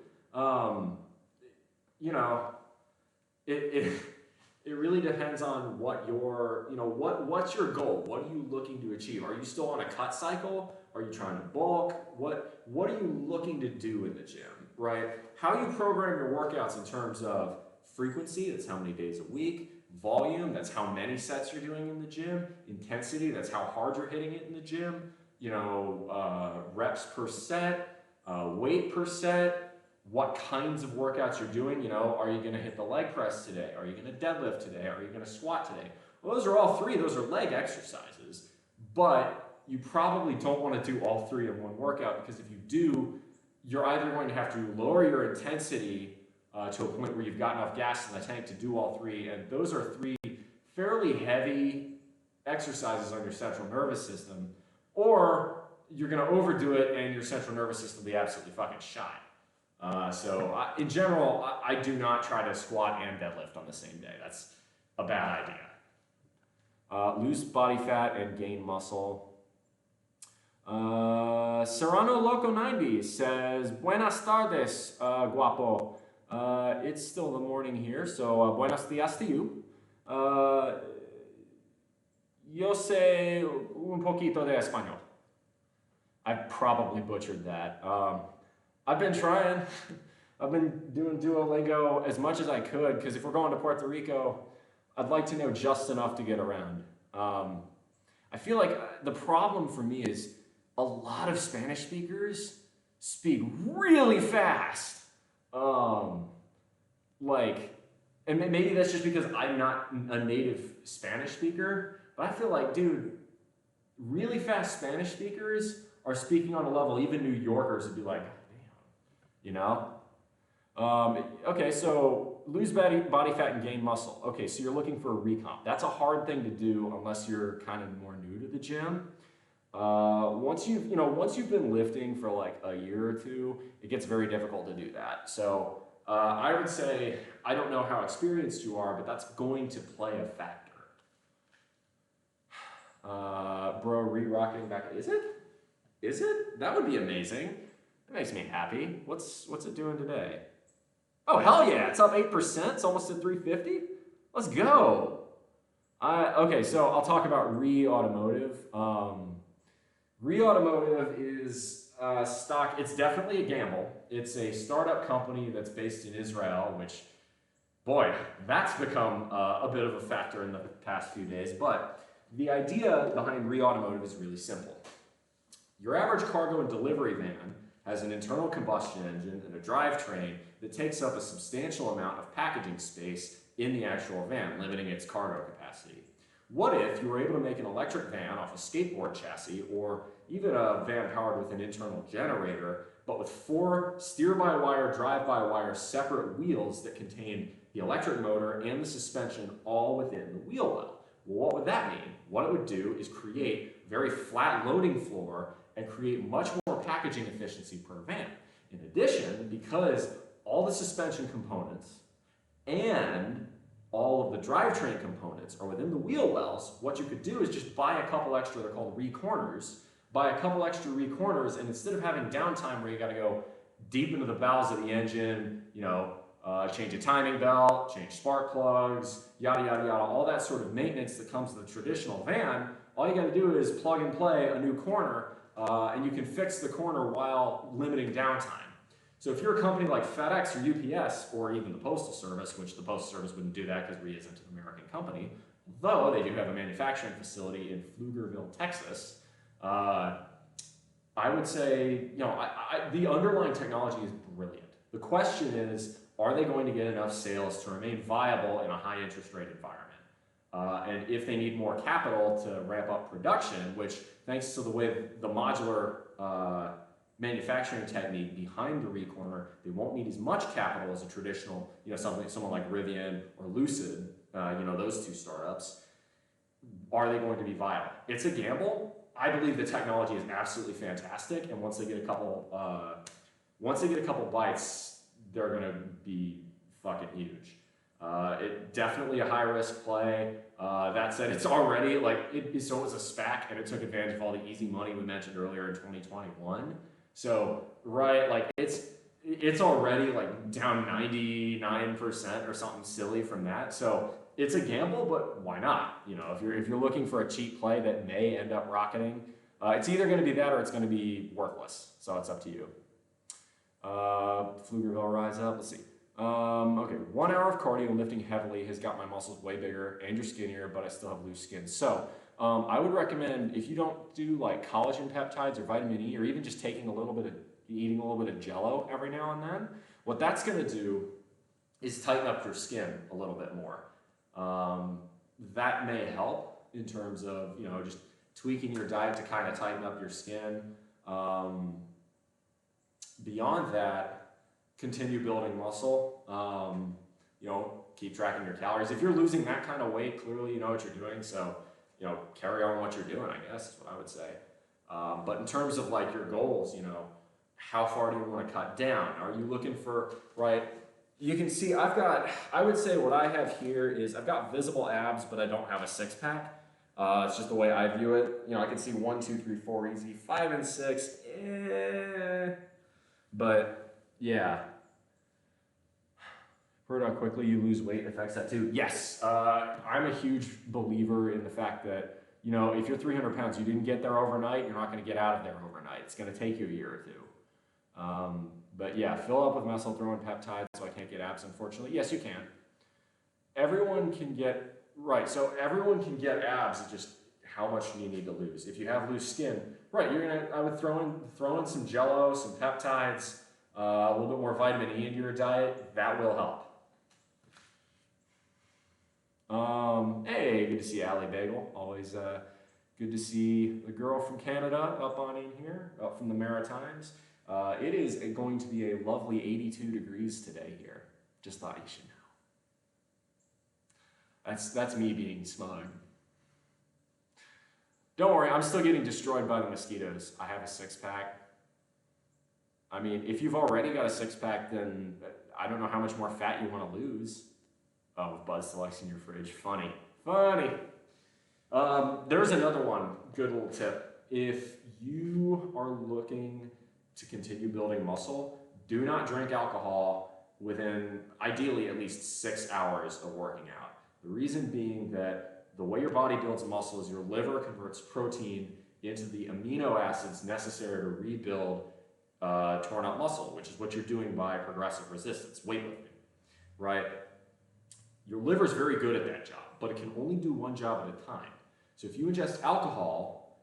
D: It really depends on what what's your goal? What are you looking to achieve? Are you still on a cut cycle? Are you trying to bulk? What are you looking to do in the gym, right? How you program your workouts in terms of frequency, that's how many days a week, volume, that's how many sets you're doing in the gym, intensity, that's how hard you're hitting it in the gym, reps per set, weight per set, what kinds of workouts you're doing. Are you gonna hit the leg press today? Are you gonna deadlift today? Are you gonna squat today? Well, those are all 3, those are leg exercises, but you probably don't wanna do all 3 in one workout, because if you do, you're either going to have to lower your intensity to a point where you've got enough gas in the tank to do all 3, and those are 3 fairly heavy exercises on your central nervous system, or you're going to overdo it and your central nervous system will be absolutely fucking shot. In general, I do not try to squat and deadlift on the same day. That's a bad idea. Lose body fat and gain muscle. Serrano Loco 90 says, Buenas tardes, guapo. It's still the morning here, so buenos dias to you. Yo sé un poquito de español. I probably butchered that. I've been trying. I've been doing Duolingo as much as I could, because if we're going to Puerto Rico, I'd like to know just enough to get around. I feel like the problem for me is a lot of Spanish speakers speak really fast. And maybe that's just because I'm not a native Spanish speaker, but I feel like, dude, really fast Spanish speakers are speaking on a level even New Yorkers would be like, damn, okay, so lose body fat and gain muscle. Okay, so you're looking for a recomp. That's a hard thing to do unless you're kind of more new to the gym. Once you've been lifting for like a year or 2, it gets very difficult to do that. So I would say, I don't know how experienced you are, but that's going to play a factor. Bro, re-rocketing back. Is it? Is it? That would be amazing. That makes me happy. What's it doing today? Oh, hell yeah, it's up 8%. It's almost at 350. Let's go. Okay, so I'll talk about Re-Automotive. Re-Automotive is stock. It's definitely a gamble. It's a startup company that's based in Israel, which, boy, that's become a bit of a factor in the past few days. But the idea behind Re-Automotive is really simple. Your average cargo and delivery van has an internal combustion engine and a drivetrain that takes up a substantial amount of packaging space in the actual van, limiting its cargo capacity. What if you were able to make an electric van off a skateboard chassis, or even a van powered with an internal generator, but with 4 steer-by-wire, drive-by-wire separate wheels that contain the electric motor and the suspension all within the wheel well? Well, what would that mean? What it would do is create a very flat loading floor and create much more packaging efficiency per van. In addition, because all the suspension components and all of the drivetrain components are within the wheel wells, what you could do is just buy a couple extra, they're called recorners, buy a couple extra recorners, and instead of having downtime where you got to go deep into the bowels of the engine, change a timing belt, change spark plugs, yada, yada, yada, all that sort of maintenance that comes with a traditional van, all you got to do is plug and play a new corner, and you can fix the corner while limiting downtime. So if you're a company like FedEx or UPS, or even the Postal Service, which the Postal Service wouldn't do that because we isn't an American company, though they do have a manufacturing facility in Pflugerville, Texas, I would say, the underlying technology is brilliant. The question is, are they going to get enough sales to remain viable in a high interest rate environment? And if they need more capital to ramp up production, which thanks to the way the modular manufacturing technique behind the recorner, they won't need as much capital as a traditional, someone like Rivian or Lucid, those two startups. Are they going to be viable? It's a gamble. I believe the technology is absolutely fantastic, and once they get a couple bites, they're going to be fucking huge. It definitely a high risk play. That said, it's already so it was a SPAC, and it took advantage of all the easy money we mentioned earlier in 2021. So it's already down 99% or something silly from that. So it's a gamble, but why not? If you're looking for a cheap play that may end up rocketing, it's either going to be that or it's going to be worthless. So it's up to you. Pflugerville rise up. Let's see. Okay, 1 hour of cardio and lifting heavily has got my muscles way bigger and you're skinnier, but I still have loose skin. So I would recommend, if you don't do collagen peptides or vitamin E, or even just eating a little bit of Jell-O every now and then, what that's going to do is tighten up your skin a little bit more. That may help in terms of, just tweaking your diet to kind of tighten up your skin. Beyond that, continue building muscle. Keep tracking your calories. If you're losing that kind of weight, clearly you know what you're doing. So, carry on what you're doing, I guess is what I would say. But in terms of your goals, how far do you want to cut down? Are you looking for, you can see I would say what I have here is I've got visible abs, but I don't have a six pack. It's just the way I view it. I can see 1, 2, 3, 4 easy, 5 and 6, but yeah. Heard how quickly you lose weight affects that too. Yes, I'm a huge believer in the fact that, if you're 300 pounds, you didn't get there overnight, you're not going to get out of there overnight. It's going to take you a year or two. But yeah, fill up with muscle, throw in peptides, so I can't get abs, unfortunately. Yes, you can. Everyone can get, so everyone can get abs, it's just how much do you need to lose? If you have loose skin, I would throw in some Jell-O, some peptides, a little bit more vitamin E into your diet, that will help. Hey, good to see Allie Bagel. Always good to see the girl from Canada up on in here, up from the Maritimes. It is going to be a lovely 82 degrees today here. Just thought you should know. That's me being smug. Don't worry, I'm still getting destroyed by the mosquitoes. I have a six-pack. I mean, if you've already got a six-pack, then I don't know how much more fat you want to lose. Oh, with Bud Selects in your fridge. Funny. There's another one, good little tip. If you are looking to continue building muscle, do not drink alcohol within, ideally, at least 6 hours of working out. The reason being that the way your body builds muscle is your liver converts protein into the amino acids necessary to rebuild torn up muscle, which is what you're doing by progressive resistance, weightlifting, right? Your liver's very good at that job, but it can only do one job at a time. So if you ingest alcohol,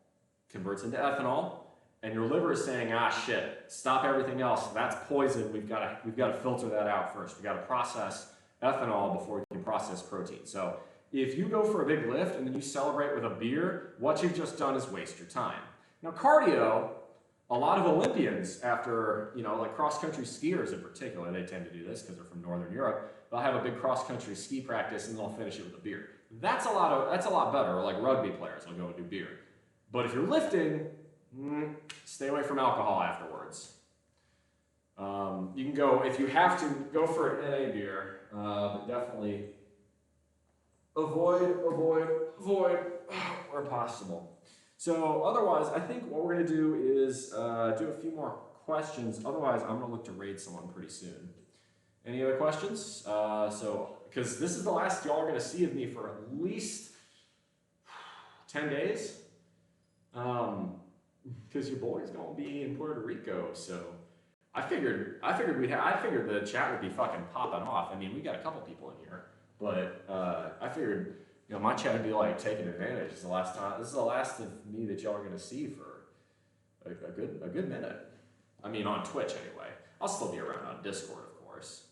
D: it converts into ethanol, and your liver is saying, shit, stop everything else, that's poison, we've got to filter that out first. We've got to process ethanol before we can process protein. So if you go for a big lift and then you celebrate with a beer, what you've just done is waste your time. Now cardio, a lot of Olympians after, cross-country skiers in particular, they tend to do this because they're from Northern Europe, they'll have a big cross-country ski practice and they'll finish it with a beer. That's a lot better, or like rugby players will go and do beer. But if you're lifting, stay away from alcohol afterwards. You can go, if you have to, go for an NA beer, but definitely
A: avoid where possible. So otherwise, I think what we're gonna do is do a few more questions. Otherwise, I'm gonna look to raid someone pretty soon. Any other questions? Because this is the last y'all are gonna see of me for at least 10 days. Because your boy's gonna be in Puerto Rico, so I figured the chat would be fucking popping off. I mean, we got a couple people in here, but I figured, you know, my chat would be like taking advantage. This is the last of me that y'all are gonna see for a good minute. I mean, on Twitch anyway. I'll still be around on Discord, of course.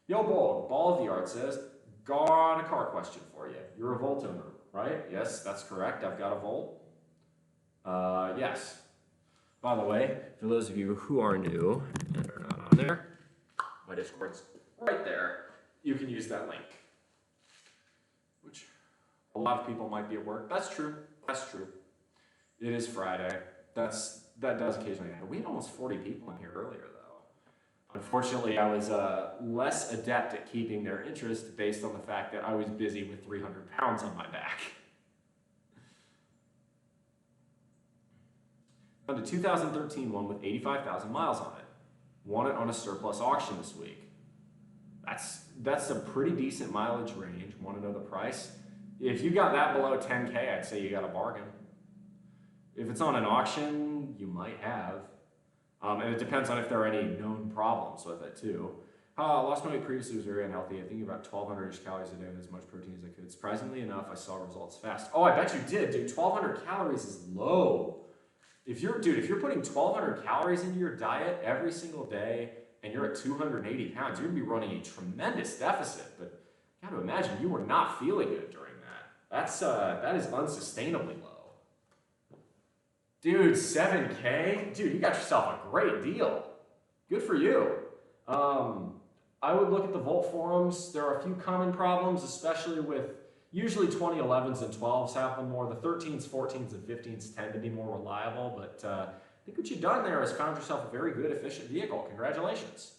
A: Yo, Ball of the Art says, got a car question for you. You're a Volt owner, right? Yes, that's correct. I've got a Volt. Yes. By the way, for those of you who are new and are not on there, my Discord's right there. You can use that link. Which a lot of people might be at work. That's true. That's true. It is Friday. That does occasionally happen. We had almost 40 people in here earlier, though. Unfortunately, I was less adept at keeping their interest based on the fact that I was busy with 300 pounds on my back. Found a 2013 one with 85,000 miles on it. Won it on a surplus auction this week. That's a pretty decent mileage range. Want to know the price? If you got that below 10K, I'd say you got a bargain. If it's on an auction, you might have. And it depends on if there are any known problems with it too. Lost my weight previously, was very unhealthy. I think about 1,200-ish calories a day with as much protein as I could. Surprisingly enough, I saw results fast. Oh, I bet you did, dude. 1,200 calories is low. If you're putting 1,200 calories into your diet every single day and you're at 280 pounds, you're gonna be running a tremendous deficit. But I gotta imagine you were not feeling good during that. That is unsustainably low. Dude, 7K? Dude, you got yourself a great deal. Good for you. I would look at the Volt forums. There are a few common problems, especially with usually 2011s and 12s have them more. The 13s, 14s, and 15s tend to be more reliable, but I think what you've done there is found yourself a very good, efficient vehicle. Congratulations.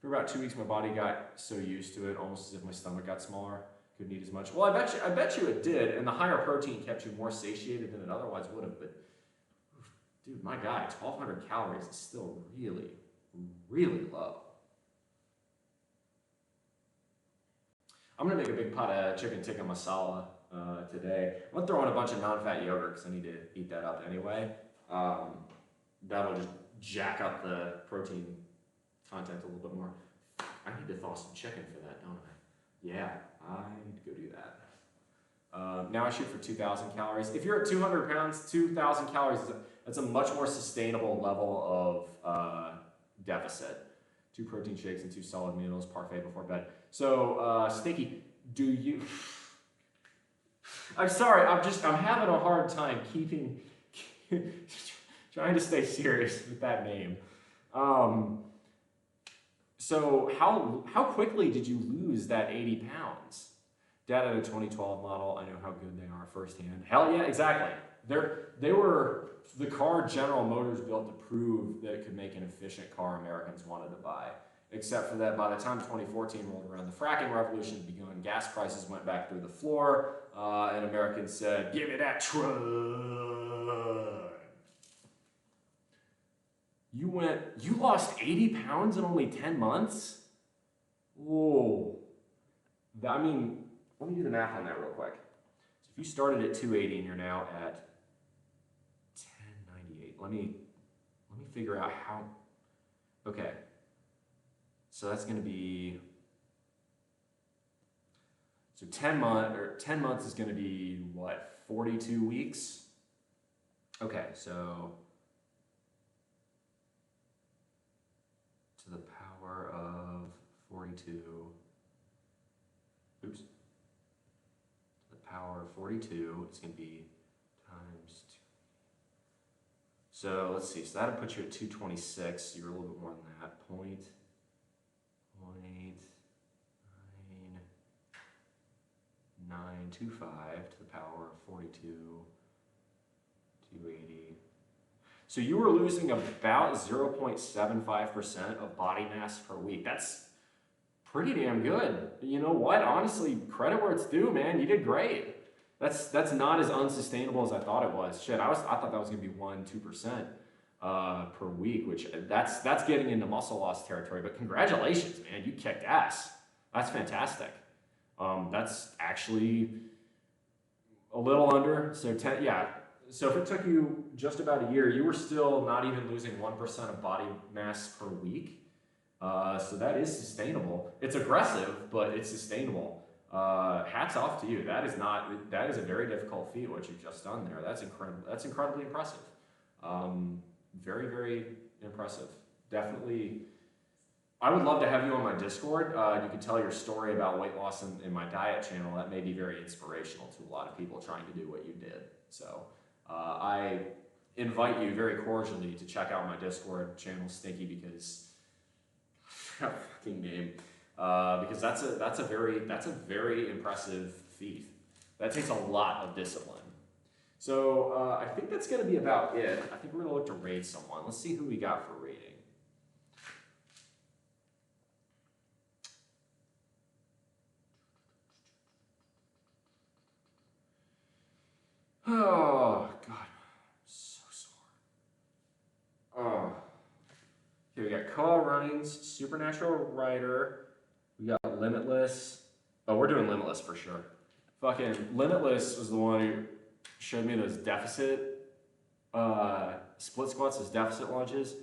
A: For about 2 weeks, my body got so used to it, almost as if my stomach got smaller. Couldn't eat as much. Well, I bet you it did, and the higher protein kept you more satiated than it otherwise would have, but dude, my guy, 1,200 calories is still really, really low. I'm gonna make a big pot of chicken tikka masala today. I'm gonna throw in a bunch of non-fat yogurt because I need to eat that up anyway. That'll just jack up the protein content a little bit more. I need to thaw some chicken for that, don't I? Yeah, I need to go do that. Now I shoot for 2,000 calories. If you're at 200 pounds, 2,000 calories, that's a much more sustainable level of deficit. 2 protein shakes and 2 solid meals, parfait before bed. So, Stinky, do you... I'm sorry, I'm having a hard time trying to stay serious with that name. So how quickly did you lose that 80 pounds? Dad had a 2012 model. I know how good they are firsthand. Hell yeah, exactly. They were the car General Motors built to prove that it could make an efficient car Americans wanted to buy. Except for that, by the time 2014 rolled around, the fracking revolution had begun. Gas prices went back through the floor, and Americans said, "Give me that truck." You lost 80 pounds in only 10 months? Whoa. I mean, let me do the math on that real quick. So if you started at 280 and you're now at 1098, let me figure out how, okay. So that's gonna be, so 10 months is gonna be what, 42 weeks? Okay, so to the power of 42, oops, to the power of 42, it's going to be times 2. So let's see, so that'll put you at 226, you're a little bit more than that, point 925 to the power of 42, 280. So you were losing about 0.75% of body mass per week. That's
D: pretty damn good. You know what? Honestly, credit where it's due, man. You did great. That's not as unsustainable as I thought it was. Shit, I thought that was gonna be 1-2% per week, which that's getting into muscle loss territory. But congratulations, man. You kicked ass. That's fantastic. That's actually a little under. So 10, yeah. So if it took you just about a year, you were still not even losing 1% of body mass per week. So that is sustainable. It's aggressive, but it's sustainable. Hats off to you. That is a very difficult feat, what you've just done there. That's incredible. That's incredibly impressive. Very, very impressive. Definitely. I would love to have you on my Discord. You can tell your story about weight loss in my diet channel. That may be very inspirational to a lot of people trying to do what you did. So I invite you very cordially to check out my Discord channel, Stinky, because fucking name. Because that's a very impressive feat. That takes a lot of discipline. So I think that's going to be about it. I think we're going to look to raid someone. Let's see who we got for raiding. Oh, God. I'm so sore. Oh. Okay, we got Koa Runnings, Supernatural Rider. We got Limitless. Oh, we're doing Limitless for sure. Fucking Limitless was the one who showed me those deficit, split squats as deficit lunges.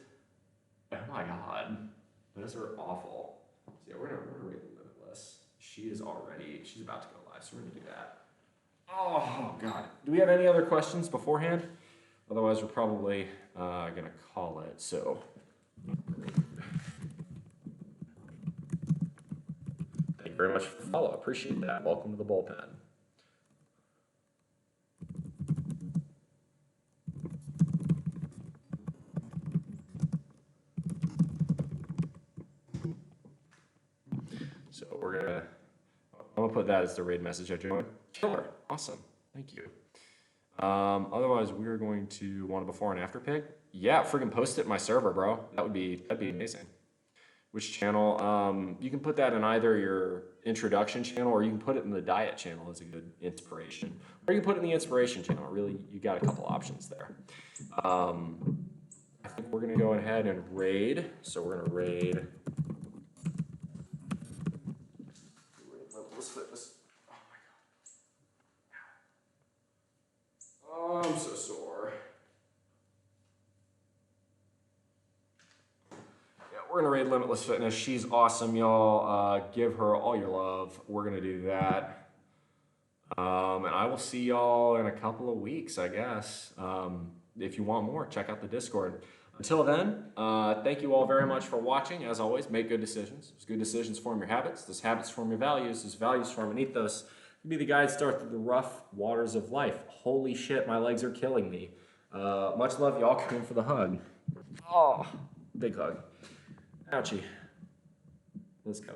D: Oh my God. Those are awful. So yeah, we're gonna rate Limitless. She's about to go live, so we're gonna do that. Oh God. Do we have any other questions beforehand? Otherwise, we're probably gonna call it. So. Thank you very much for the follow. Appreciate that. Welcome to the bullpen. So I'm gonna put that as the raid message I joined. Sure. Awesome. Thank you. Otherwise, we're going to want a before and after pic. Yeah, freaking post it in my server, bro. That'd be amazing. Which channel? You can put that in either your introduction channel, or you can put it in the diet channel as a good inspiration. Or you can put it in the inspiration channel. Really, you got a couple options there. I think we're gonna go ahead and raid. So we're gonna raid. Let's flip this. Oh my God. Oh, I'm so sore. Yeah, we're gonna raid Limitless Fitness. She's awesome, y'all. Give her all your love. We're gonna do that. And I will see y'all in a couple of weeks, I guess. If you want more, check out the Discord. Until then, thank you all very much for watching. As always, make good decisions. Those good decisions form your habits. Those habits form your values. Those values form an ethos. You be the guide start through the rough waters of life. Holy shit, my legs are killing me. Much love, y'all. Come in for the hug. Oh, big hug. Ouchie. Let's go.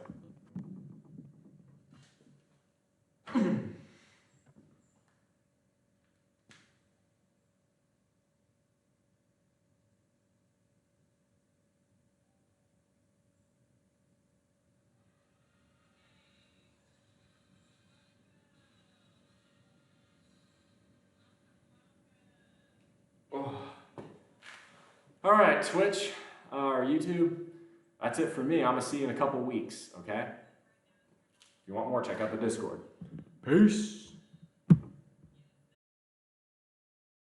D: All right, Twitch or YouTube, that's it for me. I'm going to see you in a couple weeks, okay? If you want more, check out the Discord. Peace.